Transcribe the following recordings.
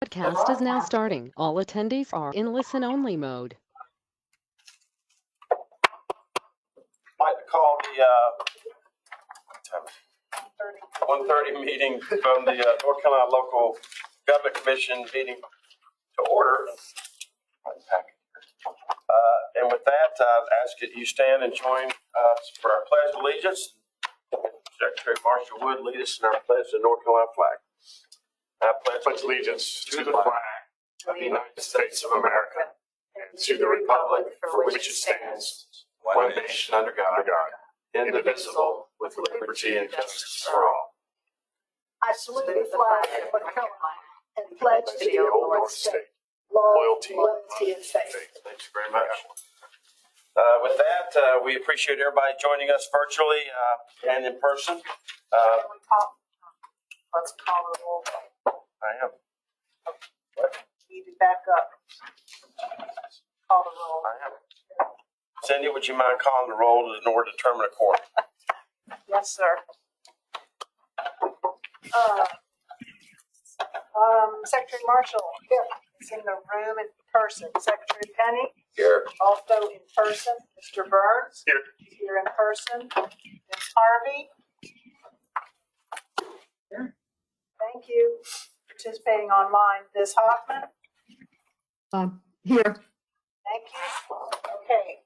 Podcast is now starting. All attendees are in listen-only mode. I'd like to call the 1:30 meeting from the North Carolina Local Government Commission meeting to order. And with that, I'd ask that you stand and join us for our Pledge of Allegiance. Secretary Marshall Wood lead us in our pledge to the North Carolina flag. I pledge allegiance to the flag of the United States of America and to the republic for which it stands, one nation under God, indivisible, with liberty and justice for all. I salute the flag of North Carolina and pledge to the Old State Loyalty and faith. Thank you very much. With that, we appreciate everybody joining us virtually and in person. Let's call the roll. I am. Need to back up. Call the roll. I am. Cindy, would you mind calling the roll in order to determine a quorum? Yes, sir. Secretary Marshall here is in the room in person. Secretary Penny Here. also in person. Mr. Burns Here. in person. Ms. Harvey. Here. Thank you. Participating online. Ms. Hoffman. Here. Thank you. Okay.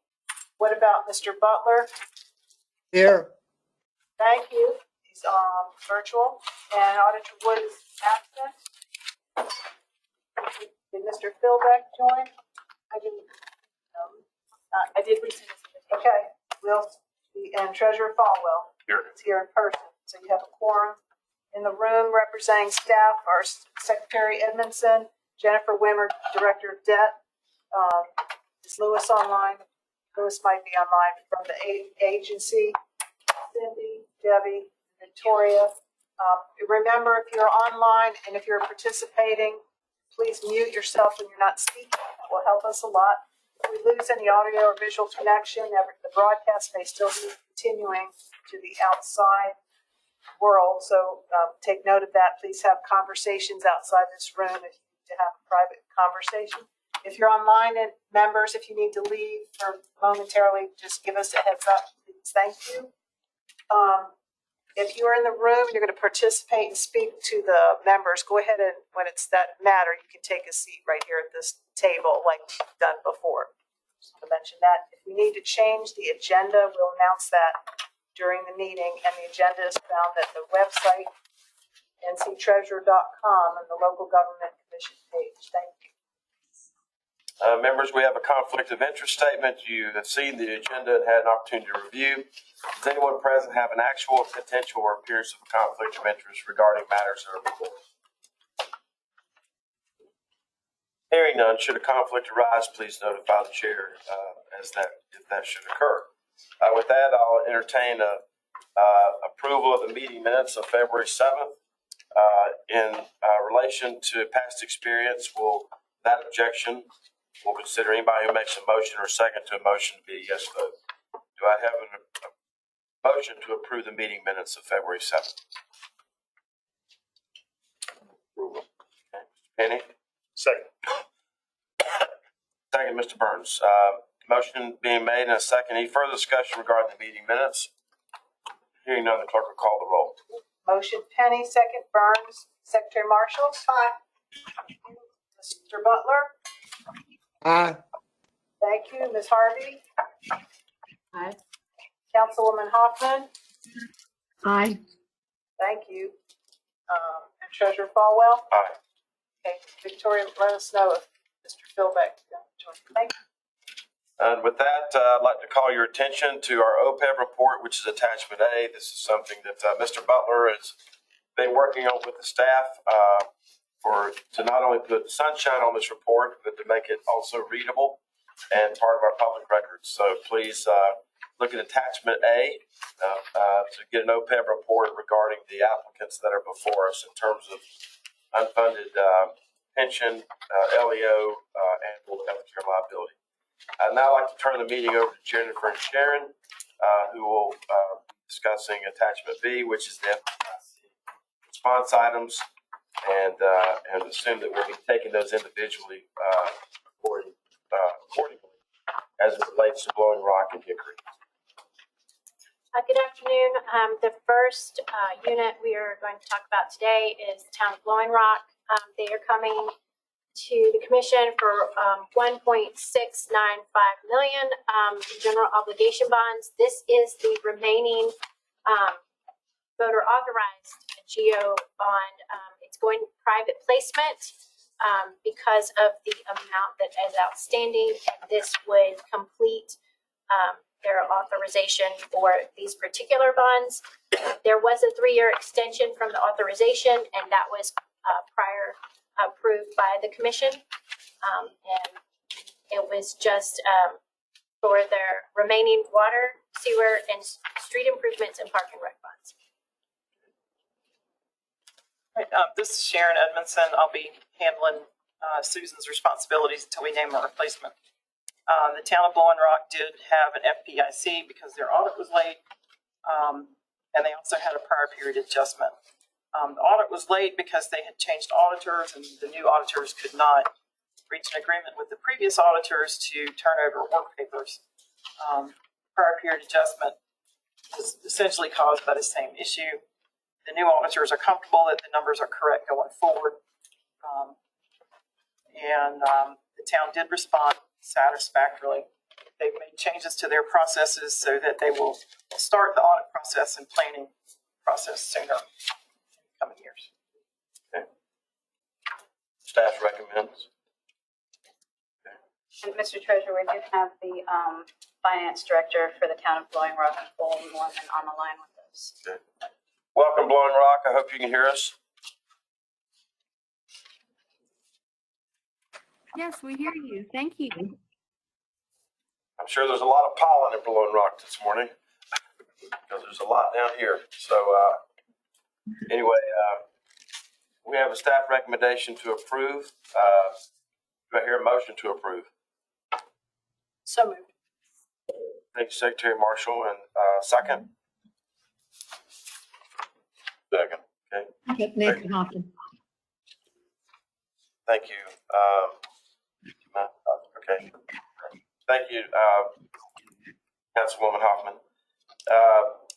What about Mr. Butler? Here. Thank you. He's virtual. And Auditor Wood is absent. Did Mr. Philbeck join? I didn't. I did receive it. Okay. And Treasurer Falwell Here. is here in person. So you have a quorum. In the room representing staff are Secretary Edmondson, Jennifer Wimmer, Director of Debt. Is Lewis online? Lewis might be online from the agency. Cindy, Debbie, Victoria. Remember, if you're online and if you're participating, please mute yourself when you're not speaking. That will help us a lot. If we lose any audio or visual connection, the broadcast may still be continuing to the outside world. So take note of that. Please have conversations outside this room if you need to have a private conversation. If you're online and members, if you need to leave for momentarily, just give us a heads up, please. Thank you. If you're in the room and you're going to participate and speak to the members, go ahead and when it's that matter, you can take a seat right here at this table like we've done before. Just to mention that. If we need to change the agenda, we'll announce that during the meeting, and the agenda is found at the website, nctreasurer.com, and the local government commission page. Thank you. Members, we have a conflict of interest statement. You have seen the agenda and had an opportunity to review. Does anyone present have an actual, potential, or appearance of a conflict of interest regarding matters that are before us? Hearing none, should a conflict arise, please notify the chair if that should occur. With that, I'll entertain approval of the meeting minutes of February 7th. In relation to past experience, that objection will consider anybody who makes a motion or second to a motion to be a yes vote. Do I have a motion to approve the meeting minutes of February 7th? Okay. Mr. Penny? Second. Second, Mr. Burns. Motion being made and a second. Any further discussion regarding the meeting minutes? Hearing none, the clerk will call the roll. Motion Penny, second Burns. Secretary Marshall? Aye. Mr. Butler? Aye. Thank you. Ms. Harvey? Aye. Councilwoman Hoffman? Aye. Thank you. And Treasurer Falwell? Aye. Okay, Victoria, let us know if Mr. Philbeck joins. Thank you. And with that, I'd like to call your attention to our OPEB report, which is attachment A. This is something that Mr. Butler has been working on with the staff to not only put sunshine on this report, but to make it also readable and part of our public records. So please look at attachment A to get an OPEB report regarding the applicants that are before us in terms of unfunded pension, LEO, and healthcare liability. I'd now like to turn the meeting over to Jennifer and Sharon, who will be discussing attachment B, which is the FDIC response items. and assume that we'll be taking those individually accordingly as it relates to Blowing Rock and Hickory. Good afternoon. The first unit we are going to talk about today is the town of Blowing Rock. They are coming to the commission for 1.695 million in general obligation bonds. This is the remaining voter authorized GO bond. It's going private placement because of the amount that is outstanding, and this would complete their authorization for these particular bonds. There was a 3-year extension from the authorization, and that was prior approved by the commission. And it was just for their remaining water, sewer, and street improvements and park and rec bonds. Right, this is Sharon Edmondson. I'll be handling Susan's responsibilities until we name a replacement. The town of Blowing Rock did have an FPIC because their audit was late, and they also had a prior period adjustment. The audit was late because they had changed auditors, and the new auditors could not reach an agreement with the previous auditors to turn over work papers. Prior period adjustment was essentially caused by the same issue. The new auditors are comfortable that the numbers are correct going forward. The town did respond satisfactorily. They've made changes to their processes so that they will start the audit process and planning process sooner in the coming years. Okay. Staff recommends. And Mr. Treasurer, we do have the finance director for the town of Blowing Rock and Fulton Norman on the line with us. Okay. Welcome, Blowing Rock. I hope you can hear us. Yes, we hear you. Thank you. I'm sure there's a lot of pollen in Blowing Rock this morning because there's a lot down here. So anyway, we have a staff recommendation to approve. Do I hear a motion to approve? So moved. Thank you, Secretary Marshall. And second? Second. Okay. Nancy Hoffman. Thank you. Okay. Thank you, Councilwoman Hoffman.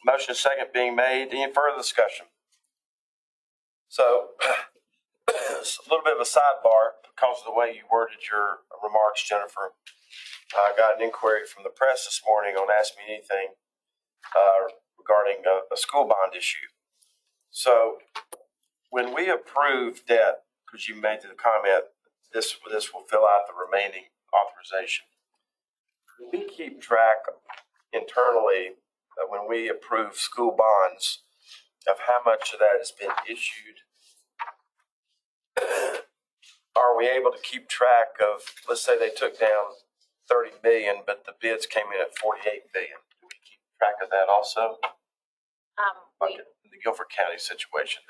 Motion is second being made. Any further discussion? So, it's a little bit of a sidebar because of the way you worded your remarks, Jennifer. I got an inquiry from the press this morning on Ask Me Anything regarding a school bond issue. So, when we approve debt, because you made the comment, this will fill out the remaining authorization. We keep track internally when we approve school bonds of how much of that has been issued. Are we able to keep track of, let's say they took down 30 million, but the bids came in at 48 million. Do we keep track of that also? Like in the Guilford County situation.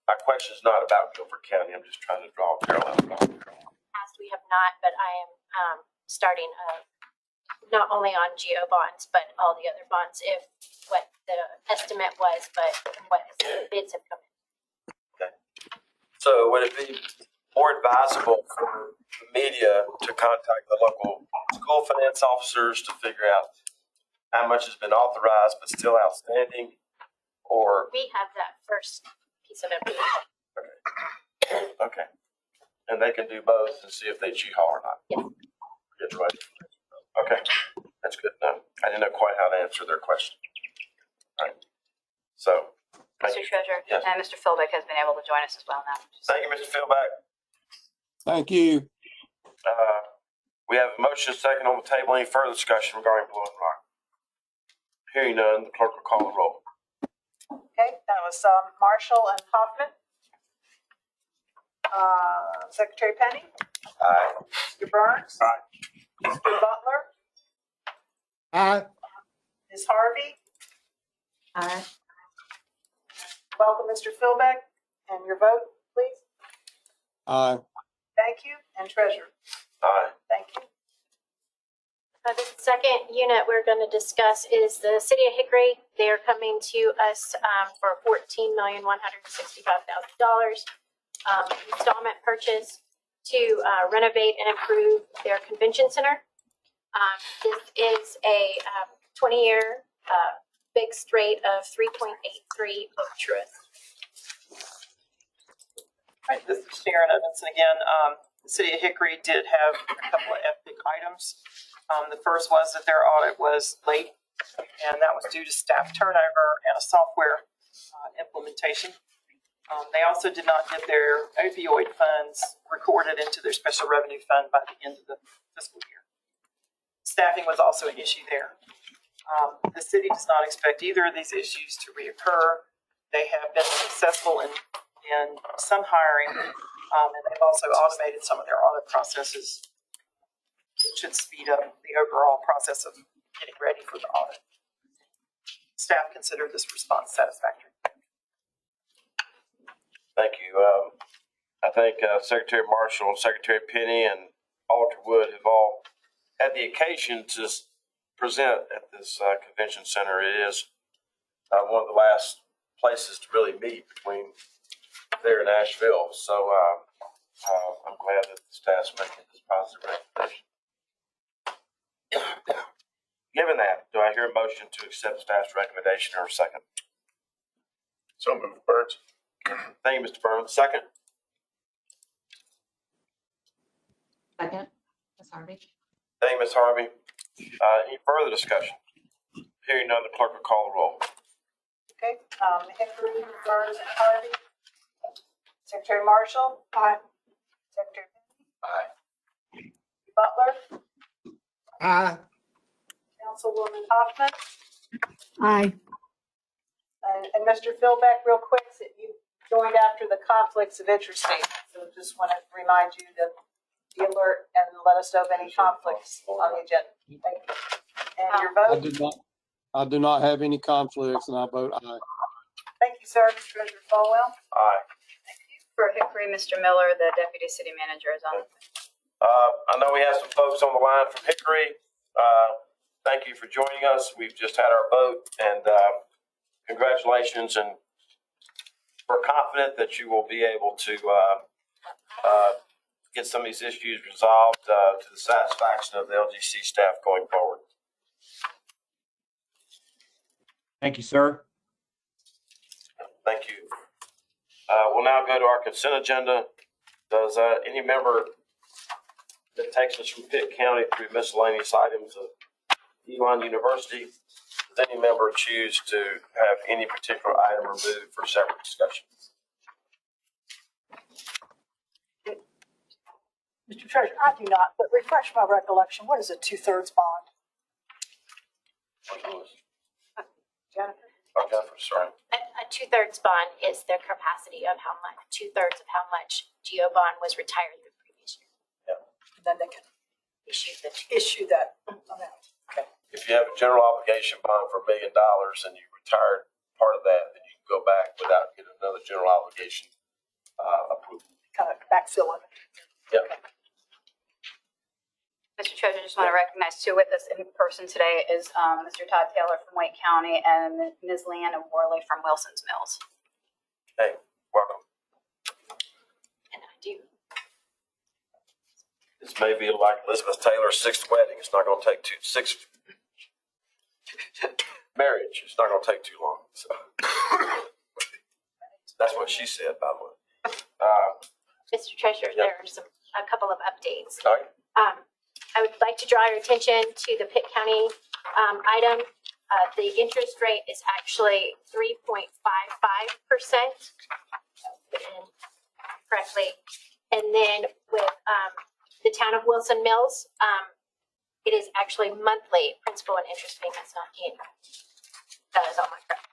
My question is not about Guilford County. I'm just trying to draw a parallel. We have not, but I am starting not only on GO bonds, but all the other bonds, if what the estimate was, but what bids have come in. Okay. So would it be more advisable for the media to contact the local school finance officers to figure out how much has been authorized but still outstanding? Or We have that first piece of information. okay. And they can do both and see if they cheat-haul or not. Yes. Good, right. Okay, that's good. No, I didn't know quite how to answer their question. All right. So, thank Mr. you. Treasurer, Yes. and Mr. Philbick has been able to join us as well now. Thank you, Mr. Philback. Thank you. We have a motion second on the table. Any further discussion regarding Blowing Rock? Hearing none, the clerk will call the roll. Okay, that was Marshall and Hoffman. Secretary Penny? Aye. Mr. Burns? Aye. Mr. Butler? Aye. Ms. Harvey? Aye. Welcome, Mr. Philbeck, and your vote, please. Aye. Thank you, and Treasurer. Aye. Thank you. The second unit we're going to discuss is the City of Hickory. They are coming to us for $14,165,000. installment purchase to renovate and improve their convention center. This is a 20-year fixed rate of 3.83 of truth. Right, this is Sharon Edmondson again. The city of Hickory did have a couple of epic items. The first was that their audit was late, and that was due to staff turnover and a software implementation. They also did not get their opioid funds recorded into their special revenue fund by the end of the fiscal year. Staffing was also an issue there. The city does not expect either of these issues to reoccur. They have been successful in some hiring, and they've also automated some of their audit processes, which should speed up the overall process of getting ready for the audit. Staff considered this response satisfactory. Thank you. I think Secretary Marshall and Secretary Penny and Alder Wood have all had the occasion to present at this convention center. It is one of the last places to really meet between there in Asheville. So I'm glad that the staff's making this positive recommendation. Given that, do I hear a motion to accept staff's recommendation or a second? So moved, Burns. Thank you, Mr. Burns. Second? Second, Ms. Harvey. Thank you, Ms. Harvey. Any further discussion? Hearing none, the clerk will call the roll. Okay, Hickory, Burns, and Harvey. Secretary Marshall? Aye. Secretary Aye. Butler? Aye. Councilwoman Hoffman? Aye. And Mr. Philbeck, real quick, that you joined after the conflicts of interest statement. So just want to remind you to be alert and let us know of any conflicts on the agenda. Thank you. And your vote? I do not have any conflicts, and I vote aye. Thank you, sir. Treasurer Falwell? Aye. For Hickory, Mr. Miller, the deputy city manager, is on. I know we have some folks on the line from Hickory. Thank you for joining us. We've just had our vote, and congratulations. And we're confident that you will be able to get some of these issues resolved to the satisfaction of the LGC staff going forward. Thank you, sir. Thank you. We'll now go to our consent agenda. Does any member that takes us from Pitt County through miscellaneous items of Elon University, does any member choose to have any particular item removed for separate discussion? Mr. Treasurer, I do not, but refresh my recollection. What is a 2/3 bond? Jennifer? Oh, Jennifer, sorry. A 2/3 bond is the capacity of how much, 2/3 of how much GO bond was retired the previous year. And then they can issue that amount. Okay. If you have a general obligation bond for $1 million and you retired part of that, then you can go back without getting another general obligation approval. Kind of backfill it. Yep. Mr. Treasurer, just want to recognize too with us in person today is Mr. Todd Taylor from Wake County and Ms. Leanna Worley from Wilson's Mills. Hey, welcome. And I do. This may be like Elizabeth Taylor's 6th wedding. It's not going to take sixth marriage. It's not going to take too long. So. That's what she said, by the way. Mr. Treasurer, Yep. there are a couple of updates. All right. I would like to draw your attention to the Pitt County item. The interest rate is actually 3.55%. Correctly. And then with the town of Wilson Mills, it is actually monthly principal and interest payments, not annual. That is all my correct.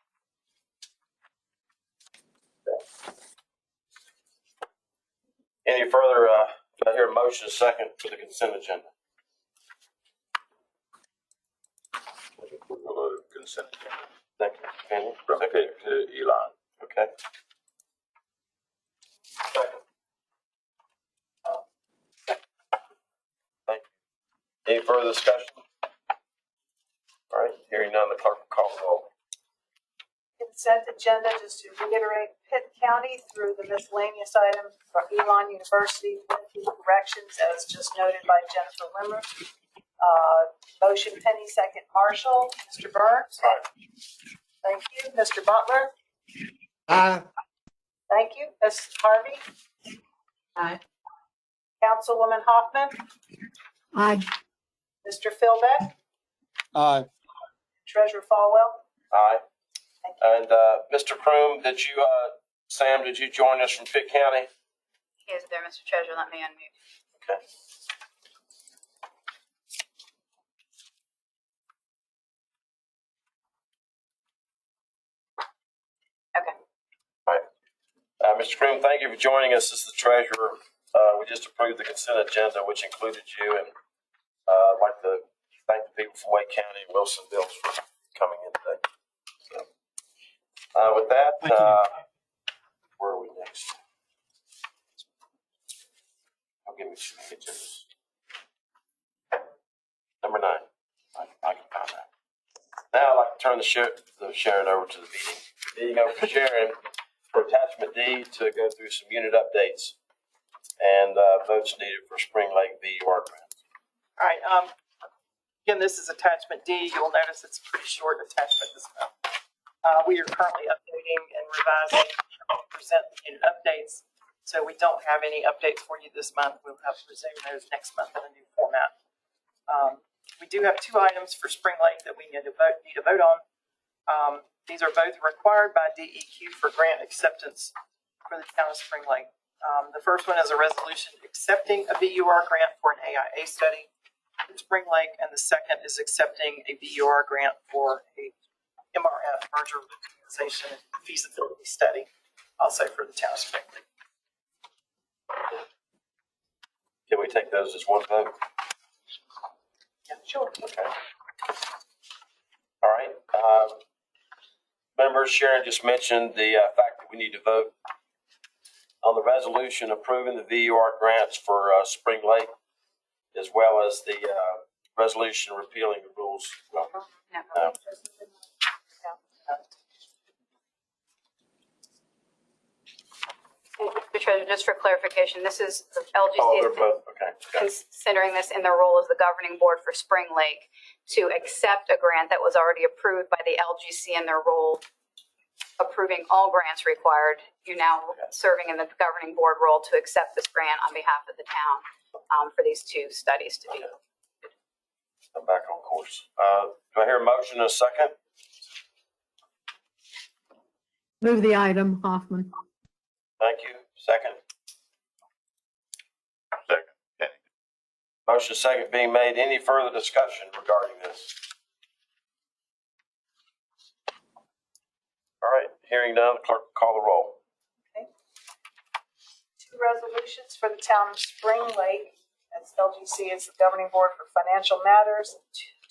Any further, I hear a motion second for the consent agenda. Consent agenda. Thank you, Penny. From Pitt to Elon. Okay. Second. Thank you. Any further discussion? All right, hearing none, the clerk will call the roll. consent agenda, just to reiterate, Pitt County through the miscellaneous items for Elon University with the corrections as just noted by Jennifer Wimmer. Motion Penny, second Marshall. Mr. Burns? Aye. Thank you. Mr. Butler? Aye. Thank you. Ms. Harvey? Aye. Councilwoman Hoffman? Aye. Mr. Philbeck? Aye. Treasurer Falwell? Aye. Thank you. And Mr. Croom, Sam, did you join us from Pitt County? He is there, Mr. Treasurer. Let me unmute. Okay. Okay. All right. Mr. Croom, thank you for joining us as the treasurer. We just approved the consent agenda, which included you, and I'd like to thank the people from Wake County and Wilson Bills for coming in today. So, with that, where are we next? I'll give me some agendas. Number 9. I can find that. Now I'd like to turn the Sharon over to the meeting. Meeting over to Sharon for attachment D to go through some unit updates and votes needed for Spring Lake VUR grant. All right, again, this is attachment D. You'll notice it's a pretty short attachment this month. We are currently updating and revising to present the unit updates. So we don't have any updates for you this month. We'll have to resume those next month in a new format. We do have 2 items for Spring Lake that we need to vote on. These are both required by DEQ for grant acceptance for the town of Spring Lake. The first one is a resolution accepting a VUR grant for an AIA study in Spring Lake, and the second is accepting a VUR grant for a MRF, merger reorganization and feasibility study, also for the town of Spring Lake. Can we take those as one vote? Yeah, sure. Okay. All right. Members, Sharon just mentioned the fact that we need to vote on the resolution approving the VUR grants for Spring Lake, as well as the resolution repealing the rules. Well, No. Mr. Treasurer, just for clarification, this is the oh, they're LGC both, okay. Got it. considering this in their role as the governing board for Spring Lake to accept a grant that was already approved by the LGC in their role approving all grants required. You're now serving in the governing board role to accept this grant on behalf of the town for these 2 studies to be. I'm back on course. Do I hear a motion in a second? Move the item, Hoffman. Thank you. Second. Second. Penny. Motion second being made. Any further discussion regarding this? All right. Hearing none, the clerk will call the roll. 2 resolutions for the town of Spring Lake. As LGC is the governing board for financial matters.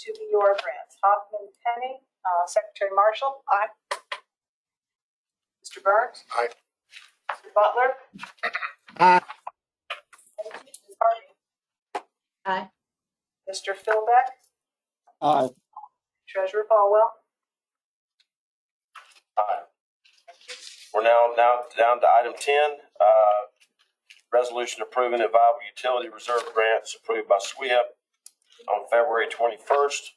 2 VUR grants. Hoffman, Penny. Secretary Marshall. Aye. Mr. Burns. Aye. Mr. Butler. Aye. Thank you. Ms. Harvey. Aye. Mr. Philbeck. Aye. Treasurer Falwell. Aye. We're now down to item 10. Resolution approving the viable utility reserve grants approved by SWIA on February 21st.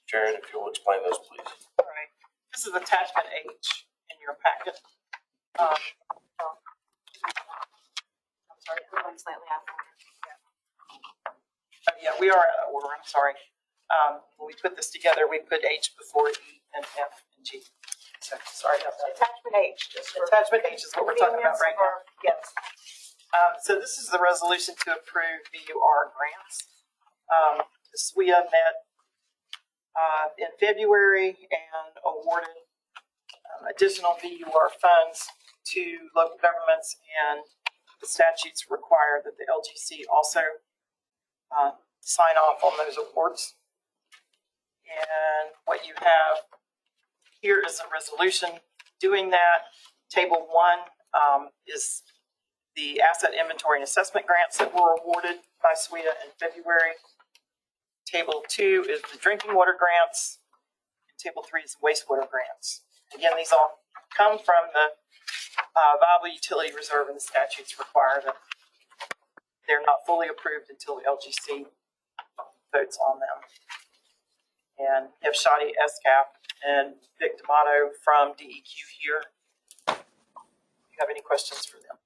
Sharon, if you'll explain those, please. All right. This is attachment H in your packet. I'm sorry. We're going slightly out. Yeah, we are out of order. I'm sorry. When we put this together, we put H before E and F and G. So sorry about that. Attachment H. Just for Attachment H is what we're talking about right now. Yes. So this is the resolution to approve VUR grants. The SWIA met in February and awarded additional VUR funds to local governments, and the statutes require that the LGC also sign off on those awards. And what you have here is a resolution doing that. Table 1 is the asset inventory and assessment grants that were awarded by SWIA in February. Table 2 is the drinking water grants. And Table 3 is the wastewater grants. Again, these all come from the viable utility reserve, and the statutes require that they're not fully approved until the LGC votes on them. And we have Shadi Escap and Vic D'Amato from DEQ here. Do you have any questions for them?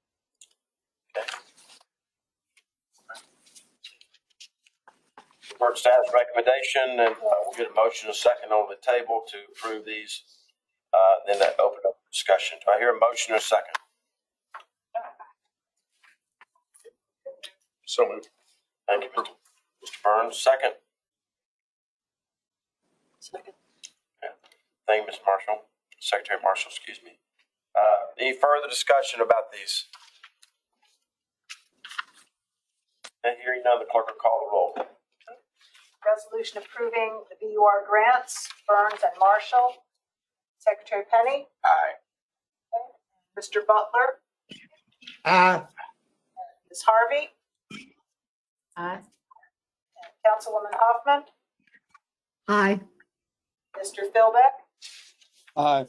Heard staff's recommendation, and we'll get a motion a second on the table to approve these. Then that open up discussion. Do I hear a motion or a second? So moved. Thank you, Mr. Burns. Second. Second. Thank you, Ms. Marshall. Secretary Marshall, excuse me. Any further discussion about these? And hearing none, the clerk will call the roll. Resolution approving the VUR grants, Burns and Marshall. Secretary Penny, Aye. Mr. Butler, Aye. Ms. Harvey, Aye. and Councilwoman Hoffman, Aye. Mr. Philbeck, Aye.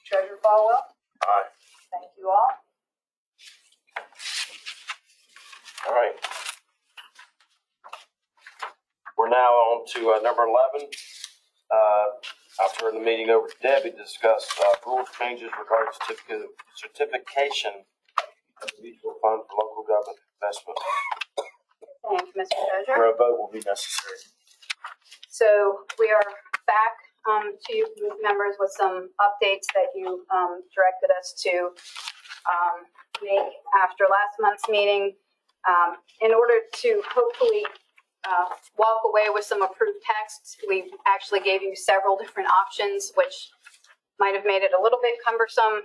Treasurer Falwell. Aye. Thank you all. All right. We're now on to number 11. I'll turn the meeting over to Debbie to discuss rule changes regarding certification of the mutual fund for local government investment, Thank you, Mr. Treasurer. where a vote will be necessary. So we are back to you members with some updates that you directed us to make after last month's meeting in order to hopefully walk away with some approved texts. We actually gave you several different options, which might have made it a little bit cumbersome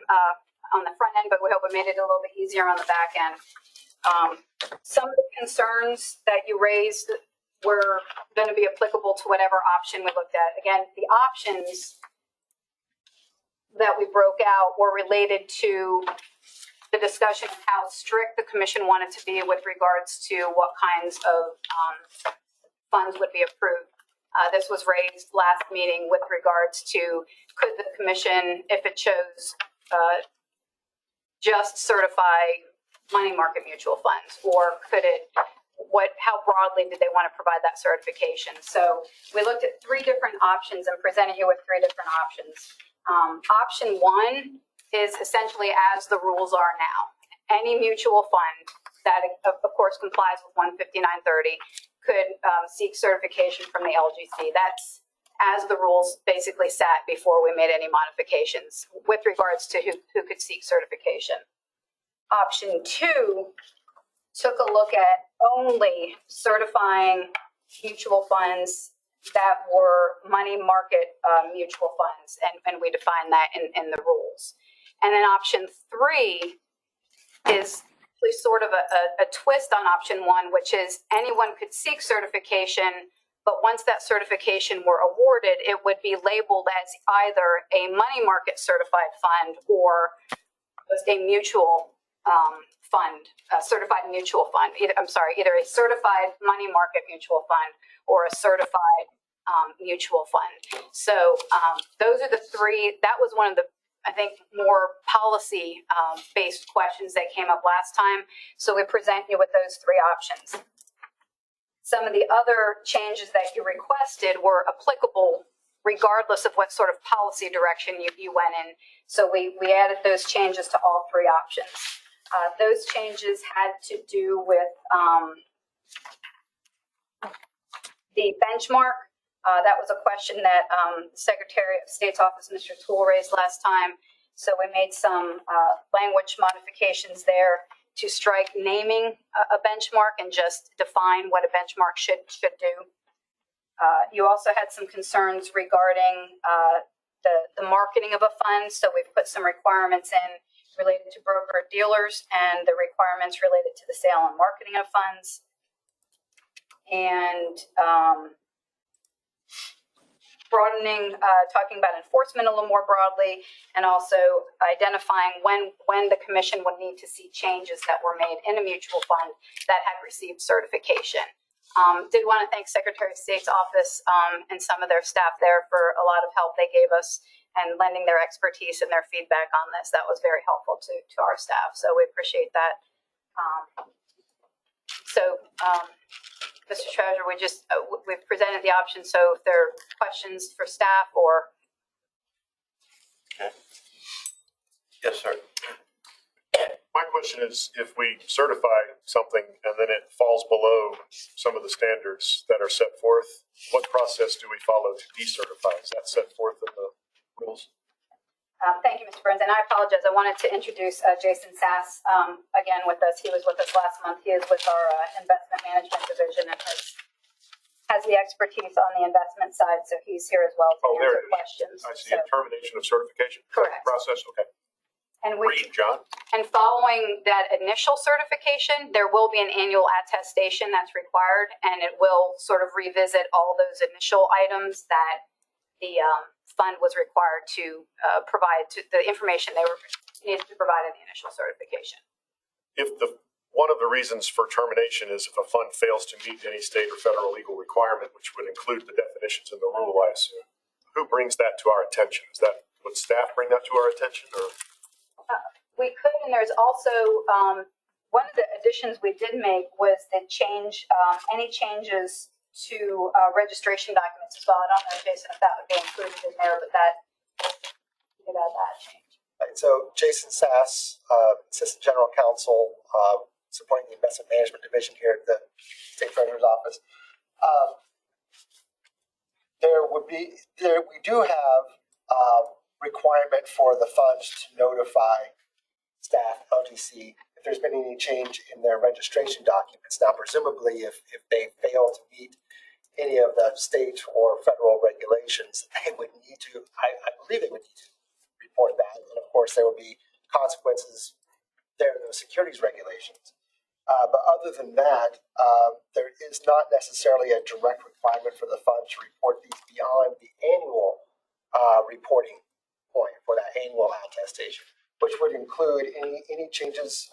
on the front end, but we hope it made it a little bit easier on the back end. Some of the concerns that you raised were going to be applicable to whatever option we looked at. Again, the options that we broke out were related to the discussion of how strict the commission wanted to be with regards to what kinds of funds would be approved. This was raised last meeting with regards to could the commission, if it chose, just certify money market mutual funds, or could it, how broadly did they want to provide that certification? So we looked at three different options and presented you with three different options. Option one is essentially as the rules are now. Any mutual fund that, of course, complies with 15930 could seek certification from the LGC. That's as the rules basically sat before we made any modifications with regards to who could seek certification. Option two took a look at only certifying mutual funds that were money market mutual funds, and we define that in the rules. And then option three is sort of a twist on option one, which is anyone could seek certification, but once that certification were awarded, it would be labeled as either a money market certified fund or a mutual fund, a certified mutual fund. Either a certified money market mutual fund or a certified mutual fund. So those are the three. That was one of the, I think, more policy based questions that came up last time. So we present you with those three options. Some of the other changes that you requested were applicable regardless of what sort of policy direction you went in. So we added those changes to all three options. Those changes had to do with the benchmark. That was a question that Secretary of State's Office, Mr. Toole, raised last time. So we made some language modifications there to strike naming a benchmark and just define what a benchmark should do. You also had some concerns regarding the marketing of a fund. So we've put some requirements in related to broker dealers and the requirements related to the sale and marketing of funds. And broadening, talking about enforcement a little more broadly, and also identifying when the commission would need to see changes that were made in a mutual fund that had received certification. Did want to thank Secretary of State's office and some of their staff there for a lot of help they gave us and lending their expertise and their feedback on this. That was very helpful to our staff. So we appreciate that. Mr. Treasurer, we've presented the options. So if there are questions for staff or. Okay. Yes, sir. My question is, if we certify something and then it falls below some of the standards that are set forth, what process do we follow to decertify? Is that set forth in the rules? Thank you, Mr. Burns. And I apologize. I wanted to introduce Jason Sass again with us. He was with us last month. He is with our investment management division and has the expertise on the investment side. So he's here as well to answer questions. I see. A termination of certification. Correct. Process. Okay. And Read, John. And following that initial certification, there will be an annual attestation that's required, and it will sort of revisit all those initial items that the fund was required to provide to the information they were needed to provide in the initial certification. If one of the reasons for termination is if a fund fails to meet any state or federal legal requirement, which would include the definitions in the rule, I assume, who brings that to our attention? Would staff bring that to our attention, or? We could, and there's also one of the additions we did make was the change, any changes to registration documents as well. I don't know, Jason, if that would be included in there, but you could add that change. Right, so Jason Sass, Assistant General Counsel, supporting the Investment Management Division here at the State Treasurer's Office. We do have requirement for the funds to notify staff, LGC, if there's been any change in their registration documents. Now, presumably, if they fail to meet any of the state or federal regulations, they would need to, I believe they would need to report that. And of course, there would be consequences there in those securities regulations. But other than that, there is not necessarily a direct requirement for the fund to report these beyond the annual reporting point for that annual attestation, which would include any changes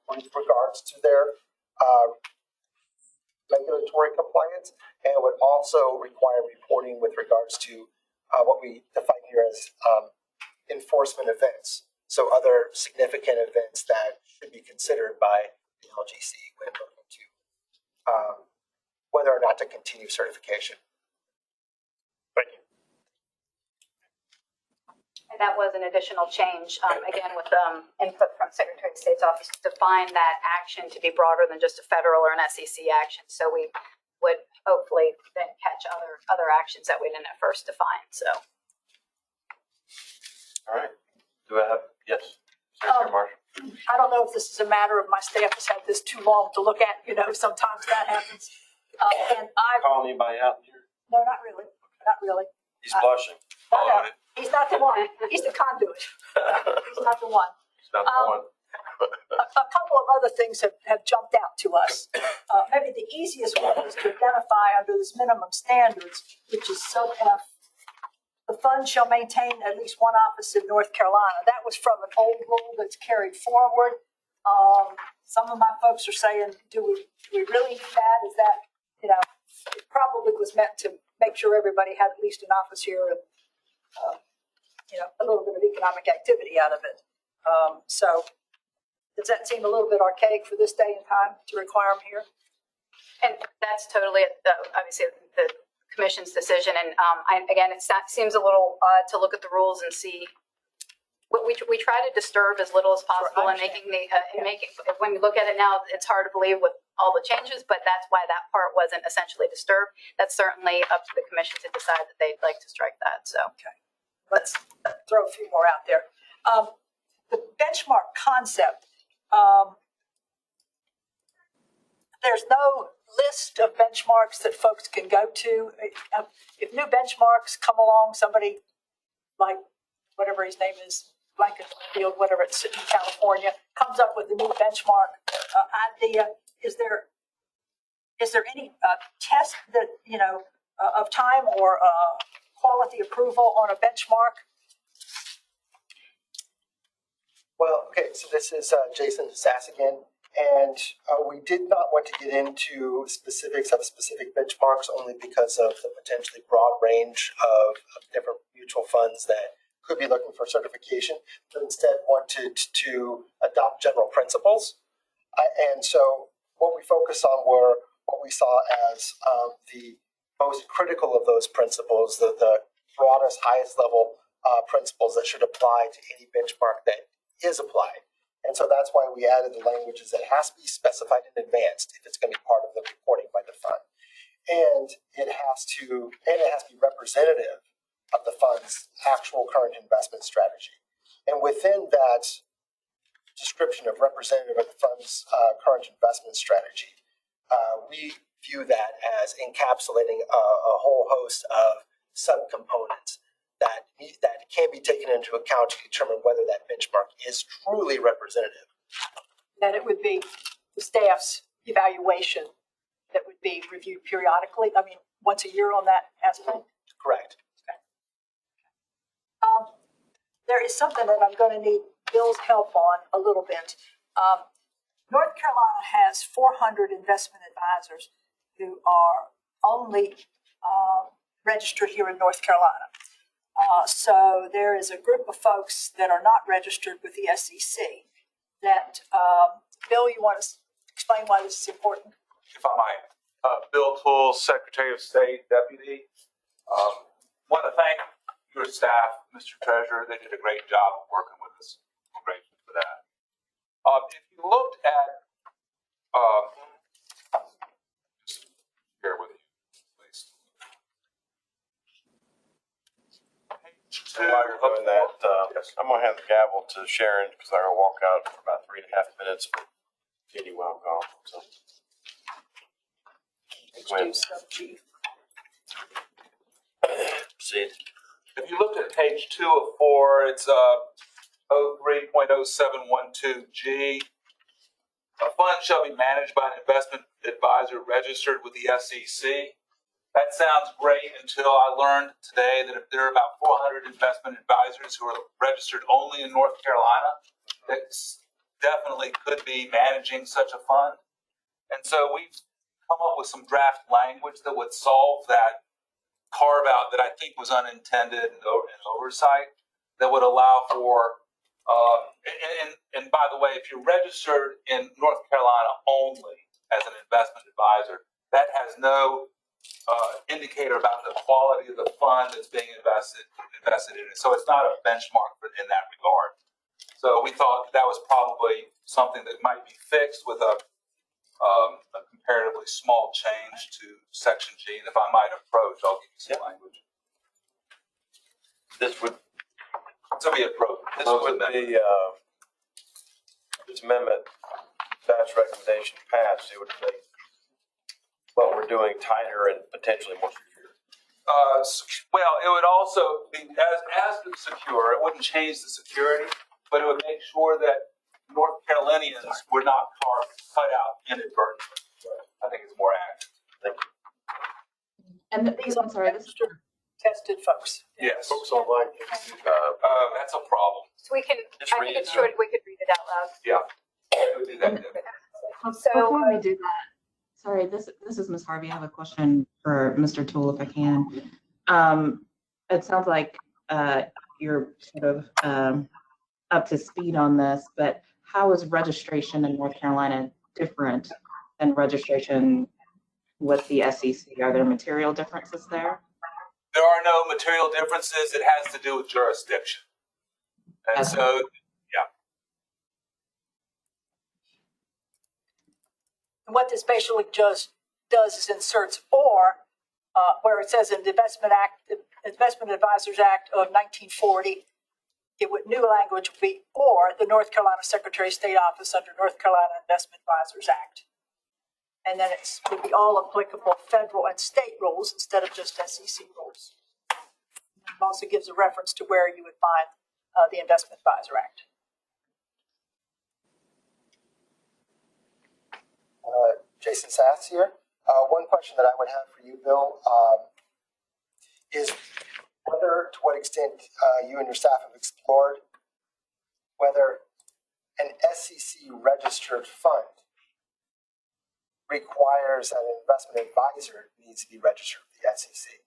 with regards to their regulatory compliance, and it would also require reporting with regards to what we define here as enforcement events. So other significant events that should be considered by the LGC when looking to whether or not to continue certification. Thank you. And that was an additional change, again, with input from Secretary of State's office to define that action to be broader than just a federal or an SEC action. So we would hopefully then catch other actions that we didn't at first define. So. All right. Do I have, yes, Secretary Marshall. I don't know if this is a matter of my staff has had this too long to look at, sometimes that happens. And Calling anybody out here? no, not really, not really. He's blushing. No, he's not the one. He's the conduit. He's not the one. He's not the one. A couple of other things have jumped out to us. Maybe the easiest one is to identify under this minimum standards, which is sub F. The fund shall maintain at least one office in North Carolina. That was from an old rule that's carried forward. Some of my folks are saying, do we really need that? Is that, it probably was meant to make sure everybody had at least an office here and, a little bit of economic activity out of it. So does that seem a little bit archaic for this day and time to require them here? And that's totally, obviously, the Commission's decision. And again, it seems a little odd to look at the rules and see. We try to disturb as little as possible in making when you look at it now, it's hard to believe with all the changes, but that's why that part wasn't essentially disturbed. That's certainly up to the Commission to decide that they'd like to strike that. So, okay, let's throw a few more out there. The benchmark concept. There's no list of benchmarks that folks can go to. If new benchmarks come along, somebody like whatever his name is, Blankenfield, whatever it's in California, comes up with a new benchmark idea. Is there any test that of time or quality approval on a benchmark? Well, okay, so this is Jason Sass again, and we did not want to get into specifics of specific benchmarks only because of the potentially broad range of different mutual funds that could be looking for certification, but instead wanted to adopt general principles. And so what we focus on were what we saw as the most critical of those principles, the broadest, highest level principles that should apply to any benchmark that is applied. And so that's why we added the languages that it has to be specified in advance if it's going to be part of the reporting by the fund. And it has to be representative of the fund's actual current investment strategy. And within that description of representative of the fund's current investment strategy, we view that as encapsulating a whole host of subcomponents that can be taken into account to determine whether that benchmark is truly representative. That it would be the staff's evaluation that would be reviewed periodically, I mean, once a year on that aspect? Correct. There is something that I'm going to need Bill's help on a little bit. North Carolina has 400 investment advisors who are only registered here in North Carolina. So there is a group of folks that are not registered with the SEC that, Bill, you want to explain why this is important? If I might. Bill Toole, Secretary of State, Deputy. Want to thank your staff, Mr. Treasurer. They did a great job of working with us. I'm grateful for that. If you looked at, just bear with you, please. While you're doing that, I'm going to hand the gavel to Sharon because I'm going to walk out for about 3.5 minutes. Katie will go. So. Proceed. If you looked at page 2 of 4, it's 03.0712G. A fund shall be managed by an investment advisor registered with the SEC. That sounds great until I learned today that if there are about 400 investment advisors who are registered only in North Carolina, that definitely could be managing such a fund. And so we've come up with some draft language that would solve that carve out that I think was unintended and oversight that would allow for, and by the way, if you're registered in North Carolina only as an investment advisor, that has no indicator about the quality of the fund that's being invested in it. So it's not a benchmark in that regard. So we thought that was probably something that might be fixed with a comparatively small change to Section G. And if I might approach, I'll give you some language. This would be appropriate. This amendment, staff's recommendation passed, it would make what we're doing tighter and potentially more secure. Well, it would also be as secure. It wouldn't change the security, but it would make sure that North Carolinians were not cut out inadvertently. I think it's more accurate. Thank you. And these are registered, tested folks. Yes. Folks online. That's a problem. So we can, I think it's short, we could read it out loud. Yeah. We do that. So, Before we do that, sorry, this is Ms. Harvey. I have a question for Mr. Toole, if I can. It sounds like you're sort of up to speed on this, but how is registration in North Carolina different than registration with the SEC? Are there material differences there? There are no material differences. It has to do with jurisdiction. And so, yeah. And what this basically just does is inserts or, where it says in the Investment Advisors Act of 1940, new language would be or the North Carolina Secretary of State Office under North Carolina Investment Advisors Act. And then it would be all applicable federal and state rules instead of just SEC rules. It also gives a reference to where you would find the Investment Advisor Act. Jason Sass here. One question that I would have for you, Bill, is whether, to what extent you and your staff have explored whether an SEC registered fund requires that an investment advisor needs to be registered with the SEC.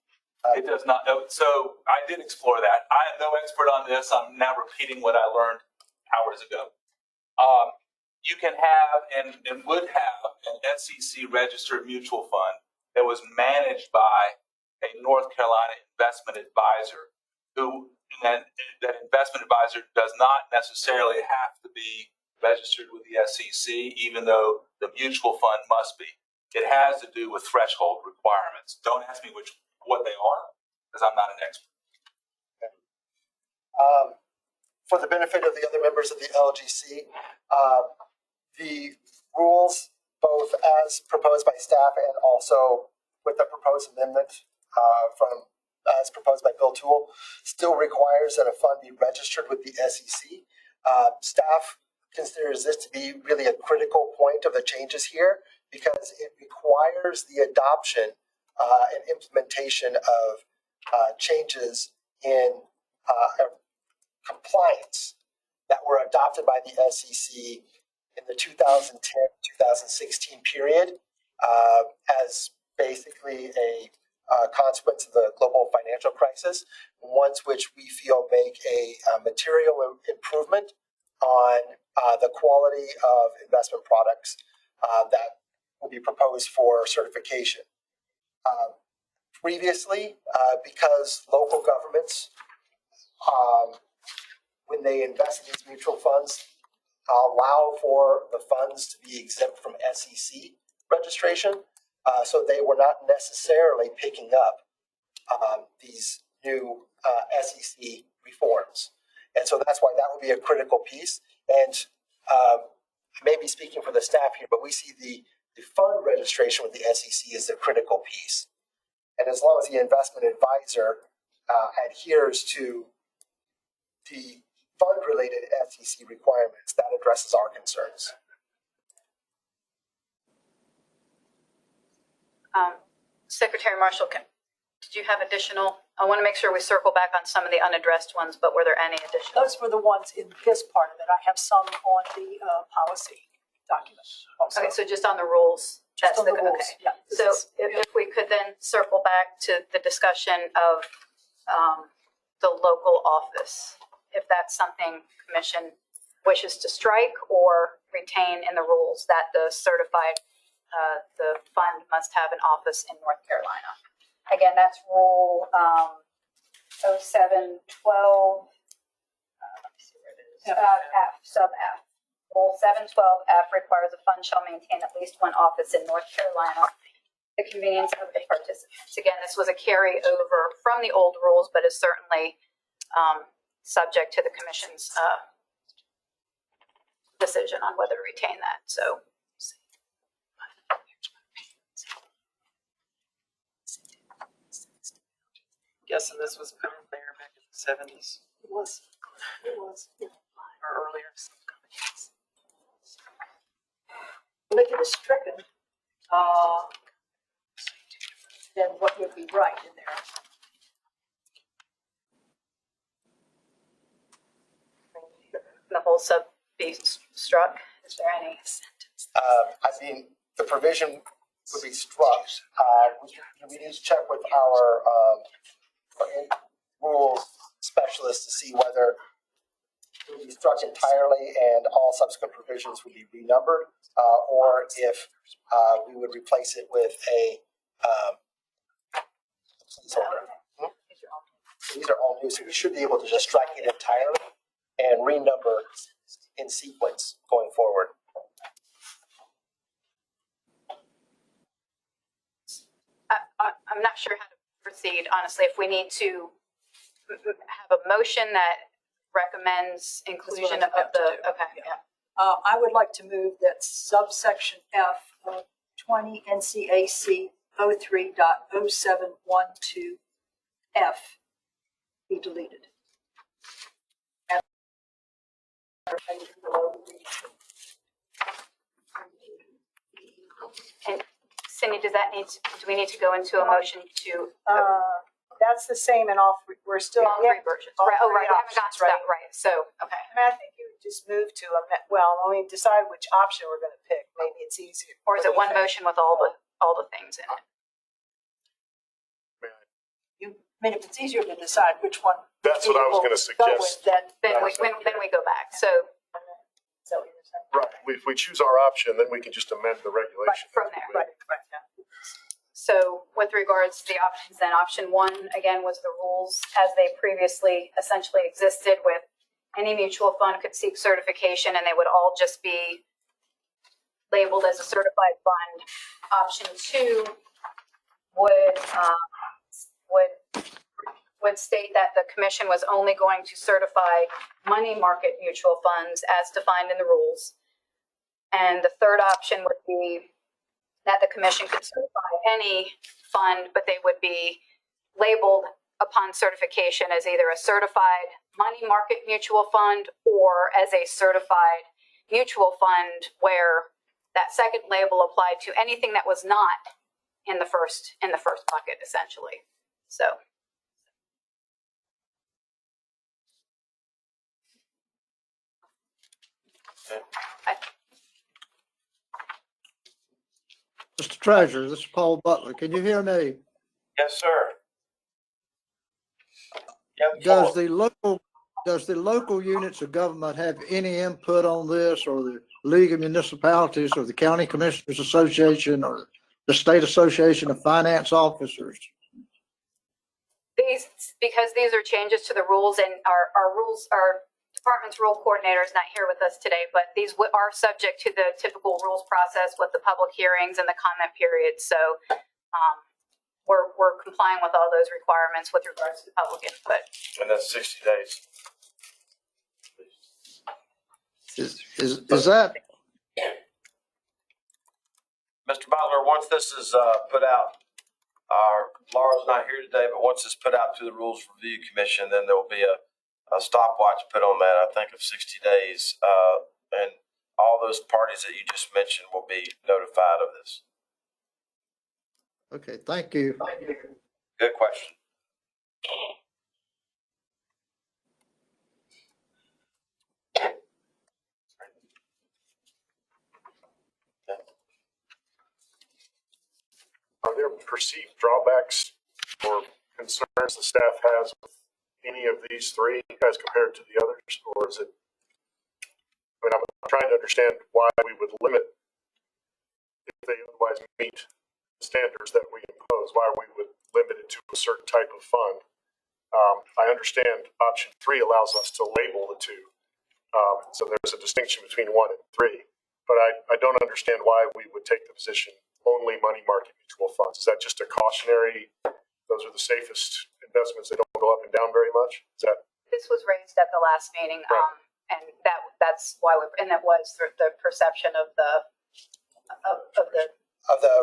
It does not. So I did explore that. I am no expert on this. I'm now repeating what I learned hours ago. You can have and would have an SEC registered mutual fund that was managed by a North Carolina investment advisor who that investment advisor does not necessarily have to be registered with the SEC, even though the mutual fund must be. It has to do with threshold requirements. Don't ask me what they are, because I'm not an expert. For the benefit of the other members of the LGC, the rules, both as proposed by staff and also with the proposed amendment as proposed by Bill Toole, still requires that a fund be registered with the SEC. Staff considers this to be really a critical point of the changes here because it requires the adoption and implementation of changes in compliance that were adopted by the SEC in the 2010-2016 period as basically a consequence of the global financial crisis, ones which we feel make a material improvement on the quality of investment products that will be proposed for certification. Previously, because local governments, when they invest in these mutual funds, allow for the funds to be exempt from SEC registration, so they were not necessarily picking up these new SEC reforms. And so that's why that would be a critical piece. And I may be speaking for the staff here, but we see the fund registration with the SEC as the critical piece. And as long as the investment advisor adheres to the fund-related SEC requirements, that addresses our concerns. Secretary Marshall, did you have additional? I want to make sure we circle back on some of the unaddressed ones, but were there any additional? Those were the ones in this part of it. I have some on the policy document also. Okay, so just on the rules. Just on the rules, okay. yeah. So if we could then circle back to the discussion of the local office, if that's something commission wishes to strike or retain in the rules that the certified, the fund must have an office in North Carolina. Again, that's rule 0712, let me see where it is, F, sub F. Rule 712F requires a fund shall maintain at least one office in North Carolina. The convenience of the participants. Again, this was a carryover from the old rules, but is certainly subject to the commission's decision on whether to retain that. So. Guessing this was put in there back in the 70s. It was. Yeah. Or earlier. If it is stricken, then what would be right in there? The whole sub be struck. Is there any sentence? I mean, the provision would be struck. We need to check with our rules specialist to see whether it would be struck entirely and all subsequent provisions would be renumbered, or if we would replace it with a placeholder. These are all new, so we should be able to just strike it entirely and renumber in sequence going forward. I'm not sure how to proceed, honestly. If we need to have a motion that recommends inclusion of the, okay, yeah. I would like to move that subsection F of 20 NCAC 03.0712F be deleted. And Cindy, does that need to, do we need to go into a motion to? That's the same in all three. We're still all three versions, right? Oh, right. We haven't gotten to that, right? So, okay. I mean, I think you would just move to when we decide which option we're going to pick, maybe it's easier. Or is it one motion with all the things in it? if it's easier to decide which one. That's what I was people gonna go with, suggest. Then we go back. So So you're saying. Right, if we choose our option, then we can just amend the regulation. from there. Right, yeah. So with regards to the options, then option one, again, was the rules as they previously essentially existed with any mutual fund could seek certification and they would all just be labeled as a certified fund. Option two would state that the commission was only going to certify money market mutual funds as defined in the rules. And the third option would be that the commission could certify any fund, but they would be labeled upon certification as either a certified money market mutual fund or as a certified mutual fund, where that second label applied to anything that was not in the first bucket, essentially. So. Mr. Treasurer, this is Paul Butler. Can you hear me? Yes, sir. Yeah, Does the local units of government have any input on this, or the League of Municipalities, or the County Commissioners Association, or the State Association of Finance Officers? Because these are changes to the rules, and our department's rule coordinator is not here with us today, but these are subject to the typical rules process with the public hearings and the comment period. So we're complying with all those requirements with regards to public input. And that's 60 days. Is that? Mr. Butler, once this is put out, Laura's not here today, but once it's put out to the Rules Review Commission, then there will be a stopwatch put on that, I think, of 60 days. And all those parties that you just mentioned will be notified of this. Okay, thank you. Good question. Are there perceived drawbacks or concerns the staff has with any of these three as compared to the others? Or is it, I mean, I'm trying to understand why we would limit, if they otherwise meet the standards that we impose, why we would limit it to a certain type of fund. I understand option three allows us to label the two. So there's a distinction between 1 and 3. But I don't understand why we would take the position only money market mutual funds. Is that just a cautionary, those are the safest investments, they don't go up and down very much? Is that? This was raised at the last meeting, Right. and that's why that was the perception of the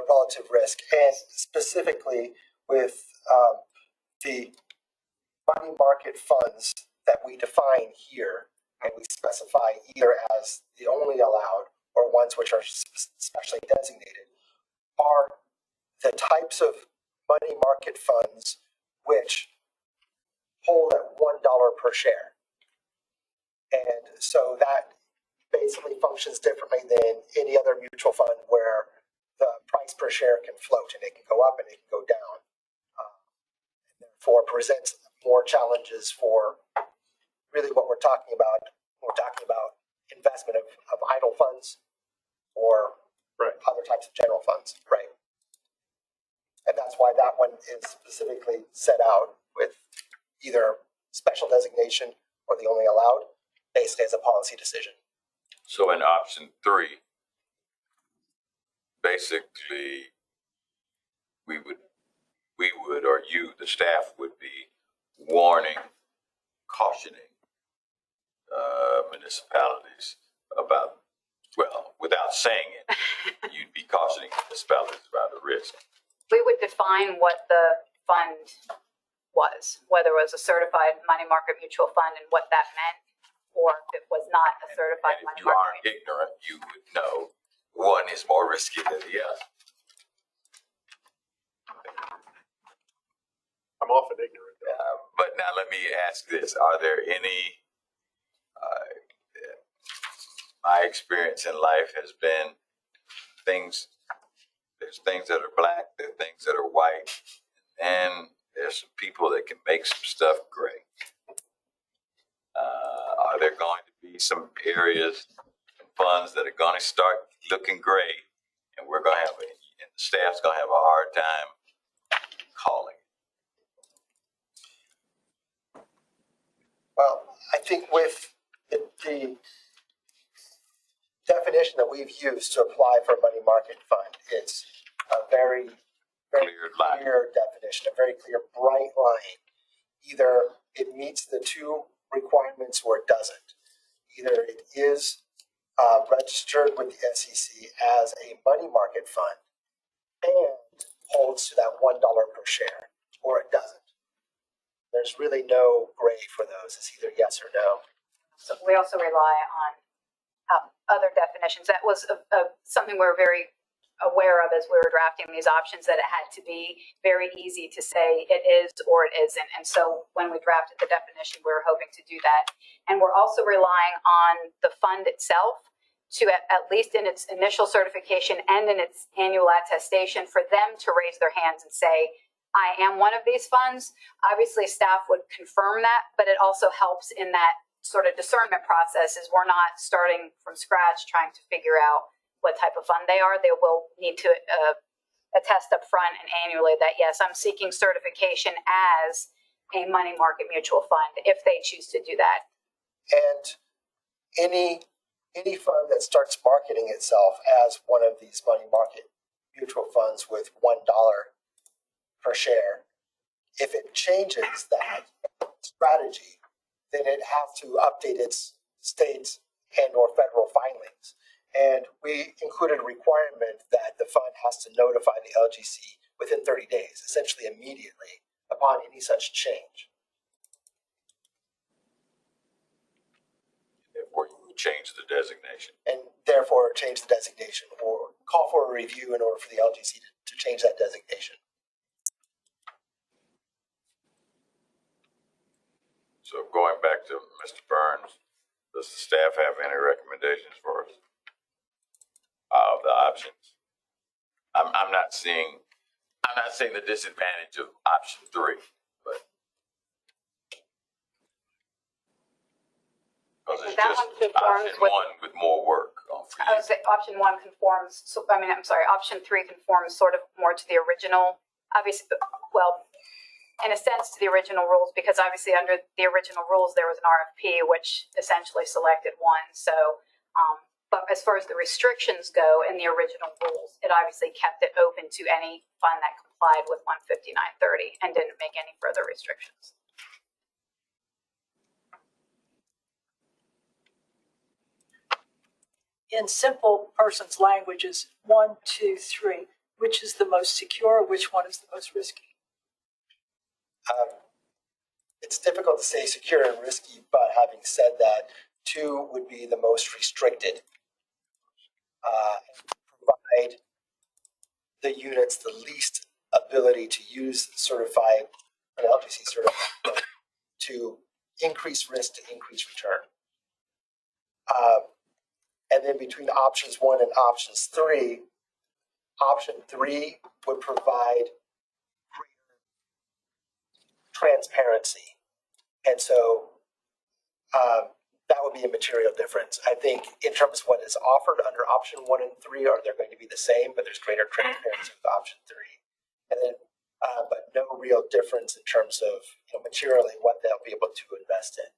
relative risk, and specifically with the money market funds that we define here, and we specify either as the only allowed or ones which are specially designated, are the types of money market funds which hold at $1 per share. And so that basically functions differently than any other mutual fund where the price per share can float and it can go up and it can go down. And therefore presents more challenges for really what we're talking about. We're talking about investment of idle funds or other types of general funds, right? And that's why that one is specifically set out with either special designation or the only allowed, basically as a policy decision. So in option 3, basically, we would, or you, the staff, would be warning, cautioning municipalities about, well, without saying it, you'd be cautioning municipalities about the risk. we would define what the fund was, whether it was a certified money market mutual fund and what that meant, or if it was not a certified And money if you market. aren't ignorant, you would know one is more risky than the other. I'm often ignorant. But now let me ask this. Are there any, my experience in life has been there's things that are black, there are things that are white, and there's some people that can make some stuff gray. Are there going to be some areas and funds that are going to start looking gray, and we're going to have and the staff's going to have a hard time calling? Well, I think with the definition that we've used to apply for a money market fund, it's a very clear definition, a very clear, bright line. Either it meets the two requirements or it doesn't. Either it is registered with the SEC as a money market fund and holds to that $1 per share, or it doesn't. There's really no gray for those. It's either yes or no. So we also rely on other definitions. That was something we were very aware of as we were drafting these options, that it had to be very easy to say it is or it isn't. And so when we drafted the definition, we were hoping to do that. And we're also relying on the fund itself to, at least in its initial certification and in its annual attestation, for them to raise their hands and say, I am one of these funds. Obviously, staff would confirm that, but it also helps in that sort of discernment process, is we're not starting from scratch trying to figure out what type of fund they are. They will need to attest up front and annually that, yes, I'm seeking certification as a money market mutual fund, if they choose to do that. And any fund that starts marketing itself as one of these money market mutual funds with $1 per share, if it changes that strategy, then it has to update its state and or federal filings. And we included a requirement that the fund has to notify the LGC within 30 days, essentially immediately, upon any such change. Therefore, you would change the designation. And therefore change the designation or call for a review in order for the LGC to change that designation. So going back to Mr. Burns, does the staff have any recommendations for us? The options. I'm not seeing the disadvantage of option 3, but because it's That just one conforms option with- 1 with more work on for I you. would say option 1 conforms, option 3 conforms sort of more to the original, obviously, well, in a sense to the original rules, because obviously under the original rules, there was an RFP, which essentially selected one. So, but as far as the restrictions go in the original rules, it obviously kept it open to any fund that complied with 159.30 and didn't make any further restrictions. In simple person's languages, 1, 2, 3, which is the most secure, which one is the most risky? It's difficult to say secure and risky, but having said that, 2 would be the most restricted. Provide the units the least ability to use certified, an LGC certified, to increase risk to increase return. And then between options 1 and options 3, option 3 would provide greater transparency. And so that would be a material difference. I think in terms of what is offered under option 1 and 3, are they're going to be the same, but there's greater transparency with option 3. And then, but no real difference in terms of materially what they'll be able to invest in.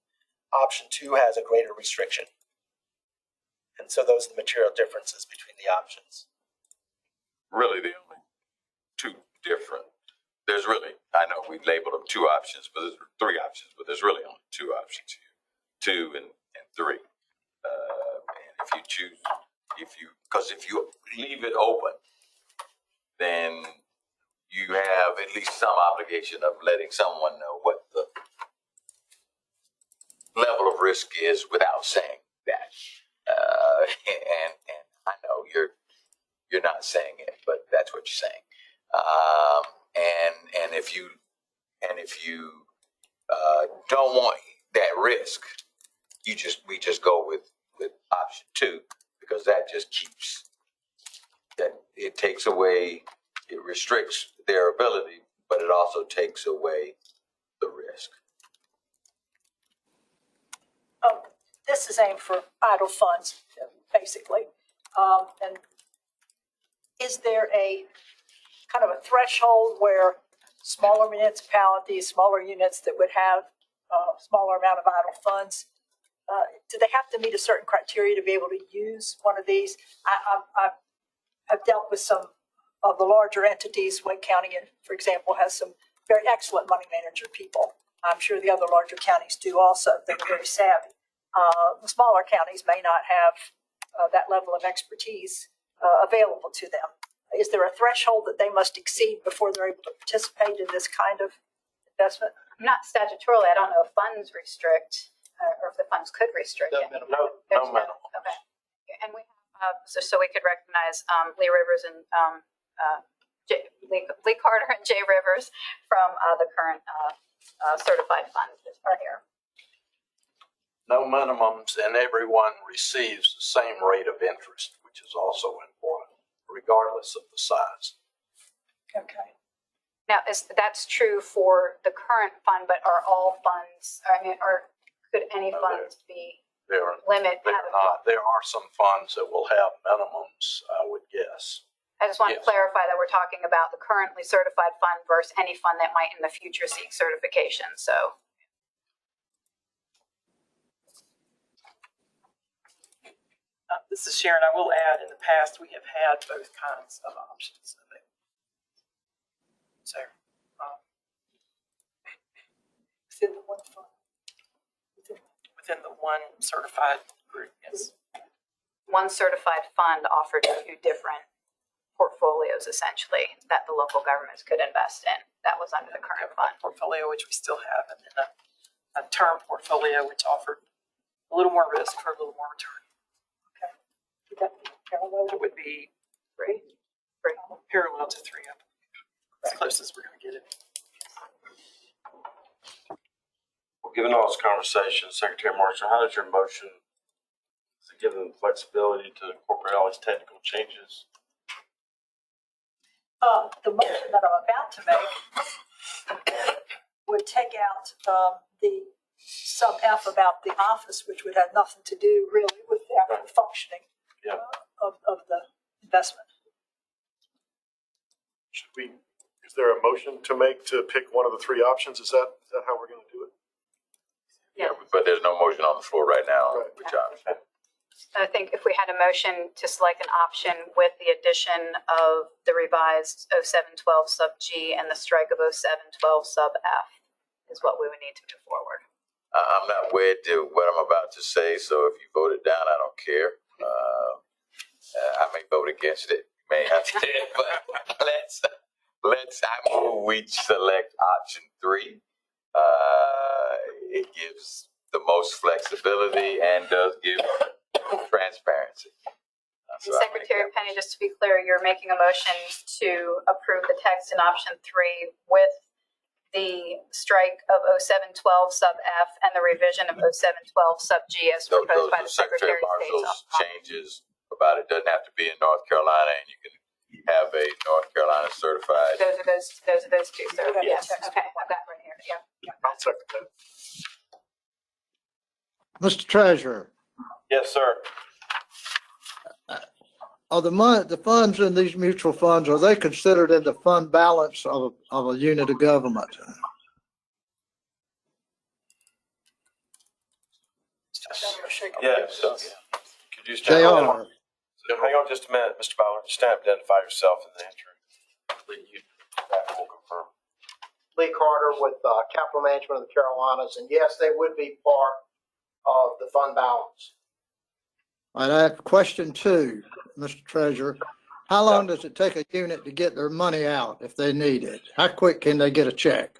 Option 2 has a greater restriction. And so those are the material differences between the options. Really, the only 2 different. There's really, I know we labeled them 2 options, but there's 3 options, but there's really only 2 options here, 2 and 3. And if you choose, because if you leave it open, then you have at least some obligation of letting someone know what the level of risk is without saying that. And I know you're not saying it, but that's what you're saying. And if you don't want that risk, we just go with option 2, because that just keeps that, it takes away, it restricts their ability but it also takes away the risk. This is aimed for idle funds, basically. And is there a kind of a threshold where smaller municipalities, smaller units that would have a smaller amount of idle funds, do they have to meet a certain criteria to be able to use one of these? I have dealt with some of the larger entities. Wake County, for example, has some very excellent money manager people. I'm sure the other larger counties do also. They're very savvy. The smaller counties may not have that level of expertise available to them. Is there a threshold that they must exceed before they're able to participate in this kind of investment? Not statutorily, I don't know if funds restrict, or if the funds could restrict it. No There's minimum. Okay. And we have, so we could recognize Lee Rivers and Lee Carter and Jay Rivers from the current certified funds that are here. No minimums, and everyone receives the same rate of interest, which is also important, regardless of the size. Okay. Now, that's true for the current fund, but are all funds, or could any No, funds be They're limited? not. There are some funds that will have minimums, I would guess. I just want to Yes. clarify that we're talking about the currently certified fund versus any fund that might in the future seek certification, so. This is Sharon. I will add, in the past, we have had both kinds of options available. So, Within the one fund. within the one certified group, yes. One certified fund offered two different portfolios, essentially, that the local governments could invest in. That was under the current fund. Portfolio, which we still have, and then a term portfolio, which offered a little more risk for a little more return. It would be Three. parallel to 3 of them, as close as we're going to get it. Well, given all this conversation, Secretary Marshall, how does your motion, does it give them flexibility to incorporate all these technical changes? The motion that I'm about to make would take out the sub F about the office, which would have nothing to do really with the actual functioning of the investment. Is there a motion to make to pick one of the three options? Is that how we're going to do it? Yeah. But there's no motion on the floor right now. Right. Which option? I think if we had a motion to select an option with the addition of the revised 0712 sub G and the strike of 0712 sub F is what we would need to move forward. I'm not wed to what I'm about to say, so if you vote it down, I don't care. I may vote against it. You may have to, but I move we select option 3. It gives the most flexibility and does give transparency. And Secretary Penny, just to be clear, you're making a motion to approve the text in option 3 with the strike of 0712 sub F and the revision of 0712 sub G as proposed by the Secretary of Marshall's State's office. changes about it doesn't have to be in North Carolina, and you can have a North Carolina certified. Those are those two, sir. Yes. Yeah. Okay, I've got it right here. Yeah. I'll second that. Mr. Treasurer, Yes, sir. are the funds in these mutual funds, are they considered in the fund balance of a unit of government? Yes. Could you They stand up? are. Hang on just a minute, Mr. Ballard. Just stand up, identify yourself in the entry. That will confirm. Lee Carter with Capital Management of the Carolinas, and yes, they would be part of the fund balance. All right, I have question 2, Mr. Treasurer. How long does it take a unit to get their money out if they need it? How quick can they get a check?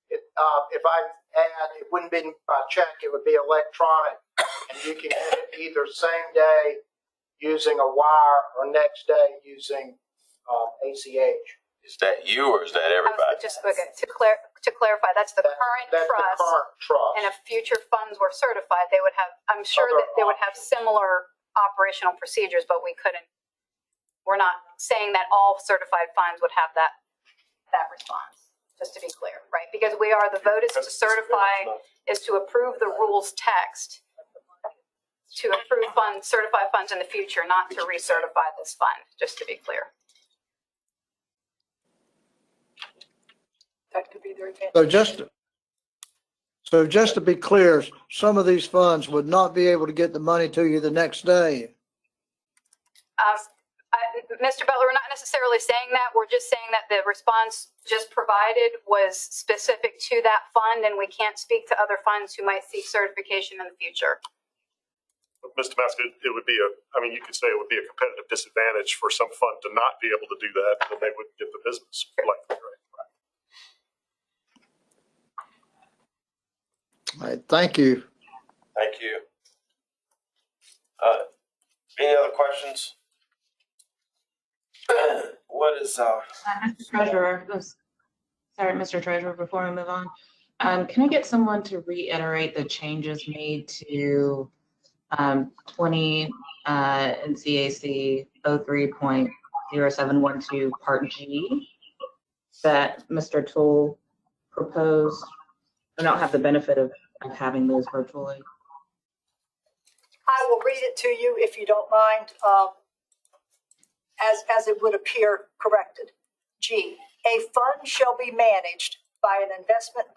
If I add, it wouldn't be by check, it would be electronic, and you can get it either same day using a wire or next day using ACH. Is that you or is that everybody? Just okay, to clarify, that's the current That's trust. the current trust. And if future funds were certified, they would have, I'm sure that they would have similar operational procedures, but we're not saying that all certified funds would have that that response, just to be clear, right? Because the vote is to certify, is to approve the rules text, to approve funds, certify funds in the future, not to recertify this fund, just to be clear. That could be their advantage. So just to be clear, some of these funds would not be able to get the money to you the next day. Mr. Butler, we're not necessarily saying that. We're just saying that the response just provided was specific to that fund, and we can't speak to other funds who might seek certification in the future. Mr. Masker, it would be you could say it would be a competitive disadvantage for some fund to not be able to do that, and they wouldn't get the business. Likely, right? All right, thank you. Thank you. Any other questions? What is, Mr. Treasurer, Mr. Treasurer, before we move on, can I get someone to reiterate the changes made to 20 NCAC 03.0712 Part G that Mr. Toole proposed? I don't have the benefit of having those virtually. I will read it to you if you don't mind, as it would appear corrected. G, a fund shall be managed by an investment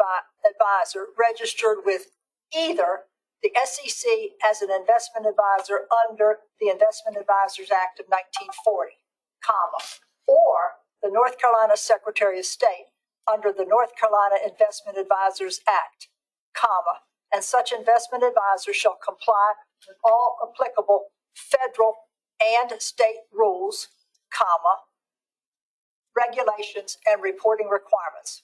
advisor registered with either the SEC as an investment advisor under the Investment Advisors Act of 1940, comma, or the North Carolina Secretary of State under the North Carolina Investment Advisors Act, comma, and such investment advisor shall comply with all applicable federal and state rules, comma, regulations, and reporting requirements.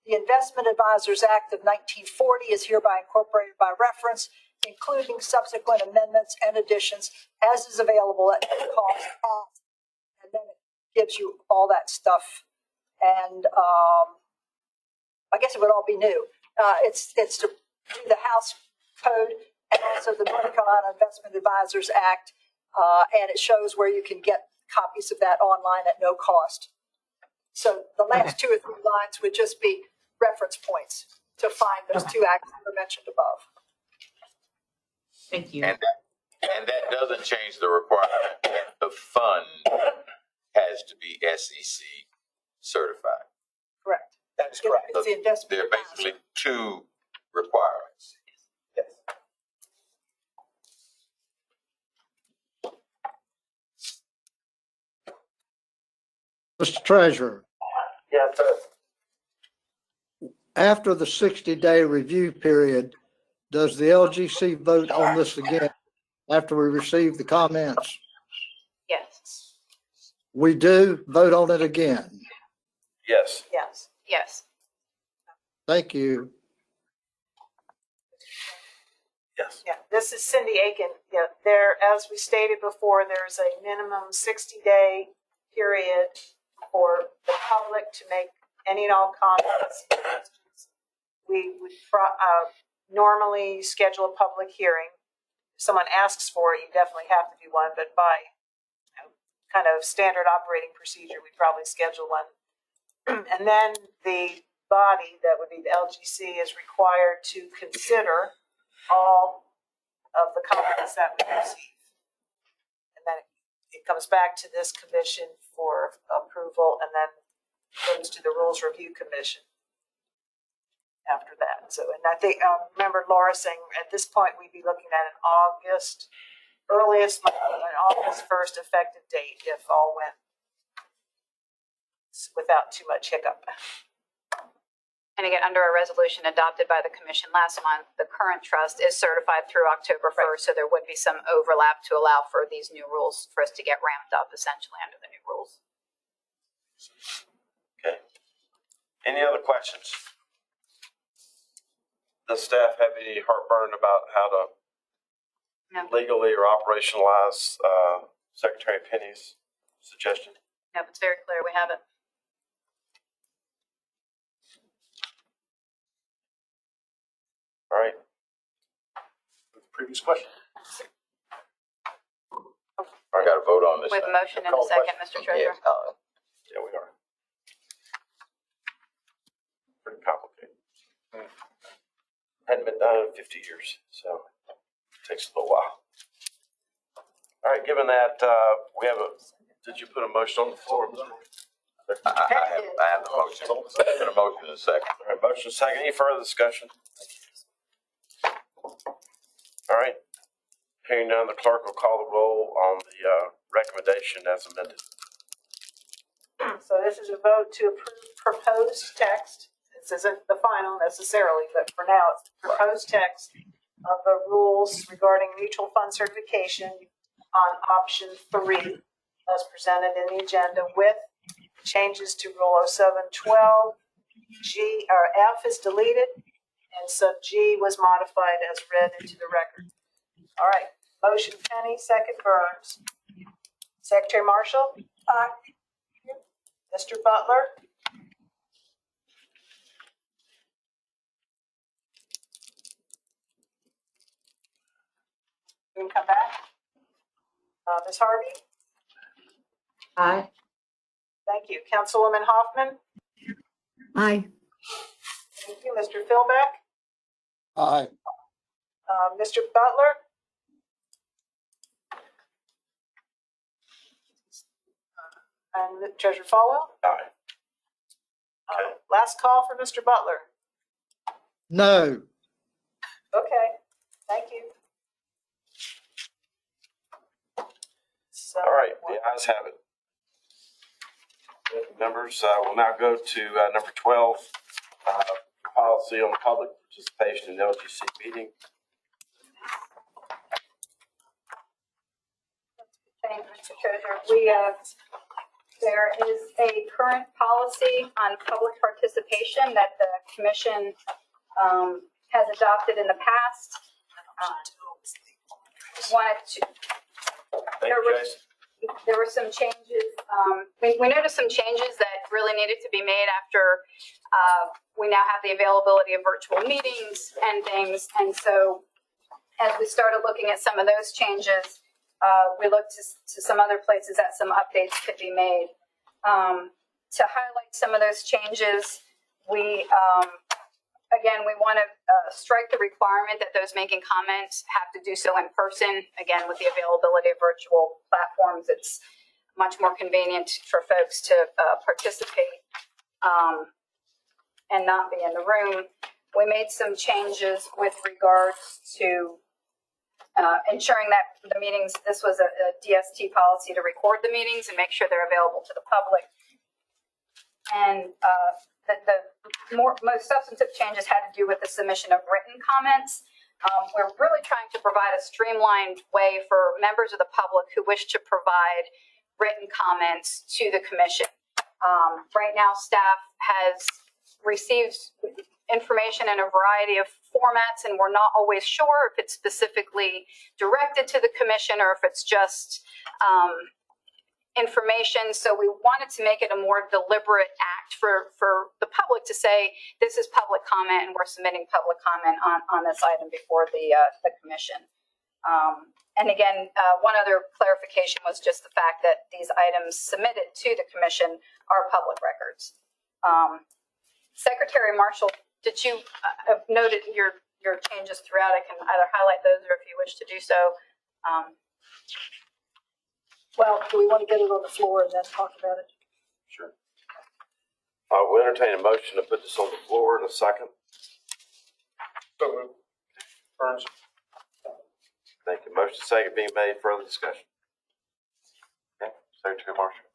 The Investment Advisors Act of 1940 is hereby incorporated by reference, including subsequent amendments and additions as is available at no cost. And then it gives you all that stuff. And I guess it would all be new. It's to do the House Code and also the North Carolina Investment Advisors Act. And it shows where you can get copies of that online at no cost. So the last 2 or 3 lines would just be reference points to find those 2 acts that were mentioned above. Thank you. And that doesn't change the requirement that the fund has to be SEC certified. Correct. That is correct. It's the investment. There are basically 2 requirements. Yes. Mr. Treasurer, yes, sir. after the 60-day review period, does the LGC vote on this again after we receive the comments? Yes. We do vote on it again. Yes. Yes. Yes. Thank you. Yes. Yeah, this is Cindy Aiken. Yeah, as we stated before, there's a minimum 60-day period for the public to make any and all comments. We would normally schedule a public hearing. If someone asks for it, you definitely have to do one, but by kind of standard operating procedure, we probably schedule one. And then the body, that would be the LGC, is required to consider all of the comments that we receive. And then it comes back to this commission for approval and then goes to the Rules Review Commission after that. So, and I think, remember Laura saying at this point we'd be looking at an August, earliest, an August 1st effective date if all went without too much hiccup. And again, under a resolution adopted by the commission last month, the current trust is certified through October 1st, so there would be some overlap to allow for these new rules for us to get ramped up essentially under the new rules. Okay. Any other questions? Does staff have any heartburn about how to legally or operationalize Secretary Penny's suggestion? No, it's very clear. We have it. All right. Previous question. I got to vote on this. With a motion and a second, Mr. Treasurer. Yeah, we are. been done in 50 years, so it takes a little while. All right, given that, did you put a motion on the floor? I have a motion. And a motion in a second. All right, motion second. Any further discussion? All right. Hearing none, the clerk will call the roll on the recommendation as amended. So this is a vote to approve proposed text. This isn't the final necessarily, but for now, it's the proposed text of the rules regarding mutual fund certification on option 3 as presented in the agenda with changes to Rule 0712. F is deleted and sub G was modified as read into the record. All right, motion Penny, second Burns. Secretary Marshall? Aye. Mr. Butler? You can come back. Ms. Harvey? Aye. Thank you. Councilwoman Hoffman? Aye. Thank you. Mr. Philbeck? Aye. Mr. Butler? And Treasurer Falwell? Aye. Last call for Mr. Butler. No. Okay, thank you. So, All right, the ayes have it. Members, we'll now go to number 12, policy on public participation in LGC meeting. Thank you, Mr. Treasurer. There is a current policy on public participation that the commission has adopted in the past. There were some changes. We noticed some changes that really needed to be made after we now have the availability of virtual meetings and things. And so as we started looking at some of those changes, we looked to some other places that some updates could be made. To highlight some of those changes, we want to strike the requirement that those making comments have to do so in person. Again, with the availability of virtual platforms, it's much more convenient for folks to participate and not be in the room. We made some changes with regards to ensuring that the meetings, this was a DST policy to record the meetings and make sure they're available to the public. And the most substantive changes had to do with the submission of written comments. We're really trying to provide a streamlined way for members of the public who wish to provide written comments to the commission. Right now, staff has received information in a variety of formats, and we're not always sure if it's specifically directed to the commission or if it's just information. So we wanted to make it a more deliberate act for the public to say, this is public comment and we're submitting public comment on this item before the commission. And again, one other clarification was just the fact that these items submitted to the commission are public records. Secretary Marshall, did you have noted your changes throughout? I can either highlight those or if you wish to do so. well, do we want to get it on the floor and then talk about it? Sure. We'll entertain a motion to put this on the floor in a second. So moved. Burns. Thank you. Motion second being made. Further discussion. Okay, Secretary Marshall.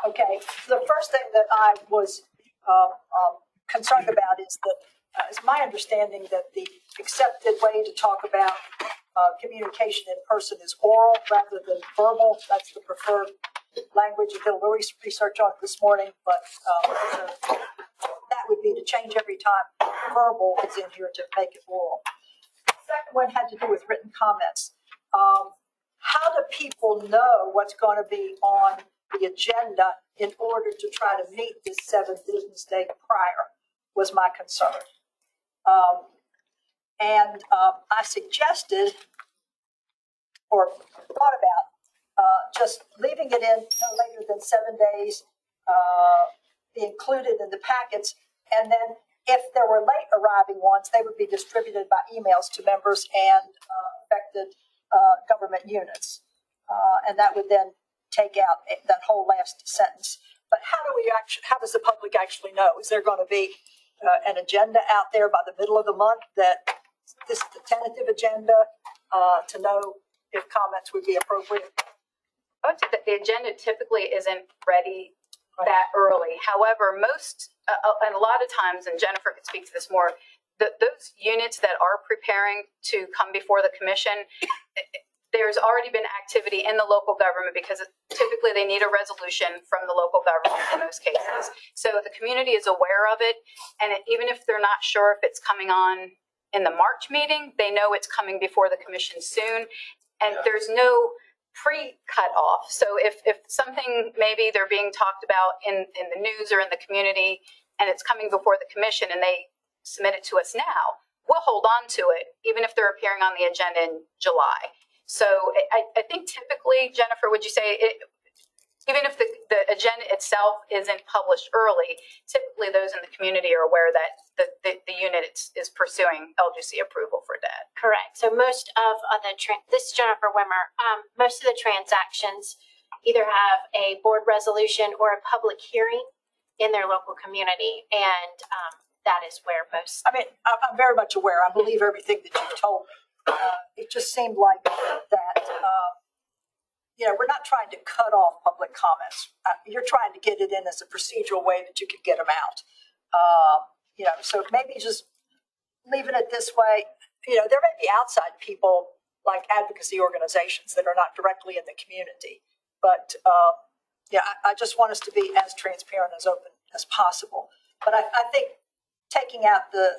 Okay, the first thing that I was concerned about is that it's my understanding that the accepted way to talk about communication in person is oral rather than verbal. That's the preferred language. I did a little research on it this morning, but that would be to change every time verbal is in here to make it oral. The second one had to do with written comments. How do people know what's going to be on the agenda in order to try to meet this 7 business day prior was my concern. I suggested or thought about just leaving it in no later than 7 days, be included in the packets, And then if there were late arriving ones, they would be distributed by emails to members and affected government units. And that would then take out that whole last sentence. But how does the public actually know? Is there going to be an agenda out there by the middle of the month that this is the tentative agenda to know if comments would be appropriate? I would say that the agenda typically isn't ready that early. However, most, and a lot of times, and Jennifer could speak to this more, those units that are preparing to come before the commission, there's already been activity in the local government because typically they need a resolution from the local government in those cases. So the community is aware of it. And even if they're not sure if it's coming on in the March meeting, they know it's coming before the commission soon. And there's no pre-cut off. So if something, maybe they're being talked about in the news or in the community and it's coming before the commission and they submit it to us now, we'll hold on to it, even if they're appearing on the agenda in July. So I think typically, Jennifer, would you say, even if the agenda itself isn't published early, typically those in the community are aware that the unit is pursuing LGC approval for debt? Correct. So most of this is Jennifer Wimmer, most of the transactions either have a board resolution or a public hearing in their local community. And that is where most. I mean, I'm very much aware. I believe everything that you've told me. It just seemed like that, we're not trying to cut off public comments. You're trying to get it in as a procedural way that you can get them out. So maybe just leaving it this way. There may be outside people like advocacy organizations that are not directly in the community. But, I just want us to be as transparent, as open as possible. But I think taking out the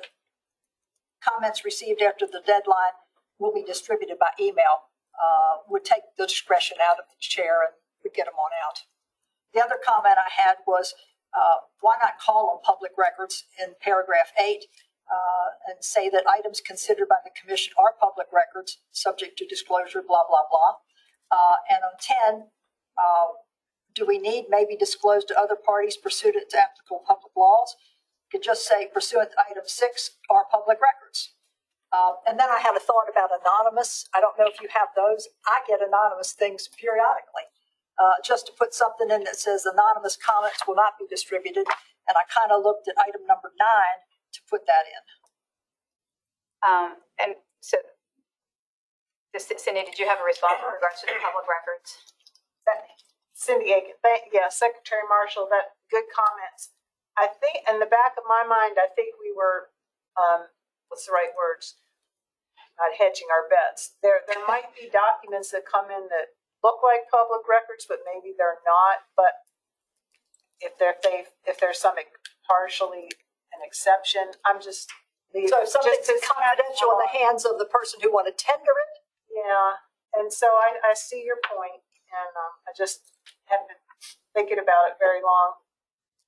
comments received after the deadline will be distributed by email, would take the discretion out of the chair and would get them on out. The other comment I had was, why not call them public records in paragraph 8 and say that items considered by the commission are public records subject to disclosure, blah, blah, blah. And on 10, do we need maybe disclosed to other parties pursuant to applicable public laws? Could just say pursuant to item 6 are public records. And then I had a thought about anonymous. I don't know if you have those. I get anonymous things periodically. Just to put something in that says anonymous comments will not be distributed. And I kind of looked at item number 9 to put that in. And so, Cindy, did you have a response in regards to the public records? Cindy Aiken, Secretary Marshall, that good comments. I think in the back of my mind, I think we were, what's the right words? Not hedging our bets. There might be documents that come in that look like public records, but maybe they're not. But if there's some partially an exception, I'm just so something's confidential in the hands of the person who want to tender it. Yeah, and so I see your point, and I just haven't been thinking about it very long.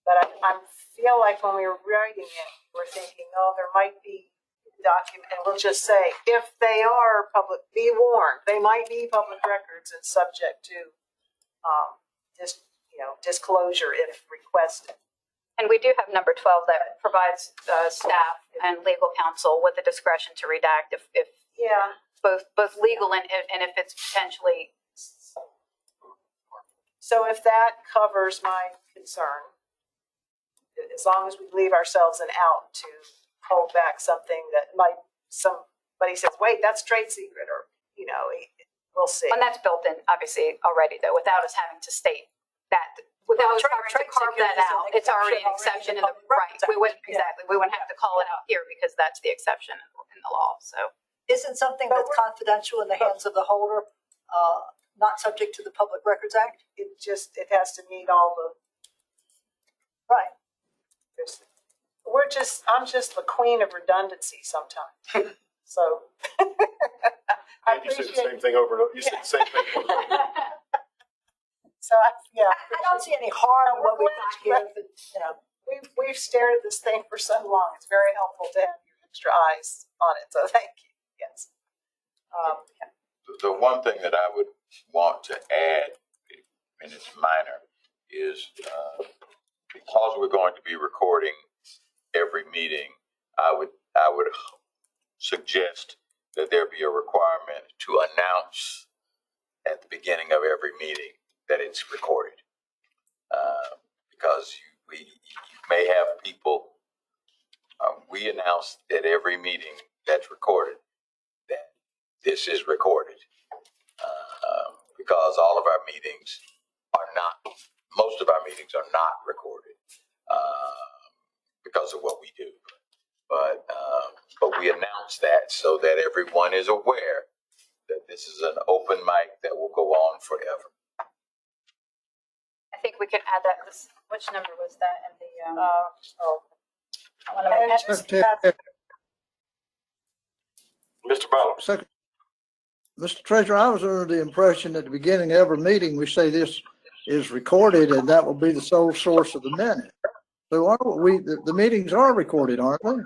But I feel like when we were writing it, we're thinking, oh, there might be a document, and we'll just say, if they are public, be warned, they might be public records and subject to disclosure if requested. And we do have number 12 that provides staff and legal counsel with the discretion to redact if both legal and if it's potentially. So if that covers my concern, as long as we leave ourselves an out to hold back something that might, somebody says, wait, that's trade secret, or, we'll see. And that's built in, obviously, already, though, without us having to state that, without us having to carve that out. It's already an exception in the, right, we wouldn't, exactly, we wouldn't have to call it out here because that's the exception in the law, so. Isn't something that's confidential in the hands of the holder not subject to the Public Records Act? It has to meet all the. Right. I'm just the queen of redundancy sometimes. So. You said the same thing over and over. You said the same thing over and over. So I don't see any harm in what we've got here. But, we've stared at this thing for so long. It's very helpful to have your extra eyes on it. So thank you. Yes. The one thing that I would want to add, and it's minor, is because we're going to be recording every meeting, I would suggest that there be a requirement to announce at the beginning of every meeting that it's recorded. Because you may have people, we announce at every meeting that's recorded that this is recorded. Because all of our meetings are not, most of our meetings are not recorded because of what we do. But we announce that so that everyone is aware that this is an open mic that will go on forever. I think we can add that. Which number was that in the? I want to And make just, Mr. Butler. Second, Mr. Treasurer, I was under the impression at the beginning of every meeting, we say this is recorded and that will be the sole source of the minute. So the meetings are recorded, aren't they?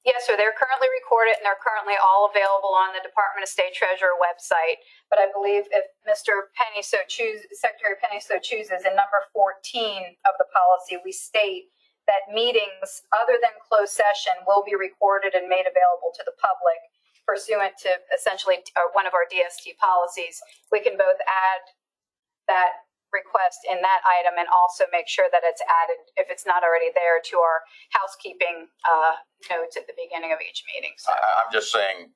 Yes, sir. They're currently recorded and they're currently all available on the Department of State Treasurer website. But I believe if Mr. Penny Secretary Penny so chooses, in number 14 of the policy, we state that meetings other than closed session will be recorded and made available to the public pursuant to essentially one of our DST policies. We can both add that request in that item and also make sure that it's added, if it's not already there, to our housekeeping notes at the beginning of each meeting. So. I'm just saying,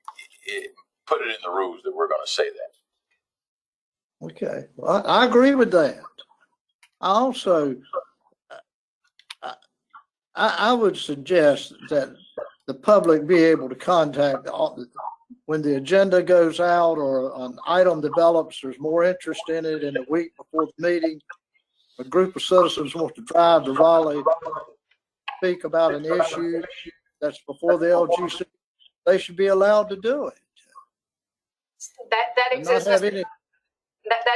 put it in the rules that we're going to say that. Okay, well, I agree with that. I also, I would suggest that the public be able to contact when the agenda goes out or an item develops, there's more interest in it in the week before the meeting. A group of citizens want to drive to Raleigh, speak about an issue that's before the LGC, they should be allowed to do it. That exists. That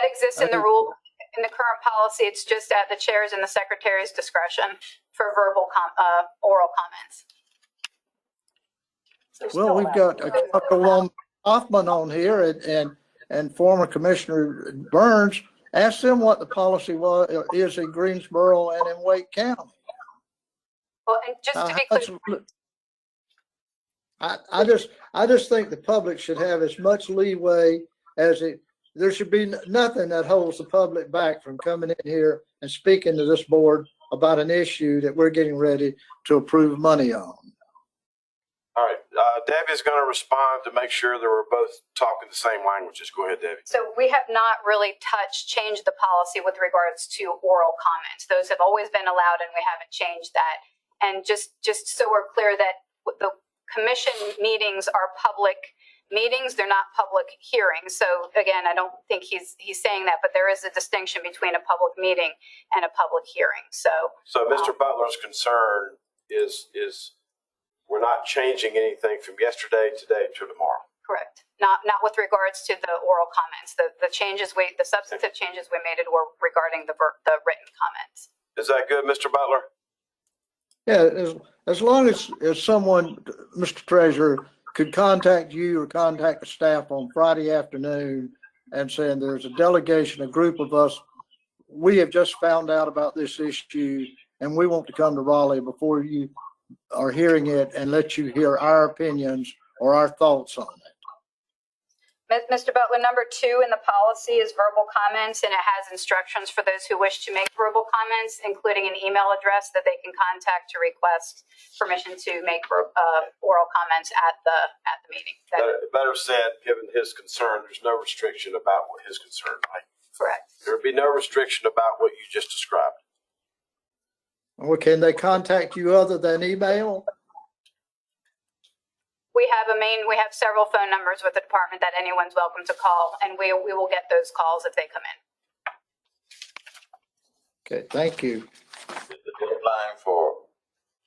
exists in the rule, in the current policy. It's just at the chair's and the secretary's discretion for verbal oral comments. Well, we've got Councilwoman Hoffman on here and former Commissioner Burns. Ask them what the policy is in Greensboro and in Wake County. Well, and just to be clear, I just think the public should have as much leeway as there should be nothing that holds the public back from coming in here and speaking to this board about an issue that we're getting ready to approve money on. All right, Debbie's going to respond to make sure that we're both talking the same languages. Go ahead, Debbie. so we have not really changed the policy with regards to oral comments. Those have always been allowed and we haven't changed that. And just so we're clear that the commission meetings are public meetings, they're not public hearings. So again, I don't think he's saying that, but there is a distinction between a public meeting and a public hearing. So Mr. Butler's concern is we're not changing anything from yesterday, today, to tomorrow. correct. Not with regards to the oral comments. The substantive changes we made were regarding the written comments. Is that good, Mr. Butler? Yeah, as long as someone, Mr. Treasurer, could contact you or contact the staff on Friday afternoon and saying there's a delegation, a group of us, we have just found out about this issue and we want to come to Raleigh before you are hearing it and let you hear our opinions or our thoughts on it. Mr. Butler, number 2 in the policy is verbal comments, and it has instructions for those who wish to make verbal comments, including an email address that they can contact to request permission to make oral comments at the meeting. Better said, given his concern, there's no restriction about what his concern, right? Correct. There would be no restriction about what you just described. Or can they contact you other than email? We have several phone numbers with the department that anyone's welcome to call, and we will get those calls if they come in. Okay, thank you. Is the deadline for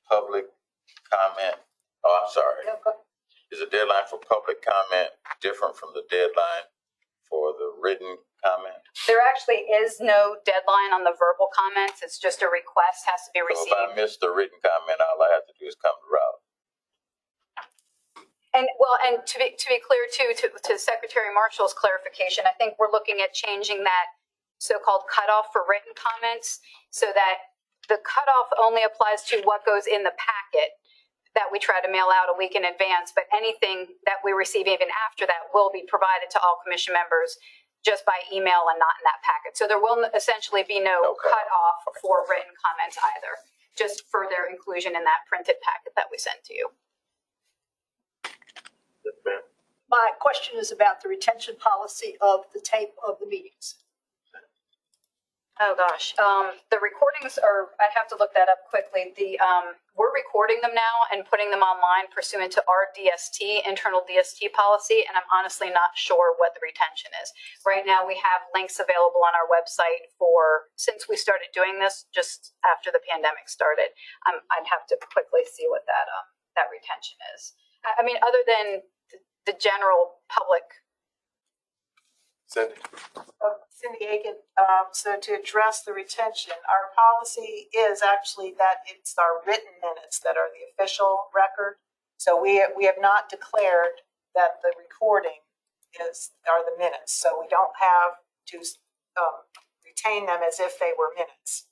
public comment, oh, I'm sorry. Is the deadline for public comment different from the deadline for the written comment? There actually is no deadline on the verbal comments. It's just a request has to be received. So if I miss the written comment, all I have to do is come to Raleigh. And to be clear too, to Secretary Marshall's clarification, I think we're looking at changing that so-called cutoff for written comments so that the cutoff only applies to what goes in the packet that we try to mail out a week in advance, but anything that we receive even after that will be provided to all commission members just by email and not in that packet. So there will essentially be no cutoff for written comments either, just for their inclusion in that printed packet that we send to you. My question is about the retention policy of the tape of the meetings. Oh, gosh. The recordings are, I'd have to look that up quickly. We're recording them now and putting them online pursuant to our DST, internal DST policy, and I'm honestly not sure what the retention is. Right now, we have links available on our website since we started doing this, just after the pandemic started. I'd have to quickly see what that retention is. I mean, other than the general public. Cindy? Cindy Aiken, so to address the retention, our policy is actually that it's our written minutes that are the official record. So we have not declared that the recording are the minutes. So we don't have to retain them as if they were minutes.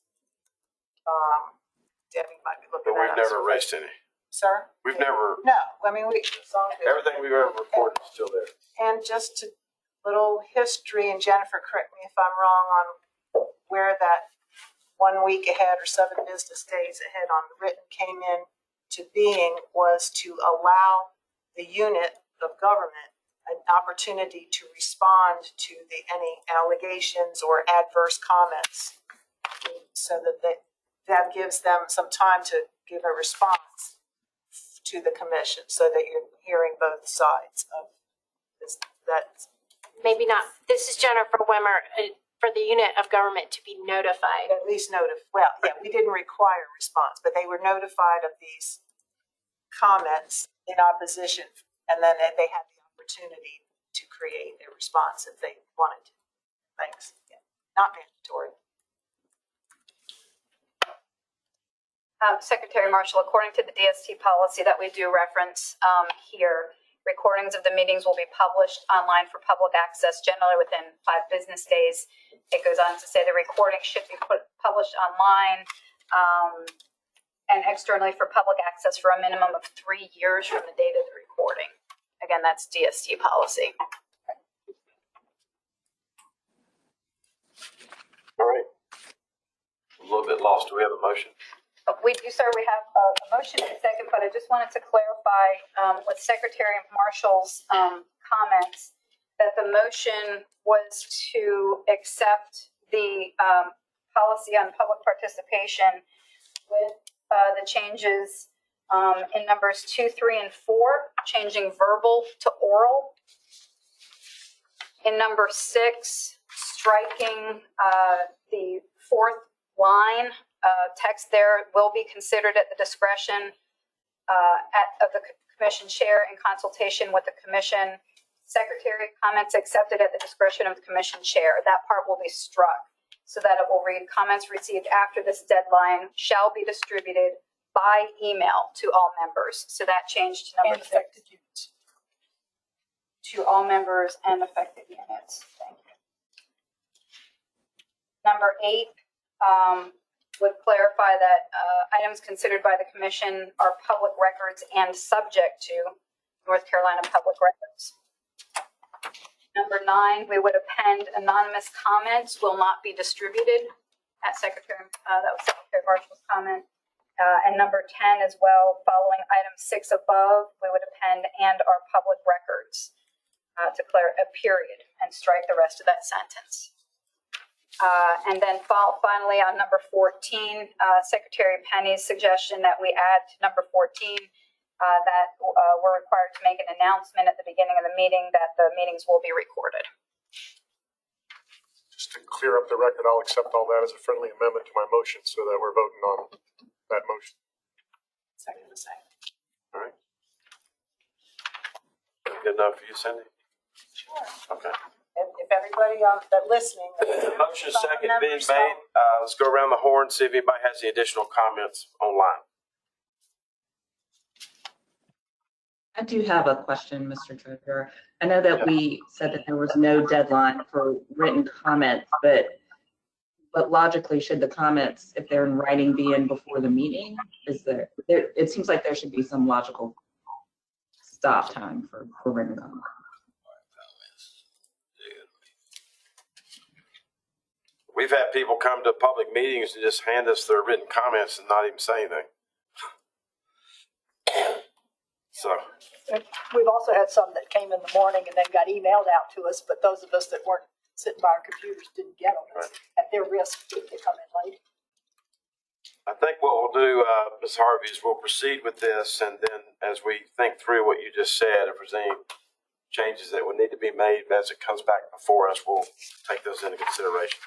Debbie might be looking But at we've never erased any. Sir? We've never, No, I mean, everything we've ever recorded is still there. And just to little history, and Jennifer, correct me if I'm wrong on where that 1 week ahead or 7 business days ahead on the written came in to being, was to allow the unit of government an opportunity to respond to any allegations or adverse comments, so that gives them some time to give a response to the commission, so that you're hearing both sides of this. That Maybe not. This is Jennifer Wimmer, for the unit of government to be notified. at least well, yeah, we didn't require a response, but they were notified of these comments in opposition, and then they had the opportunity to create a response if they wanted to. Thanks. Yeah. Not mandatory. Secretary Marshall, according to the DST policy that we do reference here, recordings of the meetings will be published online for public access generally within 5 business days. It goes on to say the recording should be published online and externally for public access for a minimum of 3 years from the date of the recording. Again, that's DST policy. All right. I'm a little bit lost. Do we have a motion? We do, sir. We have a motion and a second, but I just wanted to clarify with Secretary Marshall's comments that the motion was to accept the policy on public participation with the changes in numbers 2, 3, and 4, changing verbal to oral. In number 6, striking the 4th line. Text there will be considered at the discretion of the commission chair in consultation with the commission secretary. Comments accepted at the discretion of the commission chair. That part will be struck so that it will read, comments received after this deadline shall be distributed by email to all members. So that changed to number 6. To all members and affected units. Thank you. Number 8, would clarify that items considered by the commission are public records and subject to North Carolina public records. Number 9, we would append anonymous comments will not be distributed at Secretary, that was Secretary Marshall's comment. And number 10 as well, following item 6 above, we would append and our public records to declare a period and strike the rest of that sentence. And then finally on number 14, Secretary Penny's suggestion that we add to number 14 that we're required to make an announcement at the beginning of the meeting that the meetings will be recorded. Just to clear up the record, I'll accept all that as a friendly amendment to my motion so that we're voting on that motion. Second. All right. Good enough for you, Cindy? Sure. Okay. If everybody that listening. Motion second being made. Let's go around the horn, see if anybody has any additional comments online. I do have a question, Mr. Treasurer. I know that we said that there was no deadline for written comments, but but logically, should the comments, if they're in writing, be in before the meeting? It seems like there should be some logical stop time for written comment. We've had people come to public meetings and just hand us their written comments and not even say anything. So, We've also had some that came in the morning and then got emailed out to us, but those of us that weren't sitting by our computers didn't get them at their risk if they come in late. I think what we'll do, Ms. Harvey, is we'll proceed with this, and then as we think through what you just said, if there's any changes that would need to be made as it comes back before us, we'll take those into consideration.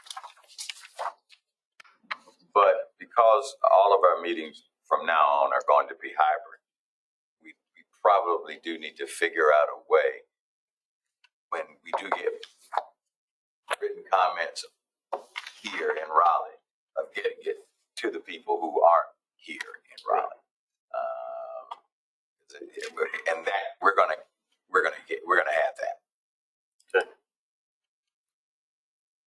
But because all of our meetings from now on are going to be hybrid, we probably do need to figure out a way when we do get written comments here in Raleigh of getting it to the people who aren't here in Raleigh. And that we're gonna have that. Okay.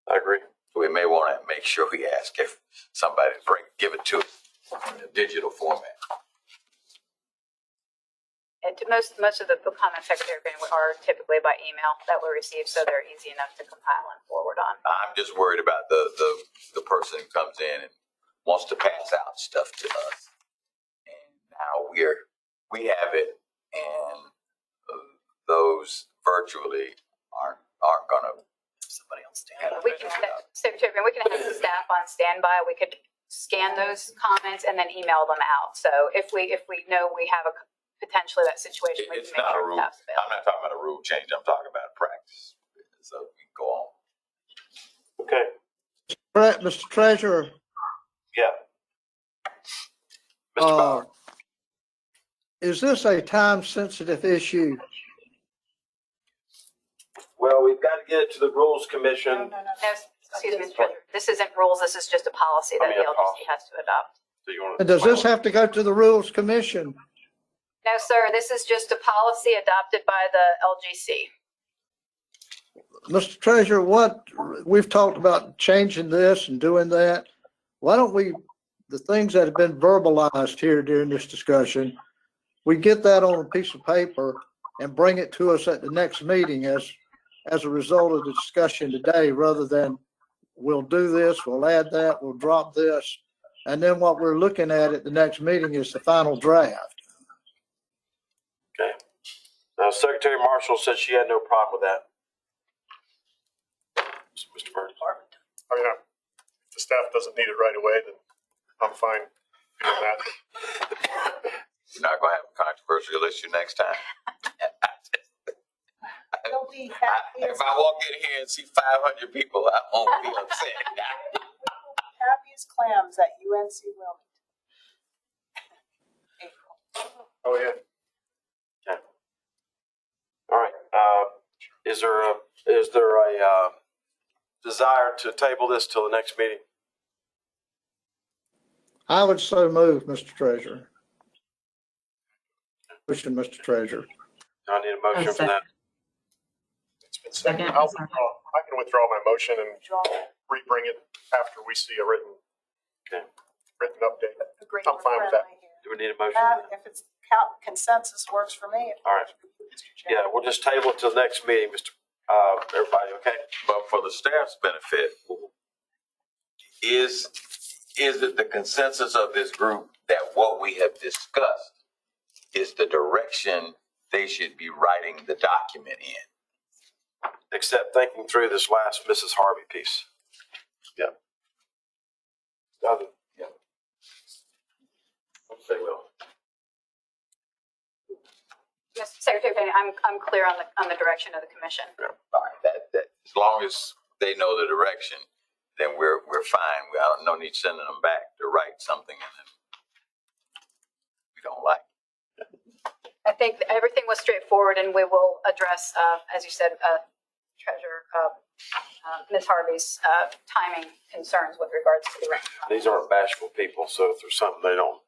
I agree. So we may want to make sure we ask if somebody give it to us in a digital format. And to most of the comments, Secretary Bennett, are typically by email that we receive, so they're easy enough to compile and forward on. I'm just worried about the person who comes in and wants to pass out stuff to us, and now we have it, and those virtually aren't gonna. Somebody else stand up. We can, Secretary Bennett, we can have the staff on standby. We could scan those comments and then email them out. So if we know we have potentially that situation, we It's can make not a sure rule. that's available. I'm not talking about a rule change. I'm talking about practice. So we can go on. Okay. Mr. Treasurer, Yeah. Mr. Bauer. is this a time-sensitive issue? Well, we've got to get it to the Rules Commission. No, excuse me, Mr. Treasurer. This isn't rules. This is just a policy that the LGC has to adopt. So you want to And does this have to go to the Rules Commission? No, sir. This is just a policy adopted by the LGC. Mr. Treasurer, we've talked about changing this and doing that. Why don't the things that have been verbalized here during this discussion, we get that on a piece of paper and bring it to us at the next meeting as a result of the discussion today, rather than we'll do this, we'll add that, we'll drop this. And then what we're looking at the next meeting is the final draft. Okay. Now, Secretary Marshall said she had no problem with that. Mr. Burns. I mean, if the staff doesn't need it right away, then I'm fine doing that. We're not going to have a controversial issue next time. If I walk in here and see 500 people, I won't be upset. Happy as clams at UNC Wilmington. April. Oh, yeah. Okay. All right. Is there a desire to table this till the next meeting? I would so move, Mr. Treasurer. Motion, Mr. Treasurer. I need a motion for that. It's been seconded. I can withdraw my motion and re-bring it after we see a written update. Agreed. I'm fine with that. Do we need a motion for that? If it's consensus works for me. All right. Yeah, we'll just table it till the next meeting, everybody, okay? But for the staff's benefit, is it the consensus of this group that what we have discussed is the direction they should be writing the document in? Except thinking through this last Mrs. Harvey piece. Yeah. Yeah. They will. Mr. Secretary Bennett, I'm clear on the direction of the commission. All right, that as long as they know the direction, then we're fine. No need sending them back to write something and then we don't like. I think everything was straightforward, and we will address, as you said, Treasurer Ms. Harvey's timing concerns with regards to the rent. These aren't bashful people, so if there's something they'll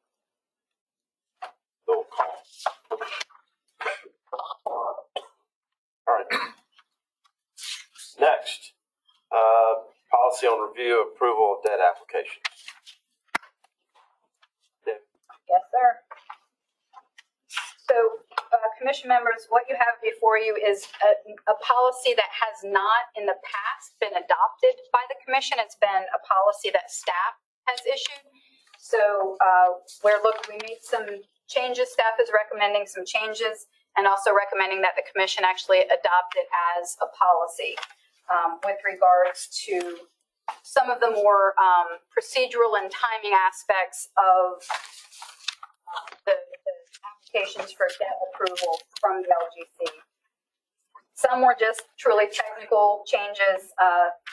call. All right. Next, policy on review approval of debt applications. Yes, sir. So, commission members, what you have before you is a policy that has not in the past been adopted by the commission. It's been a policy that staff has issued. So we made some changes. Staff is recommending some changes and also recommending that the commission actually adopt it as a policy with regards to some of the more procedural and timing aspects of the applications for debt approval from the LGC. Some were just truly technical changes.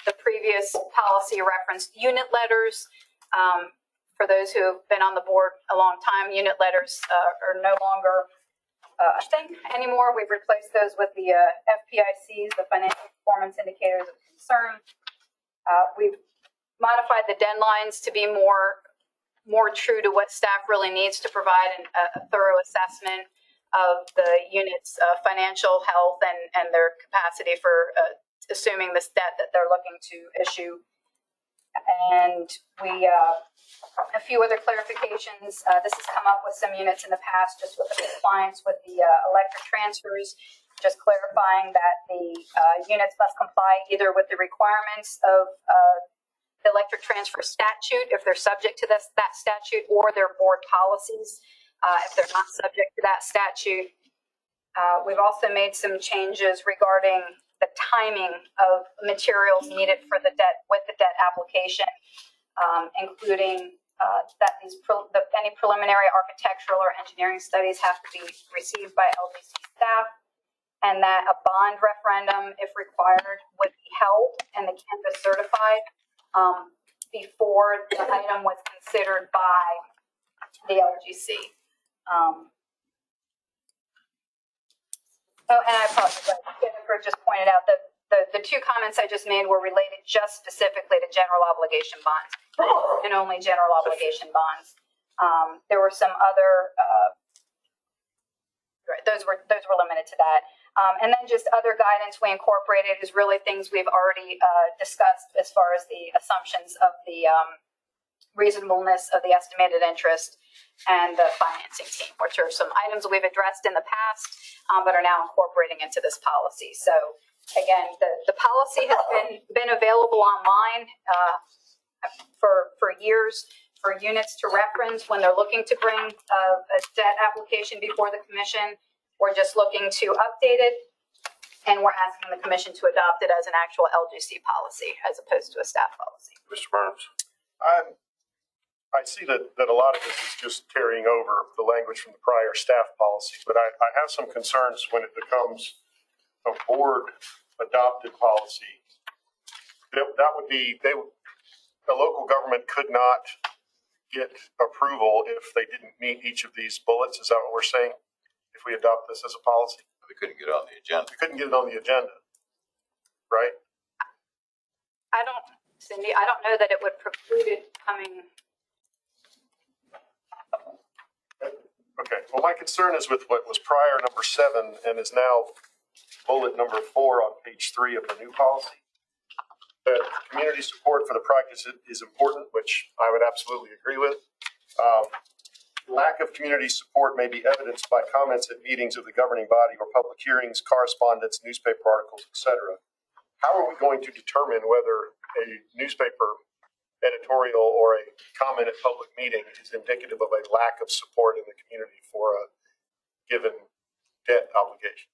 The previous policy referenced unit letters. For those who have been on the board a long time, unit letters are no longer a thing anymore. We've replaced those with the FPICs, the Financial Performance Indicators of Concern. We've modified the deadlines to be more true to what staff really needs to provide a thorough assessment of the unit's financial health and their capacity for assuming this debt that they're looking to issue. And a few other clarifications. This has come up with some units in the past, just with the compliance with the electric transfers, just clarifying that the units must comply either with the requirements of the electric transfer statute, if they're subject to that statute, or their board policies, if they're not subject to that statute. We've also made some changes regarding the timing of materials needed for the debt with the debt application, including that any preliminary architectural or engineering studies have to be received by LGC staff, and that a bond referendum, if required, would be held and the campus certified before the item was considered by the LGC. Oh, and I apologize. Jennifer just pointed out that the two comments I just made were related just specifically to general obligation bonds and only general obligation bonds. There were some other, those were limited to that. And then just other guidance we incorporated is really things we've already discussed as far as the assumptions of the reasonableness of the estimated interest and the financing team, which are some items we've addressed in the past, but are now incorporating into this policy. So again, the policy has been available online for years for units to reference when they're looking to bring a debt application before the commission. We're just looking to update it, and we're asking the commission to adopt it as an actual LGC policy as opposed to a staff policy. Mr. Burns. I see that a lot of this is just carrying over the language from the prior staff policy, but I have some concerns when it becomes a board adopted policy. That would be, a local government could not get approval if they didn't meet each of these bullets. Is that what we're saying? If we adopt this as a policy? We couldn't get it on the agenda. We couldn't get it on the agenda, right? Cindy, I don't know that it would preclude it coming. Okay, well, my concern is with what was prior number 7 and is now bullet number 4 on page 3 of the new policy. That community support for the practice is important, which I would absolutely agree with. Lack of community support may be evidenced by comments at meetings of the governing body or public hearings, correspondence, newspaper articles, etc. How are we going to determine whether a newspaper editorial or a comment at public meeting is indicative of a lack of support in the community for a given debt obligation?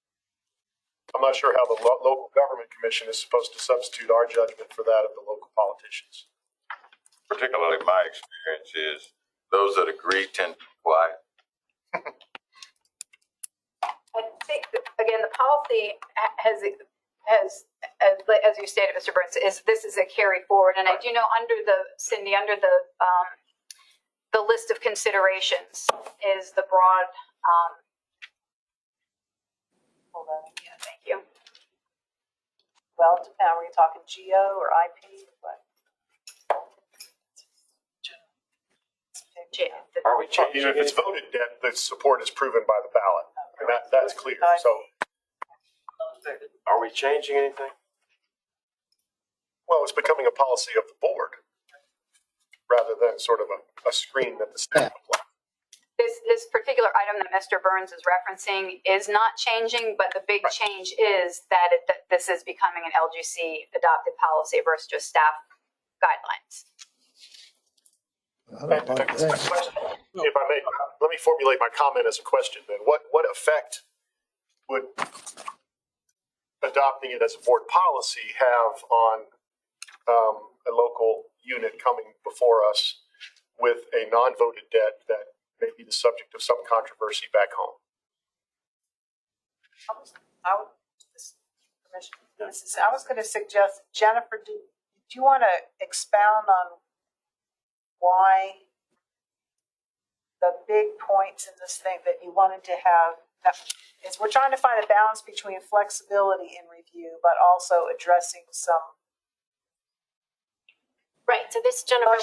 I'm not sure how the local government commission is supposed to substitute our judgment for that of the local politicians. Particularly my experience is those that agree tend to be quiet. I think, again, the policy has, as you stated, Mr. Burns, this is a carry forward. And I do know under the list of considerations is the broad, Hold on. yeah, thank you. Well, are we talking GO or IP? What? Are we changing If it's voted debt, the support is proven by the ballot, and that's clear. So, Are we changing anything? Well, it's becoming a policy of the board rather than sort of a screen that the staff applies. This particular item that Mr. Burns is referencing is not changing, but the big change is that this is becoming an LGC adopted policy versus just staff guidelines. If I may, let me formulate my comment as a question then. What effect would adopting it as a board policy have on a local unit coming before us with a non-voted debt that may be the subject of some controversy back home? I was going to suggest, Jennifer, do you want to expound on why the big points in this thing that you wanted to have? Is we're trying to find a balance between flexibility in review, but also addressing some Right, so this Jennifer.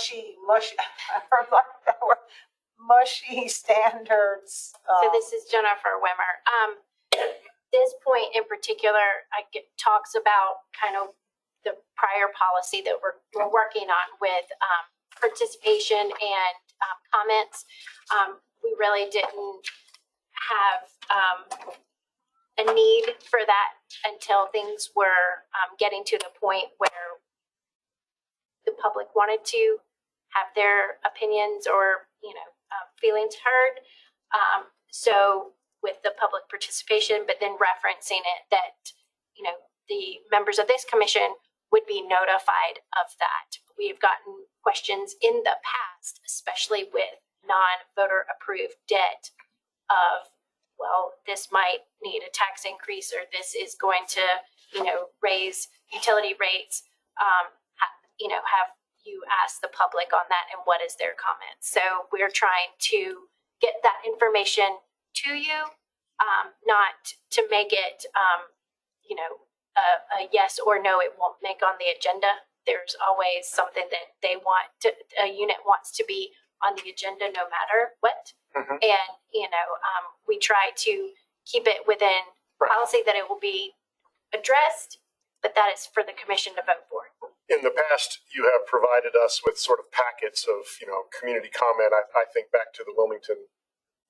mushy standards. So this is Jennifer Wimmer. This point in particular, talks about kind of the prior policy that we're working on with participation and comments. We really didn't have a need for that until things were getting to the point where the public wanted to have their opinions or, feelings heard. So with the public participation, but then referencing it that, the members of this commission would be notified of that. We've gotten questions in the past, especially with non-voter approved debt of, well, this might need a tax increase or this is going to, raise utility rates. Have you ask the public on that and what is their comment? So we're trying to get that information to you, not to make it, a yes or no, it won't make on the agenda. There's always something that a unit wants to be on the agenda no matter what. Mm-hmm. And, we try to keep it within policy that it will be addressed, but that is for the commission to vote for. In the past, you have provided us with sort of packets of, community comment. I think back to the Wilmington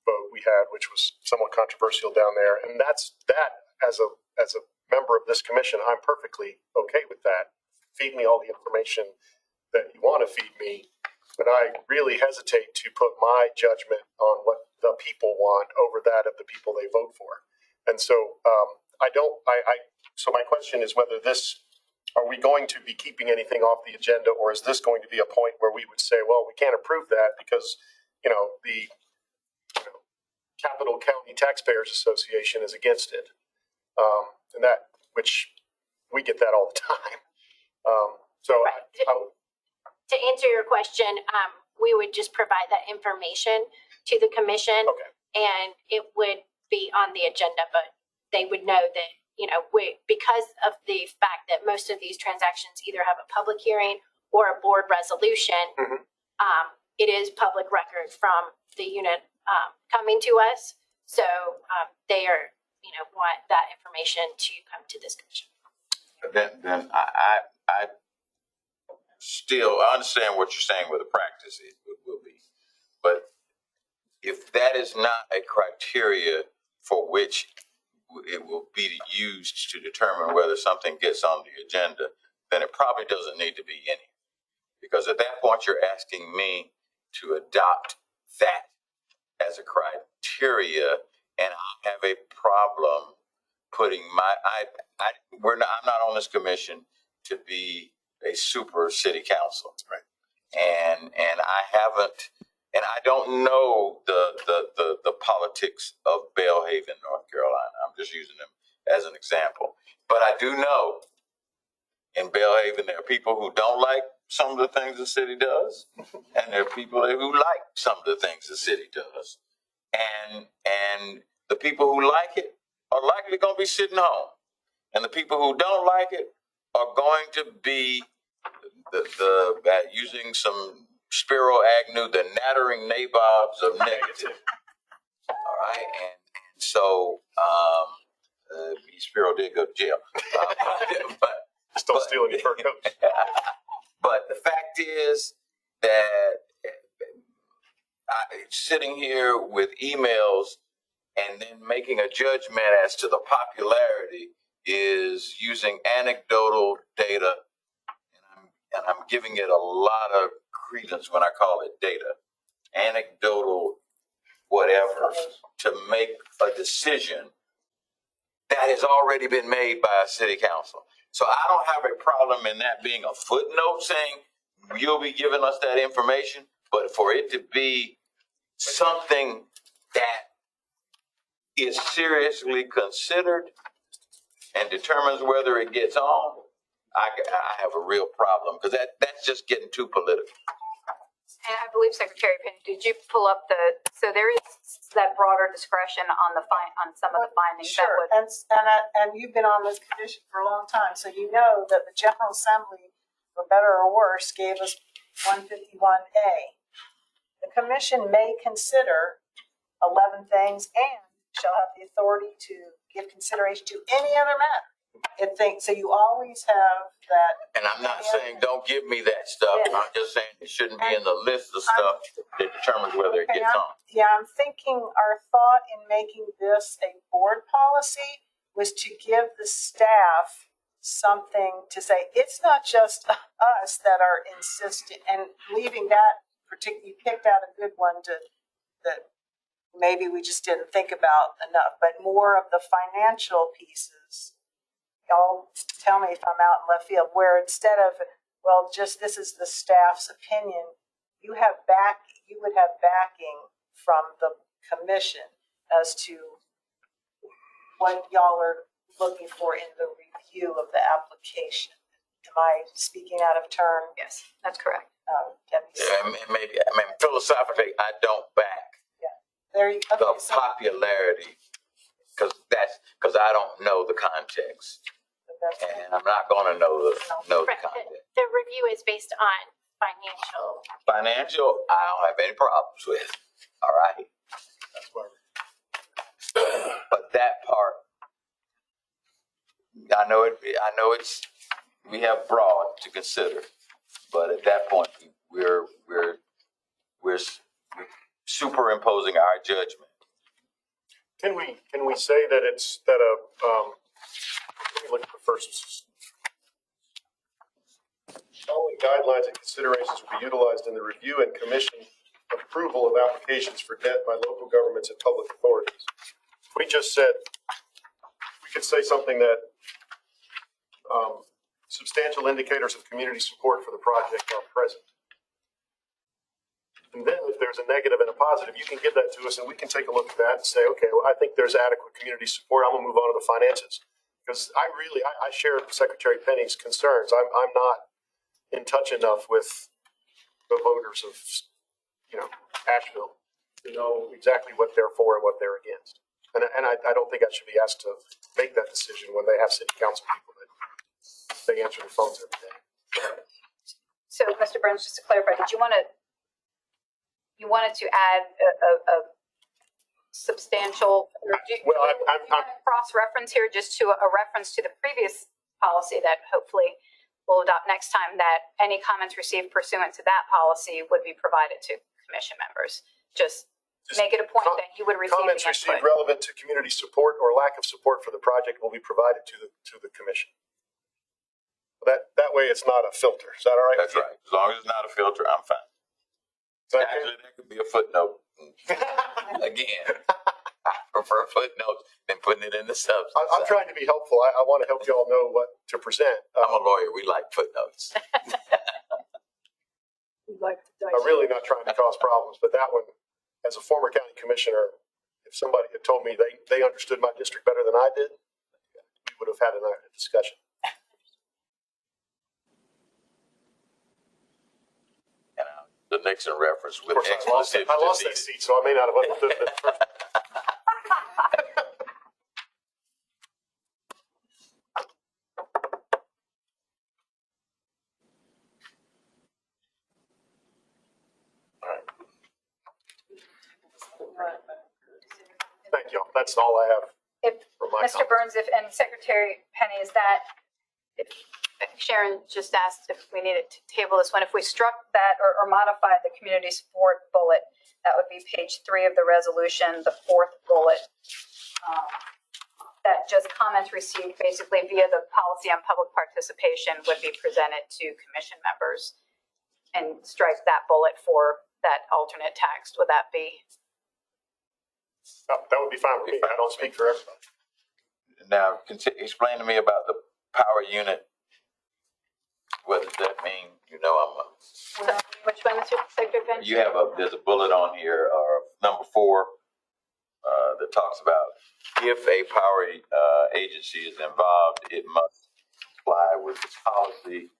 vote we had, which was somewhat controversial down there. And that as a member of this commission, I'm perfectly okay with that. Feed me all the information that you want to feed me. But I really hesitate to put my judgment on what the people want over that of the people they vote for. And so so my question is whether are we going to be keeping anything off the agenda, or is this going to be a point where we would say, well, we can't approve that because, the Capital County Taxpayers Association is against it. And which we get that all the time. To answer your question, we would just provide that information to the commission, and it would be on the agenda, but they would know that, because of the fact that most of these transactions either have a public hearing or a board resolution, it is public record from the unit coming to us. So they are, want that information to come to this commission. Then I still understand what you're saying with the practice it will be, but if that is not a criteria for which it will be used to determine whether something gets on the agenda, then it probably doesn't need to be any. Because at that point, you're asking me to adopt that as a criteria, and I have a problem putting I'm not on this commission to be a super city council. Right. And I don't know the politics of Belhaven, North Carolina. I'm just using them as an example. But I do know in Belhaven there are people who don't like some of the things the city does, and there are people who like some of the things the city does. And the people who like it are likely going to be sitting home. And the people who don't like it are going to be using some Spiro Agnew, the nattering nabobs of negative. All right. And so Spiro did go to jail. Just don't steal any fur coats. But the fact is that sitting here with emails and then making a judgment as to the popularity is using anecdotal data, and I'm giving it a lot of credence when I call it data, anecdotal whatever, to make a decision that has already been made by a city council. So I don't have a problem in that being a footnote saying you'll be giving us that information, but for it to be something that is seriously considered and determines whether it gets on, I have a real problem because that's just getting too political. And I believe Secretary Penny, did you pull up so there is that broader discretion on on some of the findings. Sure, and you've been on this commission for a long time, so you know that the General Assembly, for better or worse, gave us 151A. The commission may consider 11 things and shall have the authority to give consideration to any other matter. So you always have that. And I'm not saying don't give me that stuff. Yeah. I'm just saying it shouldn't be in the list of stuff that determines whether it gets on. Yeah, I'm thinking our thought in making this a board policy was to give the staff something to say. It's not just us that are insistent, and leaving that particular, you picked out a good one that maybe we just didn't think about enough, but more of the financial pieces. Y'all tell me if I'm out in left field, where instead of, well, just this is the staff's opinion, you would have backing from the commission as to what y'all are looking for in the review of the application. Am I speaking out of turn? Yes, that's correct. Maybe, philosophically, I don't back there you go. the popularity because I don't know the context. And I'm not going to know the context. The review is based on financial. Financial, I don't have any problems with. All right. That's why. But that part, I know we have broad to consider, but at that point, we're superimposing our judgment. Can we say that it's that let me look at the first. Following guidelines and considerations will be utilized in the review and commission approval of applications for debt by local governments and public authorities. We just said, we could say something that substantial indicators of community support for the project are present. And then if there's a negative and a positive, you can give that to us and we can take a look at that and say, okay, well, I think there's adequate community support. I'm gonna move on to the finances. Because I share Secretary Penny's concerns. I'm not in touch enough with the voters of, Asheville to know exactly what they're for and what they're against. And I don't think I should be asked to make that decision when they have city council people that they answer the phones every day. So, Mr. Burns, just to clarify, you wanted to add a substantial, or I'm cross-reference here just to a reference to the previous policy that hopefully we'll adopt next time, that any comments received pursuant to that policy would be provided to commission members. Just make it a point that you would receive comments the input. received relevant to community support or lack of support for the project will be provided to the commission. That way it's not a filter. Is that all right? That's right. As long as it's not a filter, I'm fine. Actually, that could be a footnote. Again, I prefer footnotes than putting it in the substance. I'm trying to be helpful. I want to help you all know what to present. I'm a lawyer. We like footnotes. I'm really not trying to cause problems, but that one, as a former county commissioner, if somebody had told me they understood my district better than I did, we would have had a discussion. The Nixon reference with I lost that seat, so I may not have understood it at first. Thank you. That's all I have. If for my Mr. Burns, and Secretary Penny, is that think Sharon just asked if we needed to table this one. If we struck that or modified the community support bullet, that would be page 3 of the resolution, the 4th bullet. That just comments received basically via the policy on public participation would be presented to commission members, and strike that bullet for that alternate text. Would that be? That would be fine with me. I don't speak for everybody. Now, explain to me about the power unit. What does that mean? You know, Which one, Mr. Secretary Finch? there's a bullet on here, number 4, that talks about if a power agency is involved, it must comply with the policy.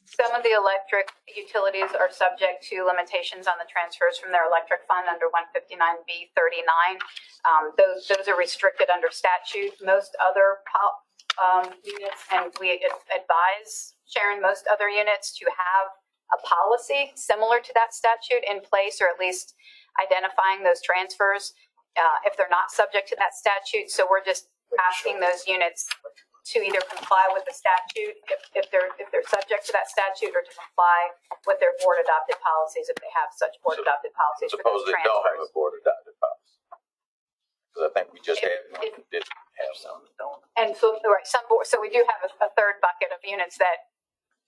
Some of the electric utilities are subject to limitations on the transfers from their electric fund under 159B39. Those are restricted under statute. Most other units, and we advise, Sharon, most other units to have a policy similar to that statute in place, or at least identifying those transfers if they're not subject to that statute. So we're just asking those units to either comply with the statute if they're subject to that statute, or to comply with their board adopted policies if they have such board adopted policies. Suppose they don't have a board adopted policy, because I think we just had one that didn't have some. And so, right, some board. So we do have a third bucket of units that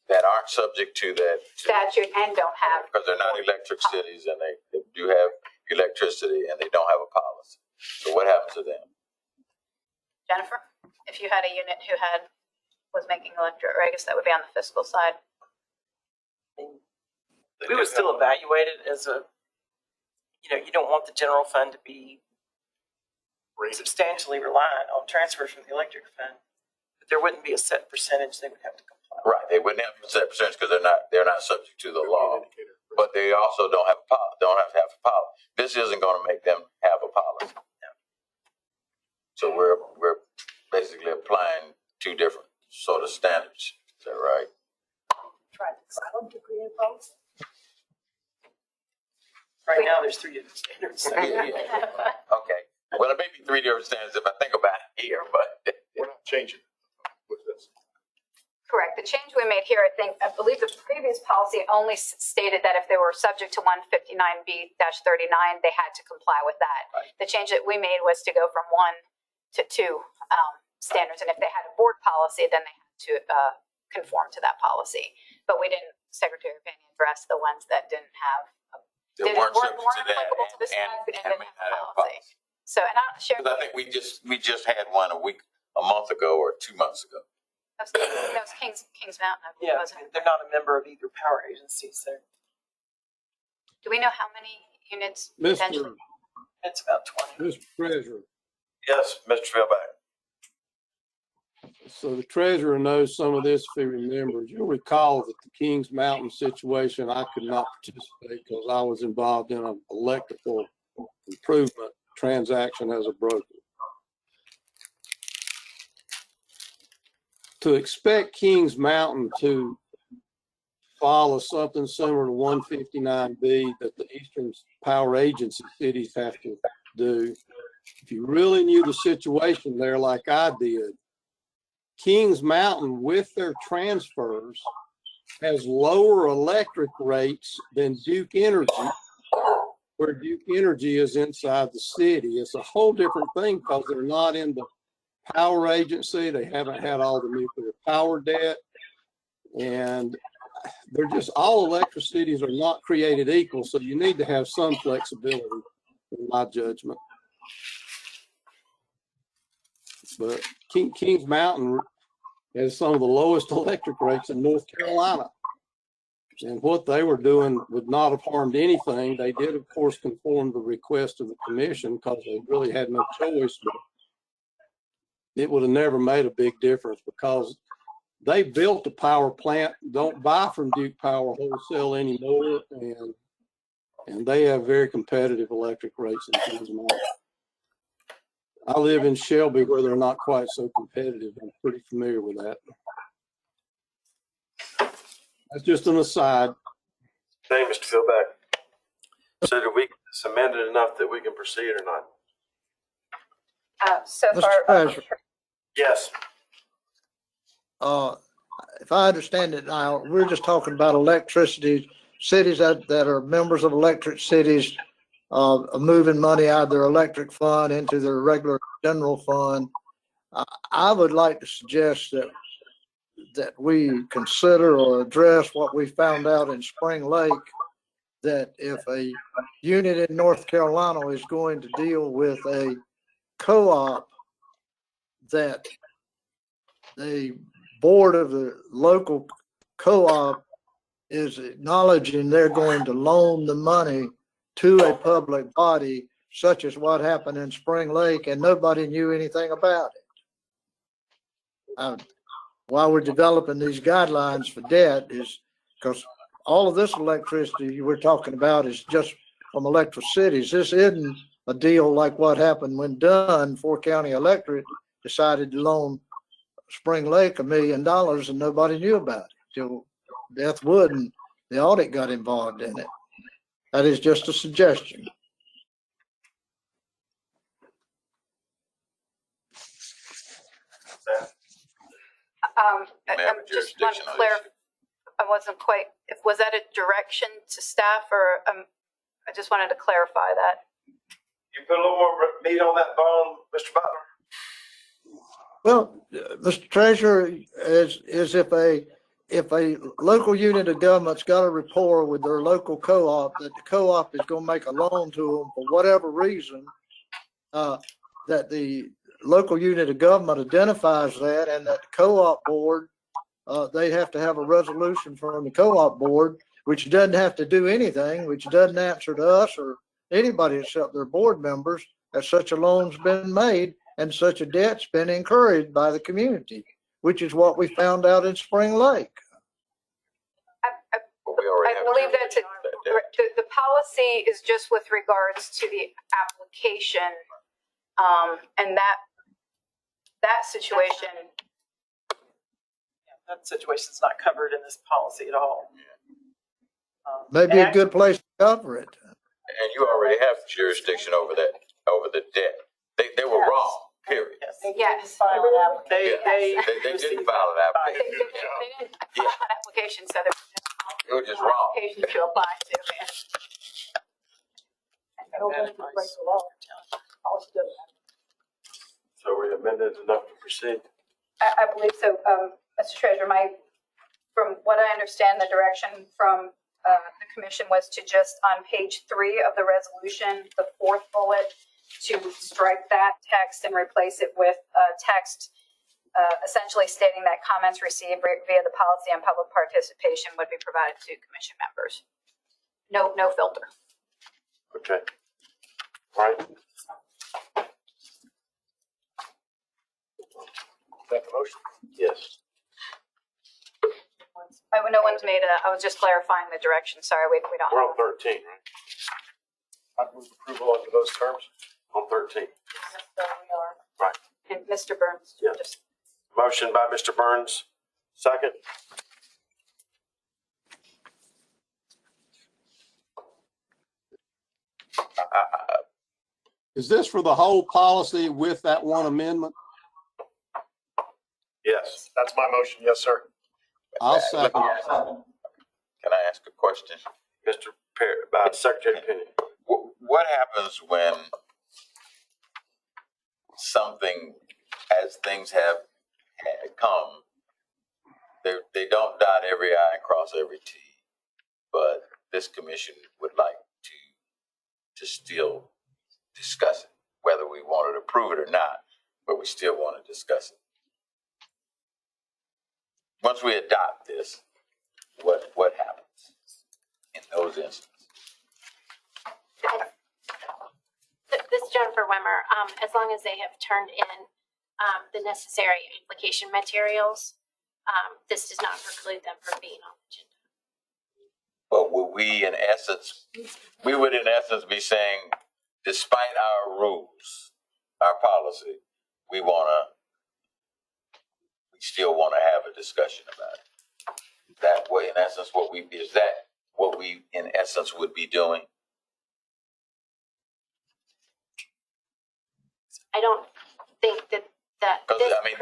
aren't subject to that statute and don't have, because they're not electric cities, and they do have electricity and they don't have a policy. So what happens to them? Jennifer, if you had a unit who was making electric, or I guess that would be on the fiscal side. We would still evaluate it as you don't want the general fund to be substantially reliant on transfers from the electric fund. But there wouldn't be a set percentage they would have to comply. Right, they wouldn't have a set percentage because they're not subject to the law, but they also don't have to have a policy. This isn't going to make them have a policy. So we're basically applying 2 different sort of standards. Is that right? Try to silent degree of both. Right now, there's 3 different standards. So. Okay. Well, it may be 3 different standards if I think about it here, but we're not changing with this. Correct. The change we made here, I believe the previous policy only stated that if they were subject to 159B-39, they had to comply with that. Right. The change that we made was to go from 1 to 2 standards, and if they had a board policy, then they had to conform to that policy. But we didn't, Secretary Penny, address the ones that didn't have, weren't subject to that applicable to this and and may didn't not have have a a policy. So, and I'll share. I think we just had one a month ago or 2 months ago. That was Kings Mountain. I believe, Yeah, wasn't it? they're not a member of either power agency, so Do we know how many units Mr. potentially? it's about 20. Mr. Treasurer, Yes, Mr. Philback. so the treasurer knows some of this if he remembers. You'll recall that the Kings Mountain situation, I could not participate because I was involved in an electrical improvement transaction as a broker. To expect Kings Mountain to follow something similar to 159B that the Eastern Power Agency cities have to do, if you really knew the situation there like I did, Kings Mountain with their transfers has lower electric rates than Duke Energy, where Duke Energy is inside the city. It's a whole different thing because they're not in the power agency. They haven't had all the nuclear power debt, and they're just, all electric cities are not created equal. So you need to have some flexibility, in my judgment. But Kings Mountain has some of the lowest electric rates in North Carolina. And what they were doing would not have harmed anything. They did, of course, conform to the request of the commission because they really had no choice, but it would have never made a big difference because they built a power plant, don't buy from Duke Power Wholesale anymore, and they have very competitive electric rates in Kings Mountain. I live in Shelby where they're not quite so competitive. I'm pretty familiar with that. That's just an aside. Hey, Mr. Philback. So do we get this amended enough that we can proceed or not? So Mr. far, Treasurer. Yes. if I understand it now, we're just talking about electricity, cities that are members of electric cities, moving money out of their electric fund into their regular general fund. I would like to suggest that we consider or address what we found out in Spring Lake, that if a unit in North Carolina is going to deal with a co-op, that the board of the local co-op is acknowledging they're going to loan the money to a public body, such as what happened in Spring Lake, and nobody knew anything about it. Why we're developing these guidelines for debt is because all of this electricity we're talking about is just from electric cities. This isn't a deal like what happened when Dunn, Fort County Electric, decided to loan Spring Lake $1 million and nobody knew about it till Beth Wood and the audit got involved in it. That is just a suggestion. I just want to clarify. I wasn't quite. Was that a direction to staff, or I just wanted to clarify that. You put a little more meat on that bone, Mr. Butler? Well, Mr. Treasurer, is if a local unit of government's got a rapport with their local co-op that the co-op is going to make a loan to them for whatever reason, that the local unit of government identifies that, and that the co-op board, they have to have a resolution from the co-op board, which doesn't have to do anything, which doesn't answer to us or anybody except their board members, that such a loan's been made and such a debt's been encouraged by the community, which is what we found out in Spring Lake. I believe that the policy is just with regards to the application, and that situation. Yeah, that situation's not covered in this policy at all. Maybe a good place to cover it. And you already have jurisdiction over that, over the debt. They were wrong, period. Yes. Yes. They didn't file an application. They didn't file an application. They didn't file an application, so there It was just wrong. application to apply to. So we amended enough to proceed? I believe so, Mr. Treasurer. From what I understand, the direction from the commission was to just on page 3 of the resolution, the 4th bullet, to strike that text and replace it with text essentially stating that comments received via the policy on public participation would be provided to commission members. No filter. Okay. All right. Is that the motion? Yes. No one's made I was just clarifying the direction. Sorry, we don't. We're on 13, right? I move approval under those terms on 13. Right. And Mr. Burns. Yeah. Just Motion by Mr. Burns, second. Is this for the whole policy with that one amendment? Yes, that's my motion. Yes, sir. I'll second. Can I ask a question? Mr. Perry, Secretary Penny. What happens when something, as things have come, they don't dot every I and cross every T, but this commission would like to still discuss it, whether we want to approve it or not, but we still want to discuss it. Once we adopt this, what happens in those instances? This is Jennifer Wimmer. As long as they have turned in the necessary application materials, this does not preclude them from being on the agenda. But would we in essence be saying, despite our rules, our policy, we still want to have a discussion about it. That way, in essence, what we in essence would be doing? I don't think that Because I mean,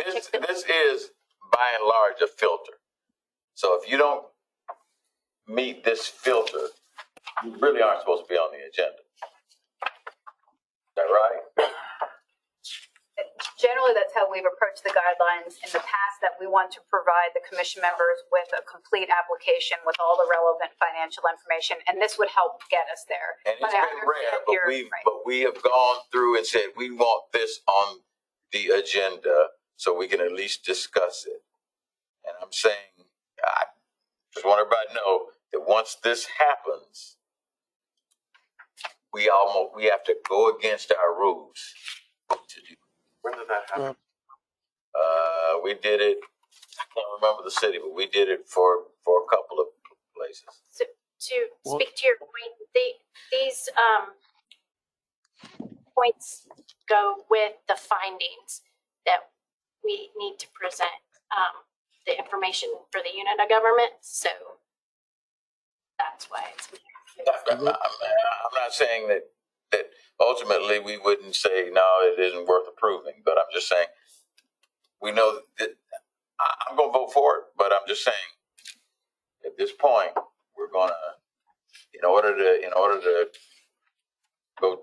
this is by and large a filter. So if you don't meet this filter, you really aren't supposed to be on the agenda. Is that right? Generally, that's how we've approached the guidelines in the past, that we want to provide the commission members with a complete application with all the relevant financial information, and this would help get us there. And it's But I been rare, understand but we have gone through and said, we want this on the agenda so we can at least discuss it. And I'm saying, I just want everybody to know that once this happens, we have to go against our rules to do. When did that happen? We did it, I can't remember the city, but we did it for a couple of places. So to speak to your point, these points go with the findings that we need to present the information for the unit of government. So that's why it's. I'm not saying that ultimately we wouldn't say, no, it isn't worth approving, but I'm just saying, we know that I'm going to vote for it, but I'm just saying, at this point, we're going to, in order to go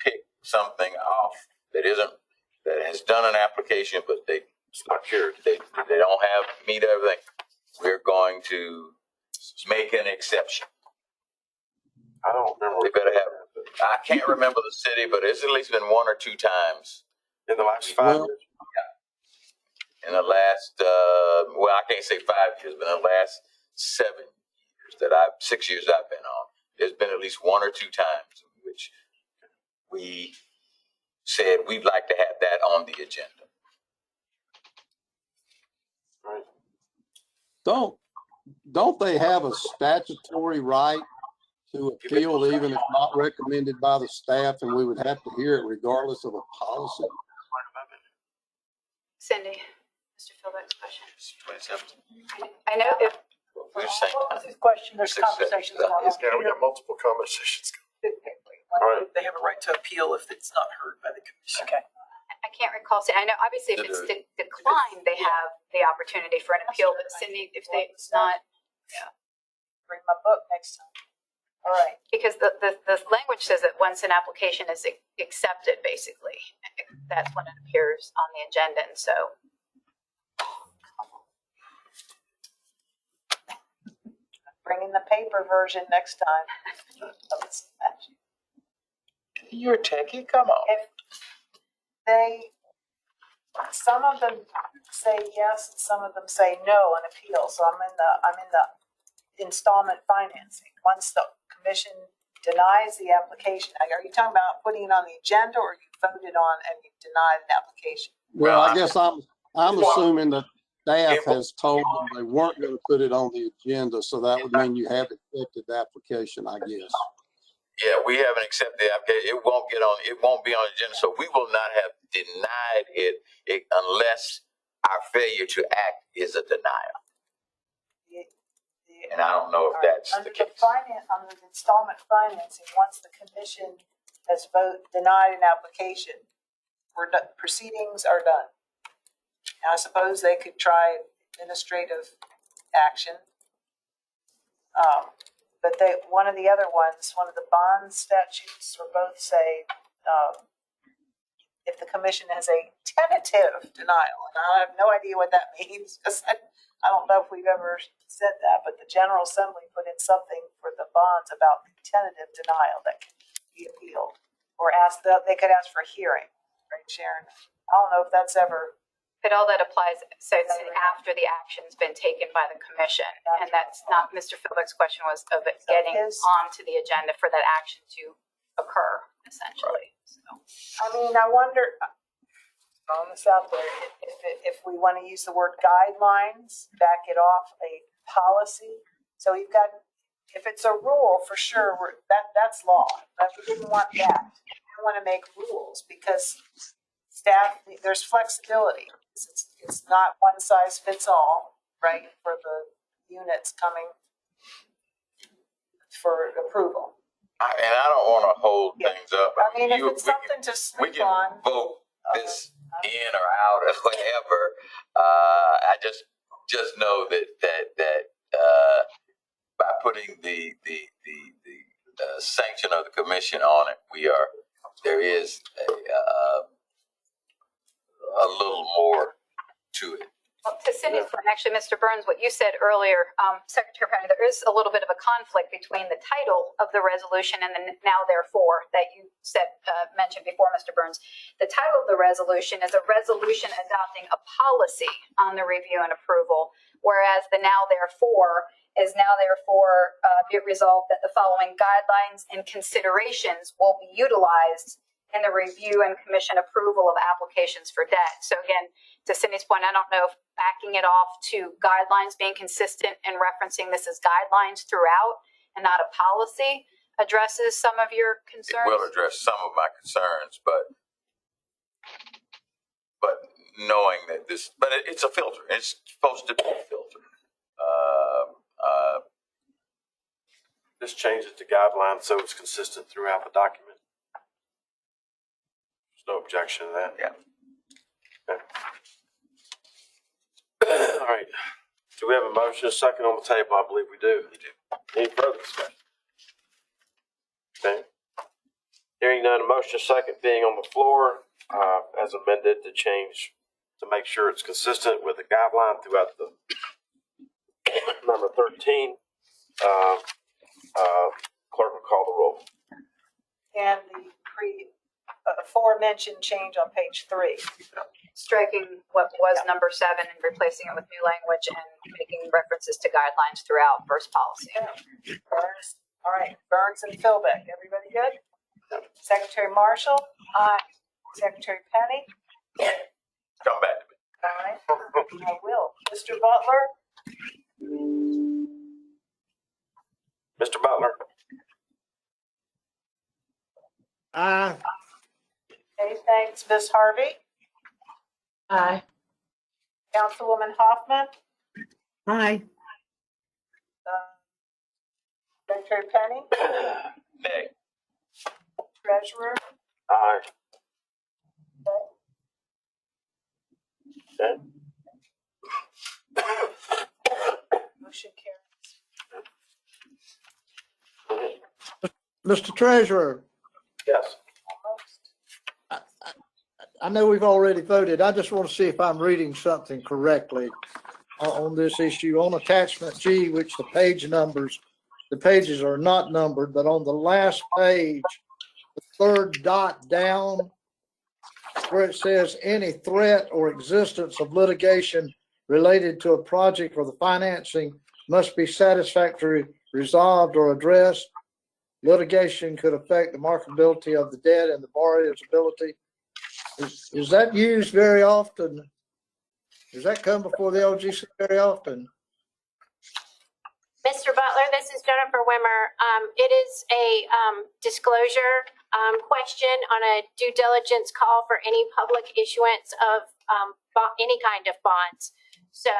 pick something off that has done an application, but they don't meet everything, we're going to make an exception. I don't remember. They better have. I can't remember the city, but it's at least been one or two times In the last 5 years? in the last, I can't say 5 years, but in the last 7 years 6 years I've been on, there's been at least one or two times in which we said we'd like to have that on the agenda. Right. Don't they have a statutory right to appeal even if not recommended by the staff, and we would have to hear it regardless of a policy? Cindy, Mr. Philbrick's question. 27. I know if, We're saying. This question, there's conversations going on. Yeah, we got multiple conversations. They have a right to appeal if it's not heard by the commission. Okay. I can't recall, I know obviously if it's declined, they have the opportunity for an appeal, but Cindy, if it's not, Bring my book next time. All right. because the language says that once an application is accepted, basically, that's when it appears on the agenda, and so. Bring in the paper version next time. of the statute. You're a techie, come on. If some of them say yes and some of them say no on appeal, so I'm in the installment financing. Once the commission denies the application, are you talking about putting it on the agenda, or you voted on and you denied an application? Well, I guess I'm assuming that staff has told them they weren't going to put it on the agenda, so that would mean you have accepted the application, I guess. Yeah, we haven't accepted the application. It won't be on the agenda. So we will not have denied it unless our failure to act is a denial. And I don't know if that's the case. Under the installment financing, once the commission has denied an application, proceedings are done. Now, I suppose they could try administrative action. But one of the other ones, one of the bond statutes, or both say, if the commission has a tentative denial, and I have no idea what that means, because I don't know if we've ever said that, but the General Assembly put in something for the bonds about the tentative denial that can be appealed, or they could ask for a hearing, right, Sharon? I don't know if that's ever. But all that applies, so it's after the action's been taken by the commission, and that's not, Mr. Philbrick's question was of it getting onto the agenda for that action to occur, essentially. So. I mean, I wonder, throwing this out there, if we want to use the word guidelines, back it off a policy. So you've got, if it's a rule, for sure, that's law, but we didn't want that. We want to make rules because staff, there's flexibility. It's not one size fits all, right, for the units coming for approval. And I don't want to hold things up. I mean, if it's something to sleep on. We can vote this in or out or whatever. I just know that by putting the sanction of the commission on it, there is a little more to it. Well, to Cindy's point, actually, Mr. Burns, what you said earlier, Secretary Penny, there is a little bit of a conflict between the title of the resolution and the now therefore that you mentioned before, Mr. Burns. The title of the resolution is a resolution adopting a policy on the review and approval, whereas the now therefore is now therefore be it resolved that the following guidelines and considerations will be utilized in the review and commission approval of applications for debt. So again, to Cindy's point, I don't know if backing it off to guidelines, being consistent and referencing this as guidelines throughout and not a policy addresses some of your concerns. It will address some of my concerns, but knowing that it's a filter. It's supposed to be a filter. Just change it to guidelines so it's consistent throughout the document. There's no objection to that. Yeah. Okay. All right. Do we have a motion, a second on the table? I believe we do. Any further discussion? Okay. Hearing none, a motion, a second being on the floor as amended to change to make sure it's consistent with the guideline throughout the number 13. Clerk will call the roll. And the aforementioned change on page 3. Striking what was number 7 and replacing it with new language and making references to guidelines throughout versus policy. Burns. All right, Burns and Philbeck. Everybody good? Secretary Marshall? Aye. Secretary Penny? Come back to me. All right, I will. Mr. Butler? Mr. Butler? Aye. Okay, thanks. Ms. Harvey? Aye. Councilwoman Hoffman? Aye. Secretary Penny? Nay. Treasurer? Aye. Okay. Motion carries. Mr. Treasurer, Yes. I know we've already voted. I just want to see if I'm reading something correctly on this issue. On attachment G, which the pages are not numbered, but on the last page, the third dot down, where it says any threat or existence of litigation related to a project or the financing must be satisfactorily resolved or addressed. Litigation could affect the marketability of the debt and the borrower's ability. Is that used very often? Does that come before the LGC very often? Mr. Butler, this is Jennifer Wimmer. It is a disclosure question on a due diligence call for any public issuance of any kind of bonds. So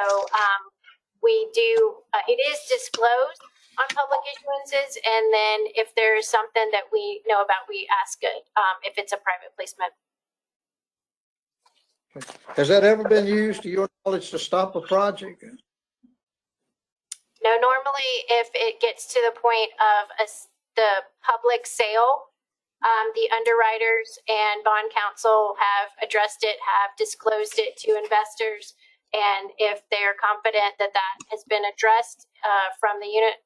we do, it is disclosed on public issuances, and then if there's something that we know about, we ask it if it's a private placement. Has that ever been used, to your knowledge, to stop a project? No, normally if it gets to the point of the public sale, the underwriters and bond counsel have addressed it, have disclosed it to investors. And if they're confident that that has been addressed from the unit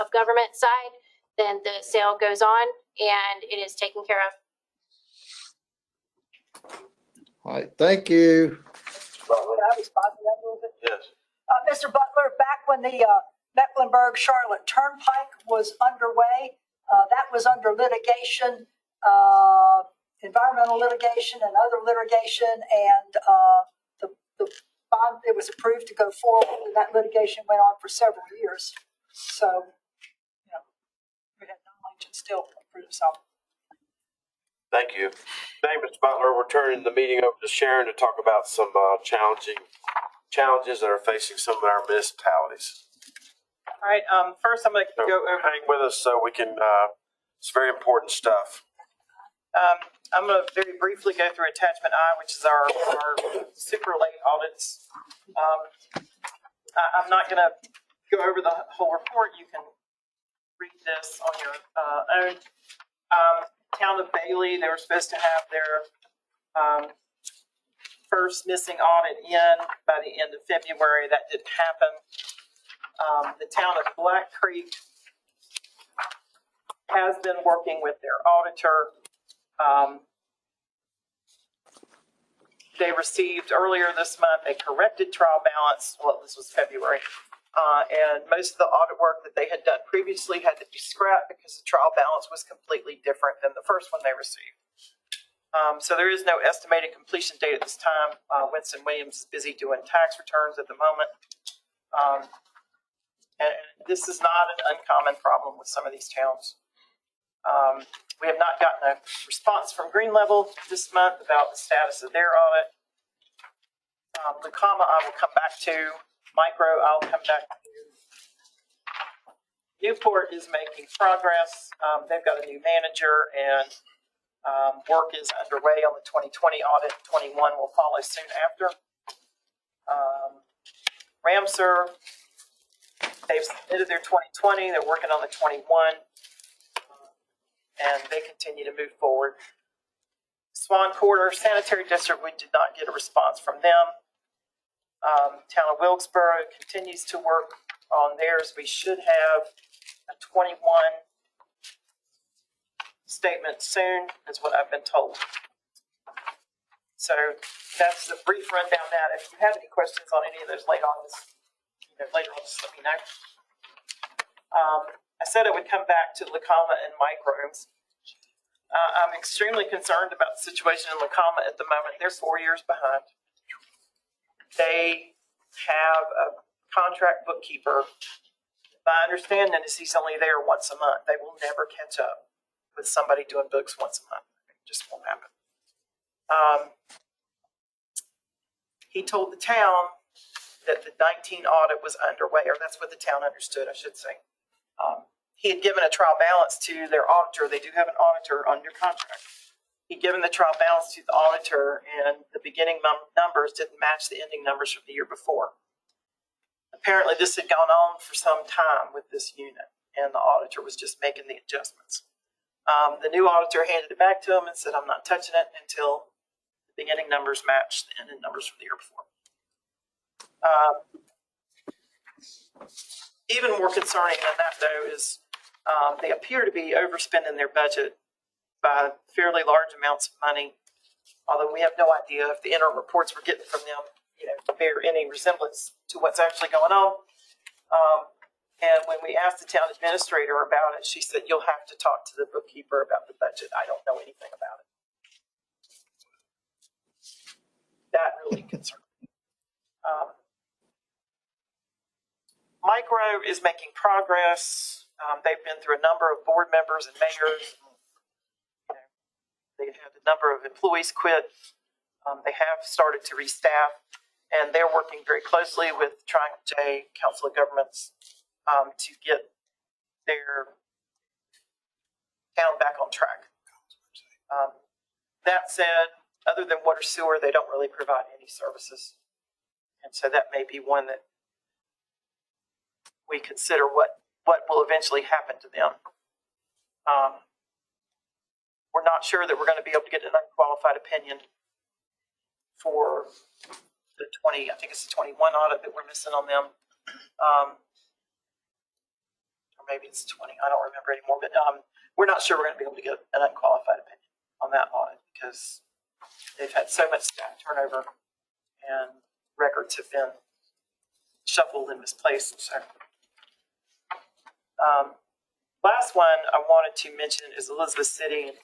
of government side, then the sale goes on and it is taken care of. All right, thank you. Can I respond to that a little bit? Yes. Mr. Butler, back when the Mecklenburg-Charlotte Turnpike was underway, that was under litigation, environmental litigation and other litigation, and the bond, it was approved to go forward, and that litigation went on for several years. So, you know, we had knowledge and still approved some. Thank you. Thank you, Mr. Butler. We're turning the meeting over to Sharon to talk about some challenges that are facing some of our municipalities. All right, first I'm going to go over. Hang with us so we can, it's very important stuff. I'm going to very briefly go through attachment I, which is our super late audits. I'm not going to go over the whole report. You can read this on your own. Town of Bailey, they were supposed to have their first missing audit in by the end of February. That didn't happen. The town of Black Creek has been working with their auditor. They received earlier this month a corrected trial balance. Well, this was February. And most of the audit work that they had done previously had to be scrapped because the trial balance was completely different than the first one they received. So there is no estimated completion date at this time. Winston Williams is busy doing tax returns at the moment. And this is not an uncommon problem with some of these towns. We have not gotten a response from Green Level this month about the status of their audit. Lucama, I will come back to. Micro, I'll come back to. Newport is making progress. They've got a new manager, and work is underway on the 2020 audit. 21 will follow soon after. Ramsur, they've submitted their 2020. They're working on the 21. And they continue to move forward. Swan Quarter Sanitary District, we did not get a response from them. Town of Wilkesboro continues to work on theirs. We should have a 21 statement soon, is what I've been told. So that's a brief rundown of that. If you have any questions on any of those later on, just let me know. I said I would come back to Lucama and microbes. I'm extremely concerned about the situation in Lucama at the moment. They're 4 years behind. They have a contract bookkeeper. My understanding is he's only there once a month. They will never catch up with somebody doing books once a month. It just won't happen. He told the town that the 19 audit was underway, or that's what the town understood, I should say. He had given a trial balance to their auditor. They do have an auditor under contract. He'd given the trial balance to the auditor, and the beginning numbers didn't match the ending numbers from the year before. Apparently, this had gone on for some time with this unit, and the auditor was just making the adjustments. The new auditor handed it back to him and said, I'm not touching it until the beginning numbers match the ending numbers from the year before. Even more concerning than that, though, is they appear to be overspending their budget by fairly large amounts of money, although we have no idea if the interim reports we're getting from them, bear any resemblance to what's actually going on. And when we asked the town administrator about it, she said, you'll have to talk to the bookkeeper about the budget. I don't know anything about it. That really concerns me. Micro is making progress. They've been through a number of board members and mayors. They've had a number of employees quit. They have started to restaff, and they're working very closely with Triangle J, Council of Governments, to get their town back on track. That said, other than water sewer, they don't really provide any services. And so that may be one that we consider what will eventually happen to them. We're not sure that we're going to be able to get an unqualified opinion for the 20, I think it's the 21 audit that we're missing on them. Or maybe it's 20, I don't remember anymore, but we're not sure we're going to be able to get an unqualified opinion on that audit because they've had so much staff turnover and records have been shuffled and misplaced. So, last one I wanted to mention is Elizabeth City.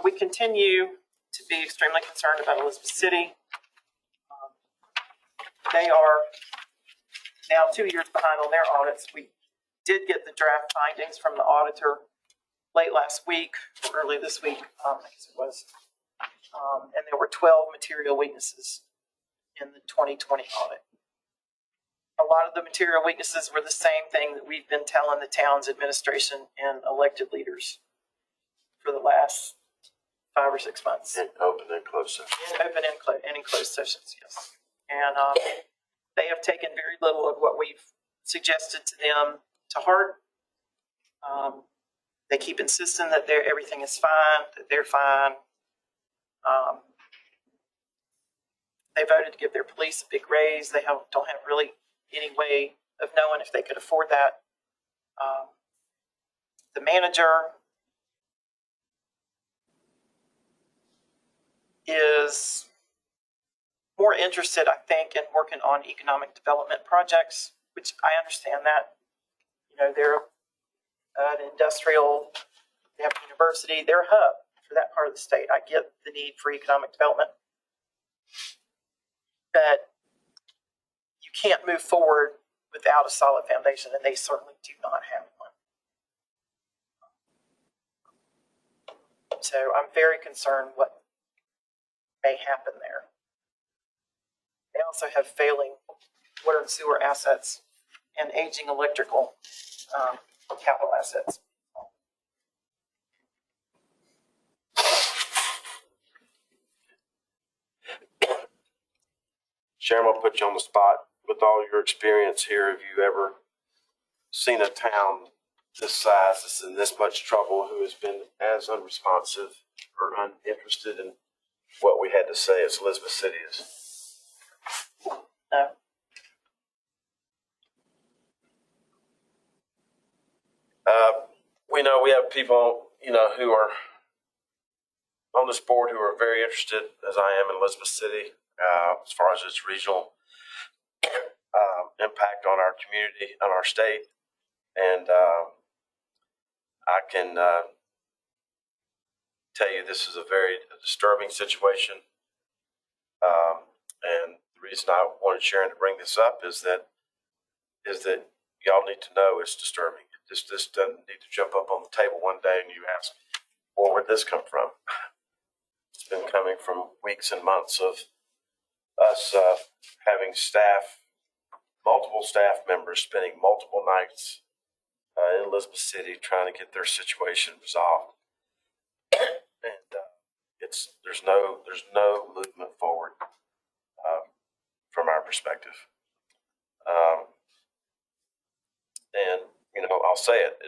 We continue to be extremely concerned about Elizabeth City. They are now 2 years behind on their audits. We did get the draft findings from the auditor late last week, or early this week, I guess it was. And there were 12 material weaknesses in the 2020 audit. A lot of the material weaknesses were the same thing that we've been telling the town's administration and elected leaders for the last 5 or 6 months. In open and closed session. In open and in closed sessions, yes. And they have taken very little of what we've suggested to them to heart. They keep insisting that everything is fine, that they're fine. They voted to give their police a big raise. They don't have really any way of knowing if they could afford that. The manager is more interested, I think, in working on economic development projects, which I understand that. You know, they're an industrial, they have a university, they're a hub for that part of the state. I get the need for economic development. But you can't move forward without a solid foundation, and they certainly do not have one. So I'm very concerned what may happen there. They also have failing water and sewer assets and aging electrical capital assets. Sharon, I'll put you on the spot. With all your experience here, have you ever seen a town this size that's in this much trouble who has been as unresponsive or uninterested in what we had to say as Elizabeth City is? No. We know we have people, who are on this board who are very interested, as I am, in Elizabeth City, as far as its regional impact on our community, on our state. And I can tell you this is a very disturbing situation. And the reason I wanted Sharon to bring this up is that y'all need to know it's disturbing. This doesn't need to jump up on the table one day and you ask, well, where'd this come from? It's been coming from weeks and months of us having multiple staff members spending multiple nights in Elizabeth City trying to get their situation resolved. And there's no movement forward from our perspective. And I'll say it.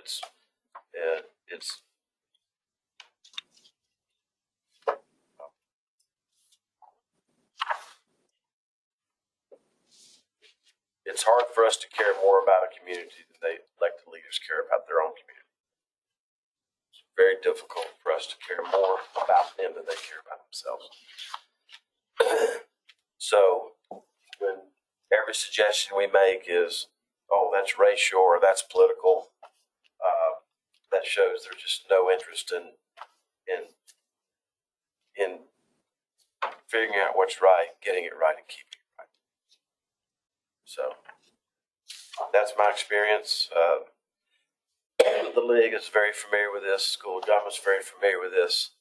It's hard for us to care more about a community than they elected leaders care about their own community. It's very difficult for us to care more about them than they care about themselves. So when every suggestion we make is, oh, that's racial or that's political, that shows there's just no interest in figuring out what's right, getting it right, and keeping it right. So that's my experience. The league is very familiar with this. School of Government's very familiar with this.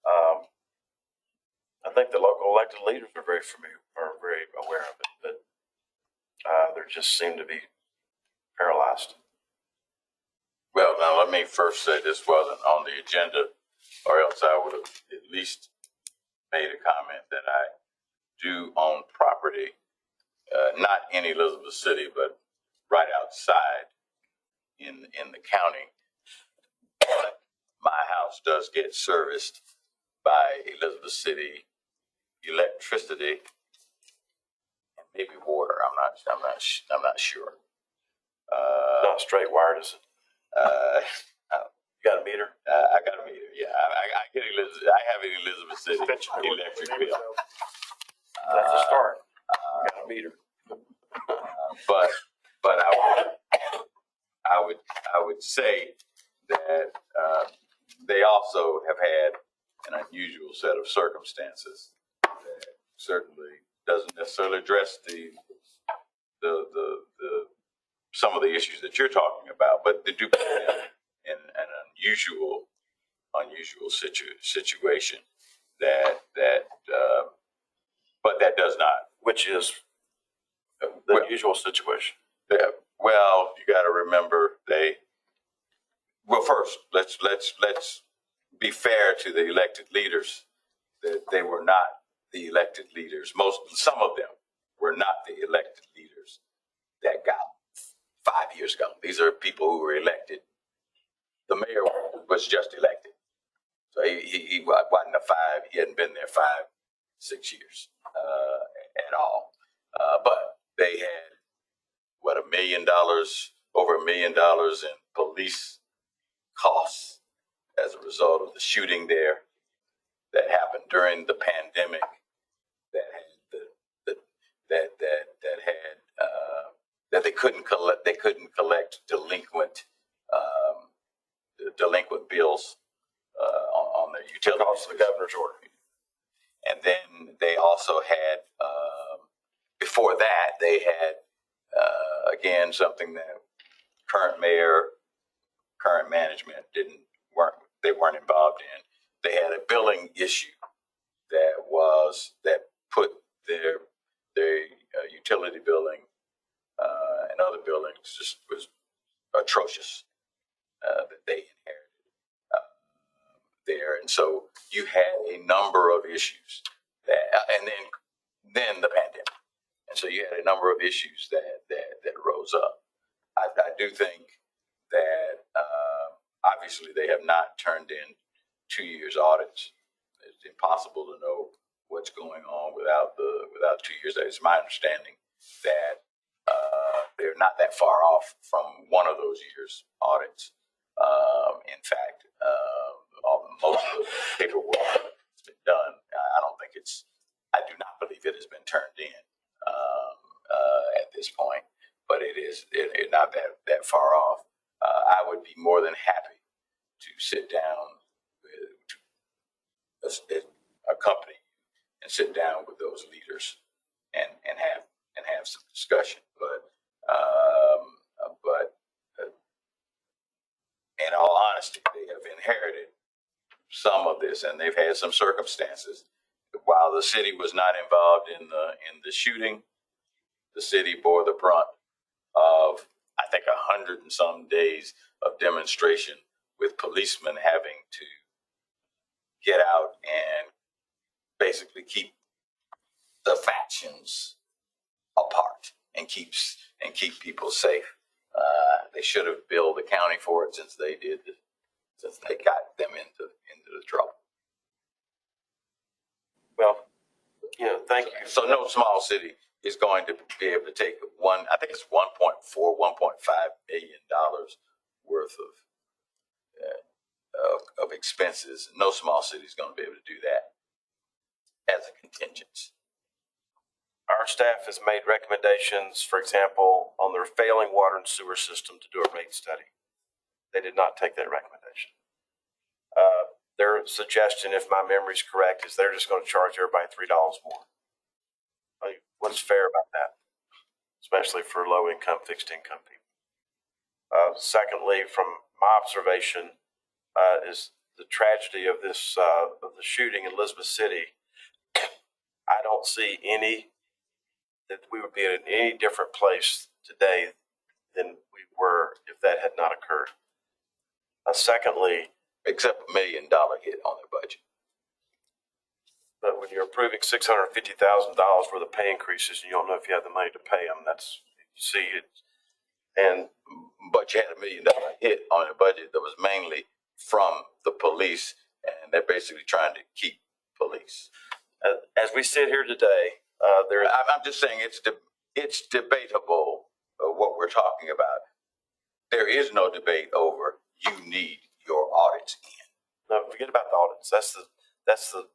I think the local elected leaders are very aware of it, but they just seem to be paralyzed. Well, now let me first say this wasn't on the agenda, or else I would have at least made a comment that I do own property, not in Elizabeth City, but right outside in the county. My house does get serviced by Elizabeth City electricity and maybe water. I'm not sure. Not straight wired, is it? You got a meter? I got a meter. Yeah, I have an Elizabeth City electric bill. That's a start. You got a meter. But I would say that they also have had an unusual set of circumstances that certainly doesn't necessarily address the some of the issues that you're talking about, but they do put them in an unusual situation but that does not. Which is the unusual situation. Well, you got to remember first let's be fair to the elected leaders, that they were not the elected leaders. Some of them were not the elected leaders that got 5 years ago. These are people who were elected. The mayor was just elected. So he wasn't he hadn't been there 5, 6 years at all. But they had, what, $1 million, over $1 million in police costs as a result of the shooting there that happened during the pandemic that they couldn't collect delinquent bills on their utility Because of the governor's order. And then they also had before that they had again something that current mayor, current management weren't involved in. They had a billing issue that put their utility billing and other billings just was atrocious that they inherited there, and so you had a number of issues and then the pandemic, and so you had a number of issues that rose up. I do think that obviously they have not turned in 2 years audits. It's impossible to know what's going on without 2 years. It's my understanding that they're not that far off from one of those years' audits. In fact, most of the paperwork has been done. I do not believe it has been turned in at this point, but it's not that far off. I would be more than happy to sit down with a company and sit down with those leaders and have some discussion. But in all honesty, they have inherited some of this, and they've had some circumstances. While the city was not involved in the shooting, the city bore the brunt of, I think, 100 and some days of demonstration with policemen having to get out and basically keep the factions apart and keep people safe. They should have billed the county for it since they got them into the trouble. Well, thank you. So no small city is going to be able to take I think it's $1.4, $1.5 million worth of expenses. No small city is going to be able to do that as a contingency. Our staff has made recommendations, for example, on their failing water and sewer system to do a rate study. They did not take that recommendation. Their suggestion, if my memory is correct, is they're just going to charge everybody $3 more. What's fair about that? Especially for low-income, fixed-income people. Secondly, from my observation, is the tragedy of this of the shooting in Elizabeth City. I don't see that we would be in any different place today than we were if that had not occurred. Secondly, except $1 million hit on their budget. But when you're approving $650,000 worth of pay increases, and you don't know if you have the money to pay them, that's, you see it. But you had $1 million hit on the budget that was mainly from the police, and they're basically trying to keep police. As we sit here today, I'm just saying it's debatable what we're talking about. There is no debate over you need your audits in. No, forget about the audits. That's the.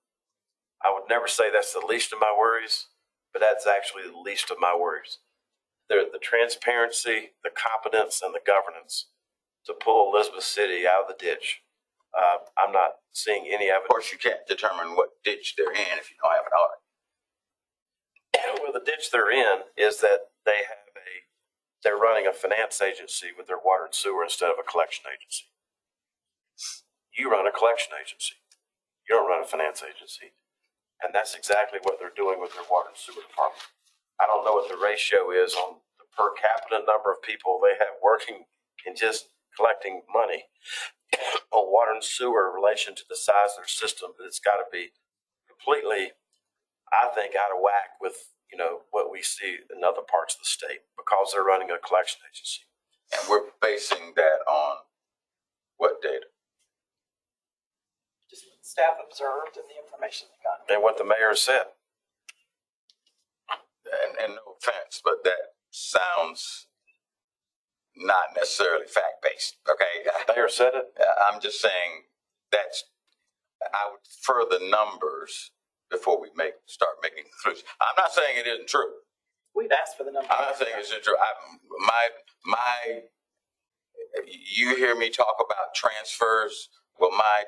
I would never say that's the least of my worries, but that's actually the least of my worries. The transparency, the competence, and the governance to pull Elizabeth City out of the ditch. I'm not seeing any evidence. Of course, you can't determine what ditch they're in if you don't have an audit. Well, the ditch they're in is that they're running a finance agency with their water and sewer instead of a collection agency. You run a collection agency. You don't run a finance agency. And that's exactly what they're doing with their water and sewer department. I don't know what the ratio is on the per capita number of people they have working and just collecting money on water and sewer in relation to the size of their system, but it's got to be completely, I think, out of whack with, what we see in other parts of the state because they're running a collection agency. And we're basing that on what data? Just what staff observed and the information they got. And what the mayor said. And no offense, but that sounds not necessarily fact-based, okay? The mayor said it. I'm just saying I would infer the numbers before we start making conclusions. I'm not saying it isn't true. We've asked for the number. I'm not saying it's true. You hear me talk about transfers. Well, my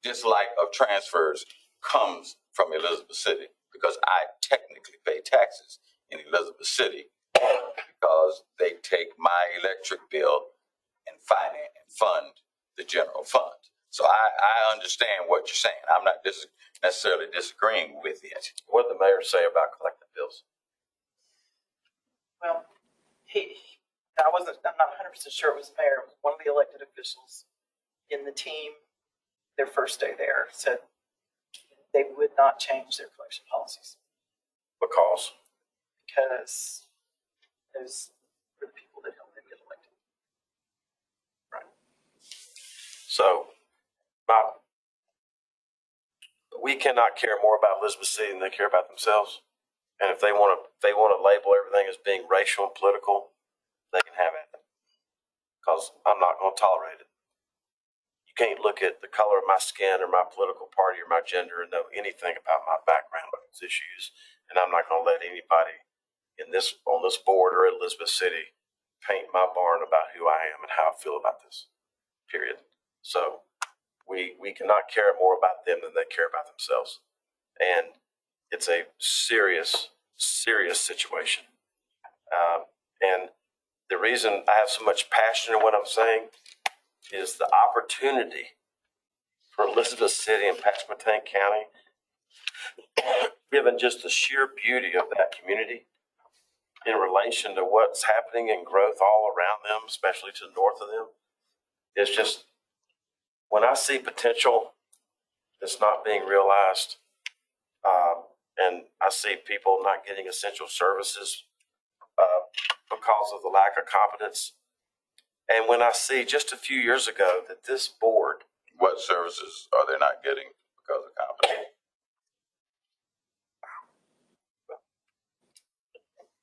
dislike of transfers comes from Elizabeth City because I technically pay taxes in Elizabeth City because they take my electric bill and finance and fund the general fund. So I understand what you're saying. I'm not necessarily disagreeing with it. What did the mayor say about collecting bills? Well, I'm not 100% sure it was the mayor. It was one of the elected officials in the team. Their first day there said they would not change their collection policies. Because those are the people that help them get elected. Right. So, we cannot care more about Elizabeth City than they care about themselves. And if they want to label everything as being racial and political, they can have it. Because I'm not going to tolerate it. You can't look at the color of my skin or my political party or my gender and know anything about my background on these issues. And I'm not going to let anybody on this board or at Elizabeth City paint my barn about who I am and how I feel about this. Period. So we cannot care more about them than they care about themselves. And it's a serious, serious situation. And the reason I have so much passion in what I'm saying is the opportunity for Elizabeth City and Pasquotank County, given just the sheer beauty of that community in relation to what's happening in growth all around them, especially to the north of them, it's just, when I see potential that's not being realized, and I see people not getting essential services because of the lack of competence. And when I see just a few years ago that this board. What services are they not getting because of competence?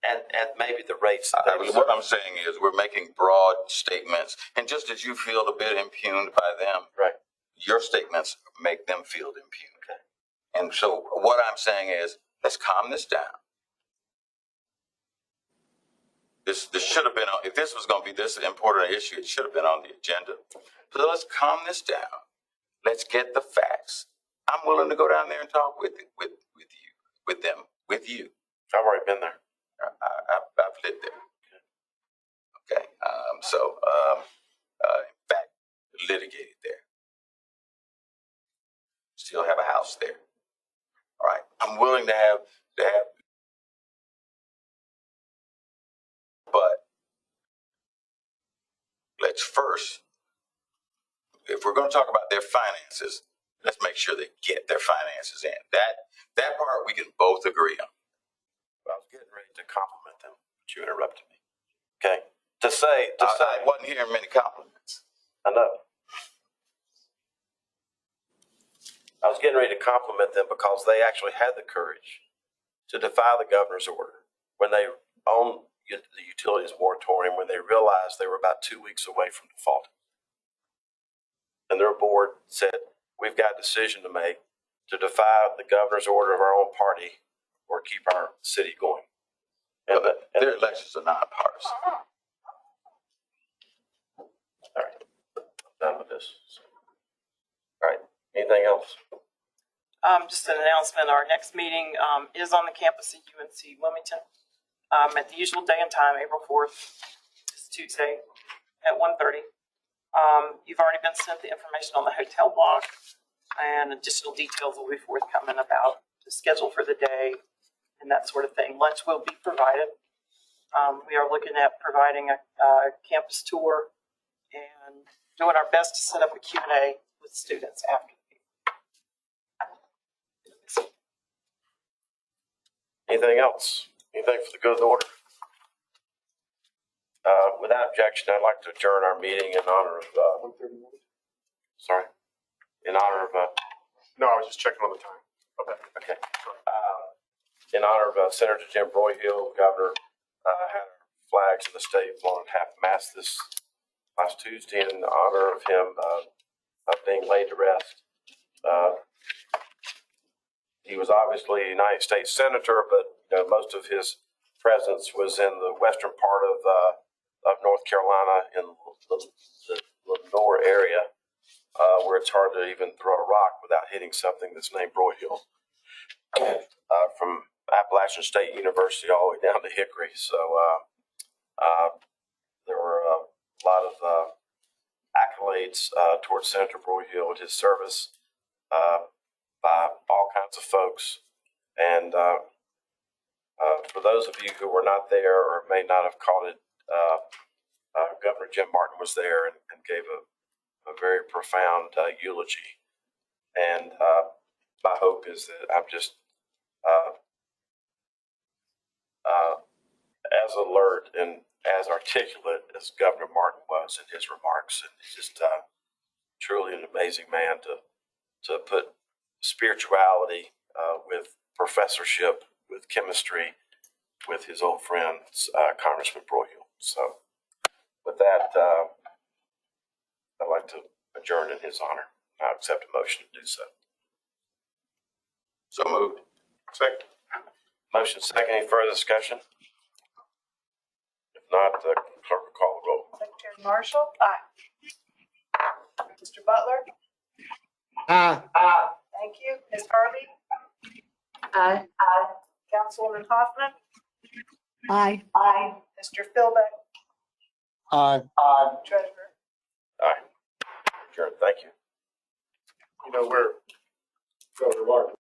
And maybe the rates. What I'm saying is we're making broad statements, and just as you feel a bit impugned by them, right? Your statements make them feel impugned. Okay. And so what I'm saying is, let's calm this down. This should have been on. If this was going to be this important issue, it should have been on the agenda. So let's calm this down. Let's get the facts. I'm willing to go down there and talk with you. I've already been there. I've lived there. Okay. In fact, litigated there. Still have a house there. All right. I'm willing to have, but let's first, if we're going to talk about their finances, let's make sure they get their finances in. That part we can both agree on. I was getting ready to compliment them, but you interrupted me. Okay. I wasn't hearing many compliments. I know. I was getting ready to compliment them because they actually had the courage to defy the governor's order when they owned the utilities moratorium, when they realized they were about 2 weeks away from default. And their board said, we've got a decision to make to defy the governor's order of our own party or keep our city going. And their elections are nonpartisan. All right, I'm done with this. All right, anything else? Just an announcement, our next meeting is on the campus at UNC Wilmington at the usual day and time, April 4th, this Tuesday at 1:30. You've already been sent the information on the hotel block, and additional details will be forthcoming about the schedule for the day and that sort of thing. Lunch will be provided. We are looking at providing a campus tour and doing our best to set up a Q&A with students after the meeting. Anything else? Anything for the good of the order? Without objection, I'd like to adjourn our meeting in honor of, sorry, in honor of, No, I was just checking on the time. okay. In honor of Senator Jim Broyhill, Governor, had our flags of the state flown at half mast this last Tuesday in honor of him being laid to rest. He was obviously a United States Senator, but most of his presence was in the western part of North Carolina in the Lenore area, where it's hard to even throw a rock without hitting something that's named Broyhill. From Appalachian State University all the way down to Hickory. So there were a lot of accolades towards Senator Broyhill and his service by all kinds of folks. And for those of you who were not there or may not have caught it, Governor Jim Martin was there and gave a very profound eulogy. And my hope is that I'm just as alert and as articulate as Governor Martin was in his remarks. And he's just truly an amazing man to put spirituality with professorship, with chemistry, with his old friend, Congressman Broyhill. So with that, I'd like to adjourn in his honor. I accept a motion to do so. So moved. Second. Motion second. Any further discussion? If not, the clerk will call the roll. Secretary Marshall? Aye. Mr. Butler? Aye. Thank you. Ms. Harvey? Aye. Councilwoman Hoffman? Aye. Mr. Philbeck? Aye. Treasurer? Aye. Adjourned. Thank you. We're Governor Martin.